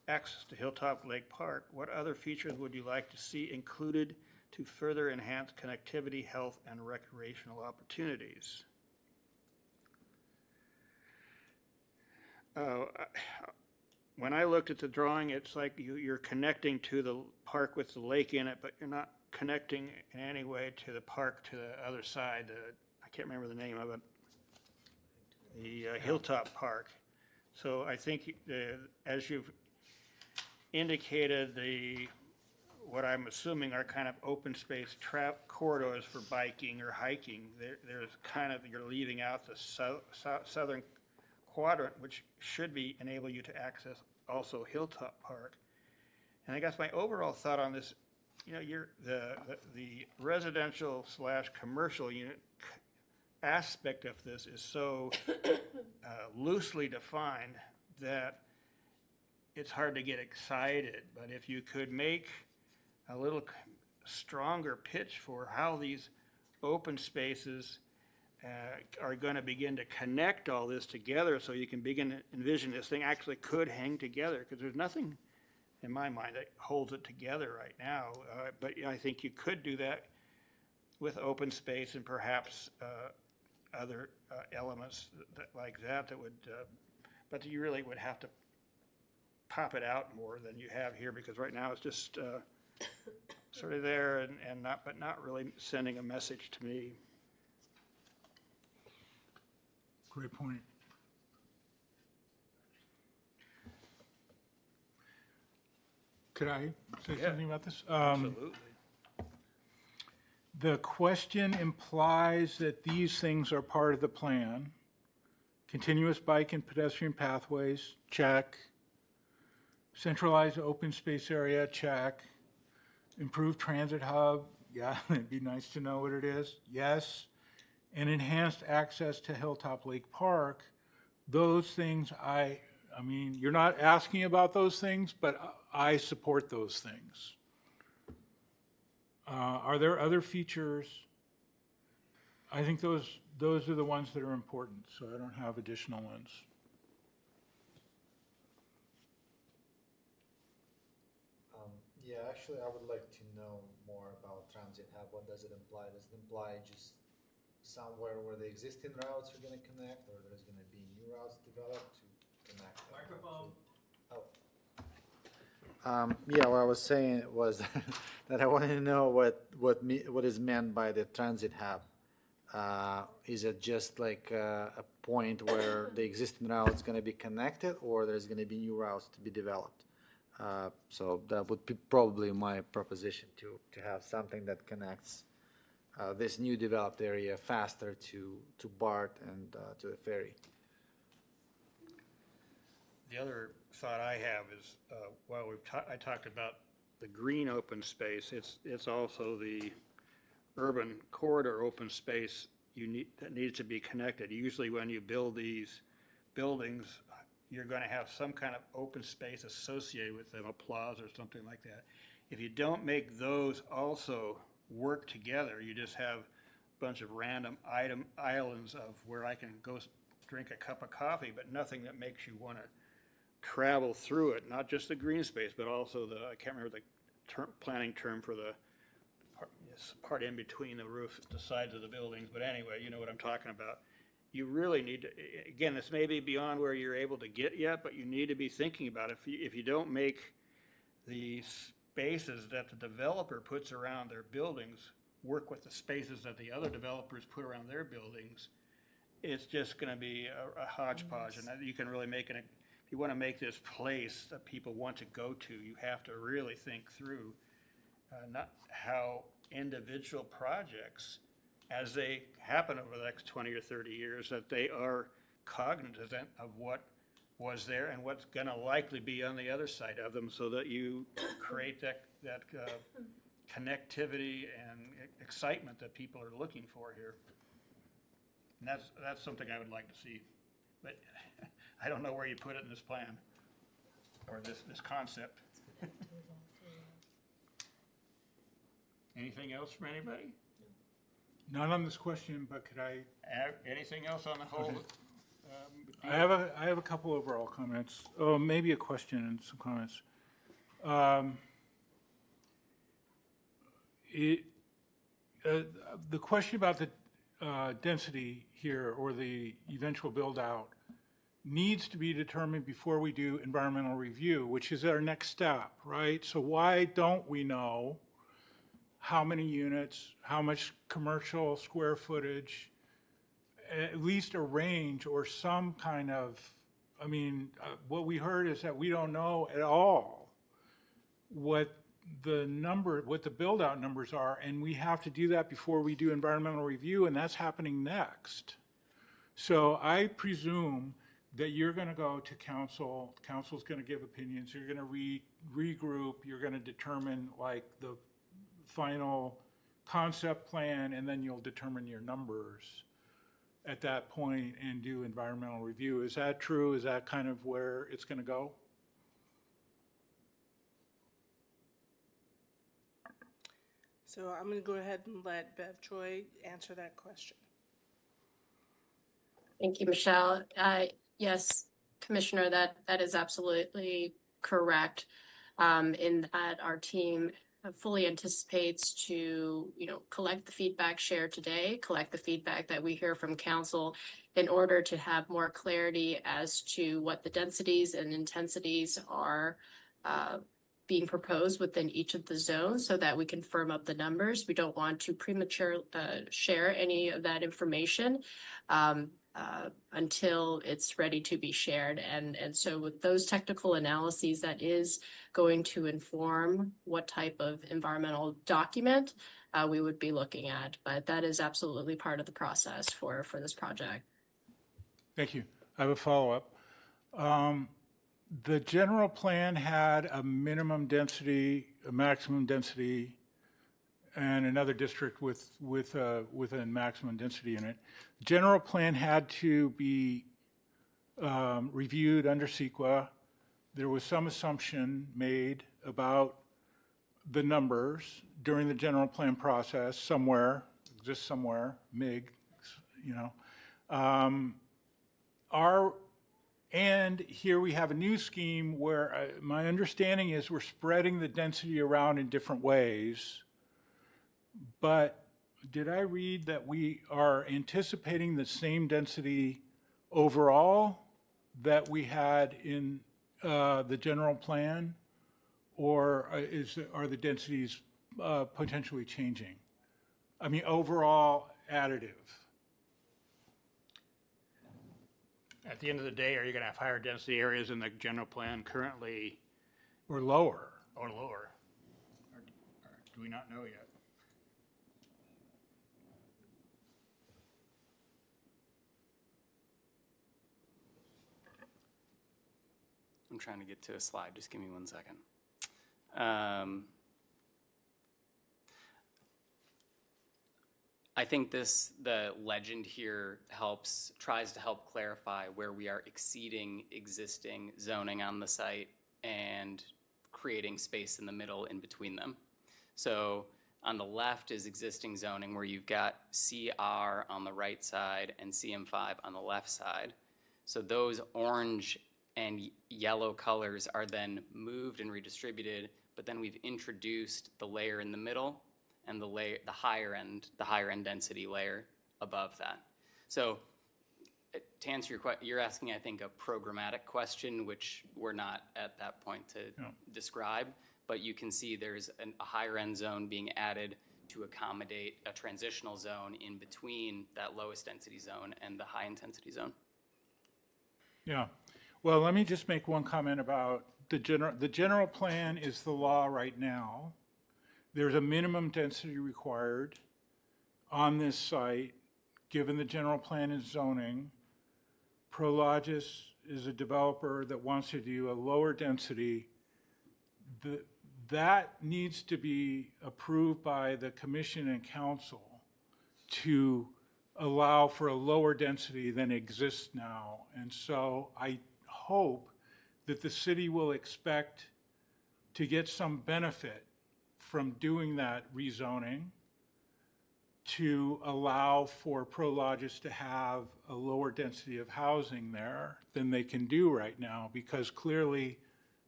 access to Hilltop Lake Park, what other features would you like to see included to further enhance connectivity, health, and recreational opportunities? When I looked at the drawing, it's like you're connecting to the park with the lake in it, but you're not connecting in any way to the park to the other side. I can't remember the name of it. The Hilltop Park. So I think as you've indicated, what I'm assuming are kind of open space corridors for biking or hiking. There's kind of, you're leaving out the southern quadrant, which should enable you to access also Hilltop Park. And I guess my overall thought on this, the residential / commercial unit aspect of this is so loosely defined that it's hard to get excited. But if you could make a little stronger pitch for how these open spaces are going to begin to connect all this together, so you can begin to envision this thing actually could hang together, because there's nothing in my mind that holds it together right now. But I think you could do that with open space and perhaps other elements like that would, but you really would have to pop it out more than you have here, because right now it's just sort of there and not really sending a message to me. Great point. Could I say something about this? Absolutely. The question implies that these things are part of the plan. Continuous bike and pedestrian pathways, check. Centralized open space area, check. Improved transit hub, yeah, it'd be nice to know what it is, yes. And enhanced access to Hilltop Lake Park, those things I mean, you're not asking about those things, but I support those things. Are there other features? I think those are the ones that are important, so I don't have additional ones. Yeah, actually, I would like to know more about transit hub. What does it imply? Does it imply just somewhere where the existing routes are going to connect, or there's going to be new routes developed to connect them? Microphone. Yeah, what I was saying was that I wanted to know what is meant by the transit hub. Is it just like a point where the existing route is going to be connected, or there's going to be new routes to be developed? So that would be probably my proposition to have something that connects this new developed area faster to BART and to the ferry. The other thought I have is, while I talked about the green open space, it's also the urban corridor open space that needs to be connected. Usually when you build these buildings, you're going to have some kind of open space associated with them, a plaza or something like that. If you don't make those also work together, you just have a bunch of random islands of where I can go drink a cup of coffee, but nothing that makes you want to travel through it, not just the green space, but also I can't remember the planning term for the part in between the roof, the sides of the buildings, but anyway, you know what I'm talking about. You really need to, again, this may be beyond where you're able to get yet, but you need to be thinking about it. If you don't make the spaces that the developer puts around their buildings work with the spaces that the other developers put around their buildings, it's just going to be a hodgepodge. And you can really make it, if you want to make this place that people want to go to, you have to really think through not how individual projects, as they happen over the next 20 or 30 years, that they are cognizant of what was there and what's going to likely be on the other side of them, so that you create that connectivity and excitement that people are looking for here. And that's something I would like to see, but I don't know where you put it in this plan or this concept. Anything else from anybody? Not on this question, but could I? Anything else on the whole? I have a couple overall comments. Oh, maybe a question and some comments. The question about the density here, or the eventual build out, needs to be determined before we do environmental review, which is our next step, right? So why don't we know how many units, how much commercial square footage, at least a range or some kind of, I mean, what we heard is that we don't know at all what the build out numbers are, and we have to do that before we do environmental review, and that's happening next. So I presume that you're going to go to council, council's going to give opinions, you're going to regroup, you're going to determine like the final concept plan, and then you'll determine your numbers at that point and do environmental review. Is that true? Is that kind of where it's going to go? So I'm going to go ahead and let Bev Choi answer that question. Thank you, Michelle. Yes, Commissioner, that is absolutely correct. In that our team fully anticipates to, collect the feedback shared today, collect the feedback that we hear from council in order to have more clarity as to what the densities and intensities are being proposed within each of the zones, so that we can firm up the numbers. We don't want to prematurely share any of that information. until it's ready to be shared. And so with those technical analyses, that is going to inform what type of environmental document we would be looking at. But that is absolutely part of the process for this project. Thank you. I have a follow-up. The general plan had a minimum density, a maximum density, and another district with a maximum density in it. General plan had to be reviewed under CEQA. There was some assumption made about the numbers during the general plan process somewhere, just somewhere, MIG, you know. And here we have a new scheme where my understanding is we're spreading the density around in different ways. But did I read that we are anticipating the same density overall that we had in the general plan? Or are the densities potentially changing? I mean, overall additive. At the end of the day, are you going to have higher density areas in the general plan currently? Or lower. Or lower? Or do we not know yet? I'm trying to get to a slide. Just give me 1 second. I think the legend here tries to help clarify where we are exceeding existing zoning on the site and creating space in the middle in between them. So on the left is existing zoning where you've got CR on the right side and CM5 on the left side. So those orange and yellow colors are then moved and redistributed, but then we've introduced the layer in the middle and the higher end density layer above that. So to answer your question, you're asking, I think, a programmatic question, which we're not at that point to describe, but you can see there's a higher end zone being added to accommodate a transitional zone in between that lowest density zone and the high intensity zone. Yeah. Well, let me just make one comment about the general plan is the law right now. There's a minimum density required on this site, given the general plan and zoning. Prologis is a developer that wants to do a lower density. That needs to be approved by the commission and council to allow for a lower density than exists now. And so I hope that the city will expect to get some benefit from doing that rezoning to allow for Prologis to have a lower density of housing there than they can do right now, because clearly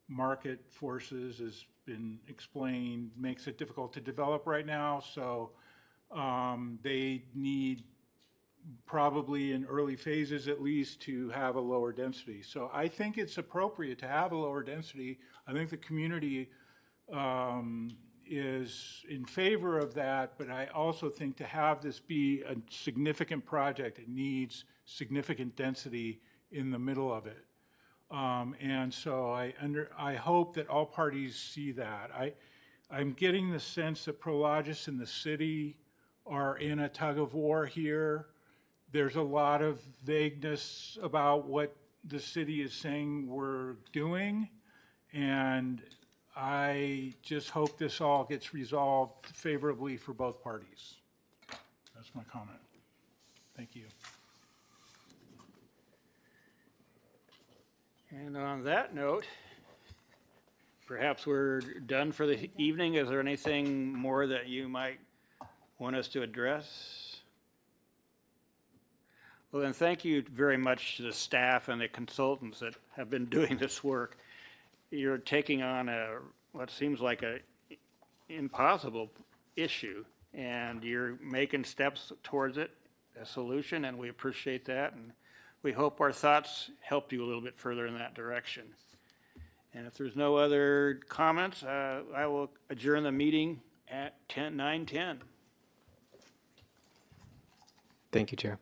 market forces, has been explained, makes it difficult to develop right now. So they need, probably in early phases at least, to have a lower density. So I think it's appropriate to have a lower density. I think the community is in favor of that, but I also think to have this be a significant project, it needs significant density in the middle of it. And so I hope that all parties see that. I'm getting the sense that Prologis and the city are in a tug of war here. There's a lot of vagueness about what the city is saying we're doing, and I just hope this all gets resolved favorably for both parties. That's my comment. Thank you. And on that note, perhaps we're done for the evening. Is there anything more that you might want us to address? Well, then thank you very much to the staff and the consultants that have been doing this work. You're taking on what seems like a impossible issue, and you're making steps towards it, a solution, and we appreciate that. And we hope our thoughts helped you a little bit further in that direction. And if there's no other comments, I will adjourn the meeting at 9:10. Thank you, Chair.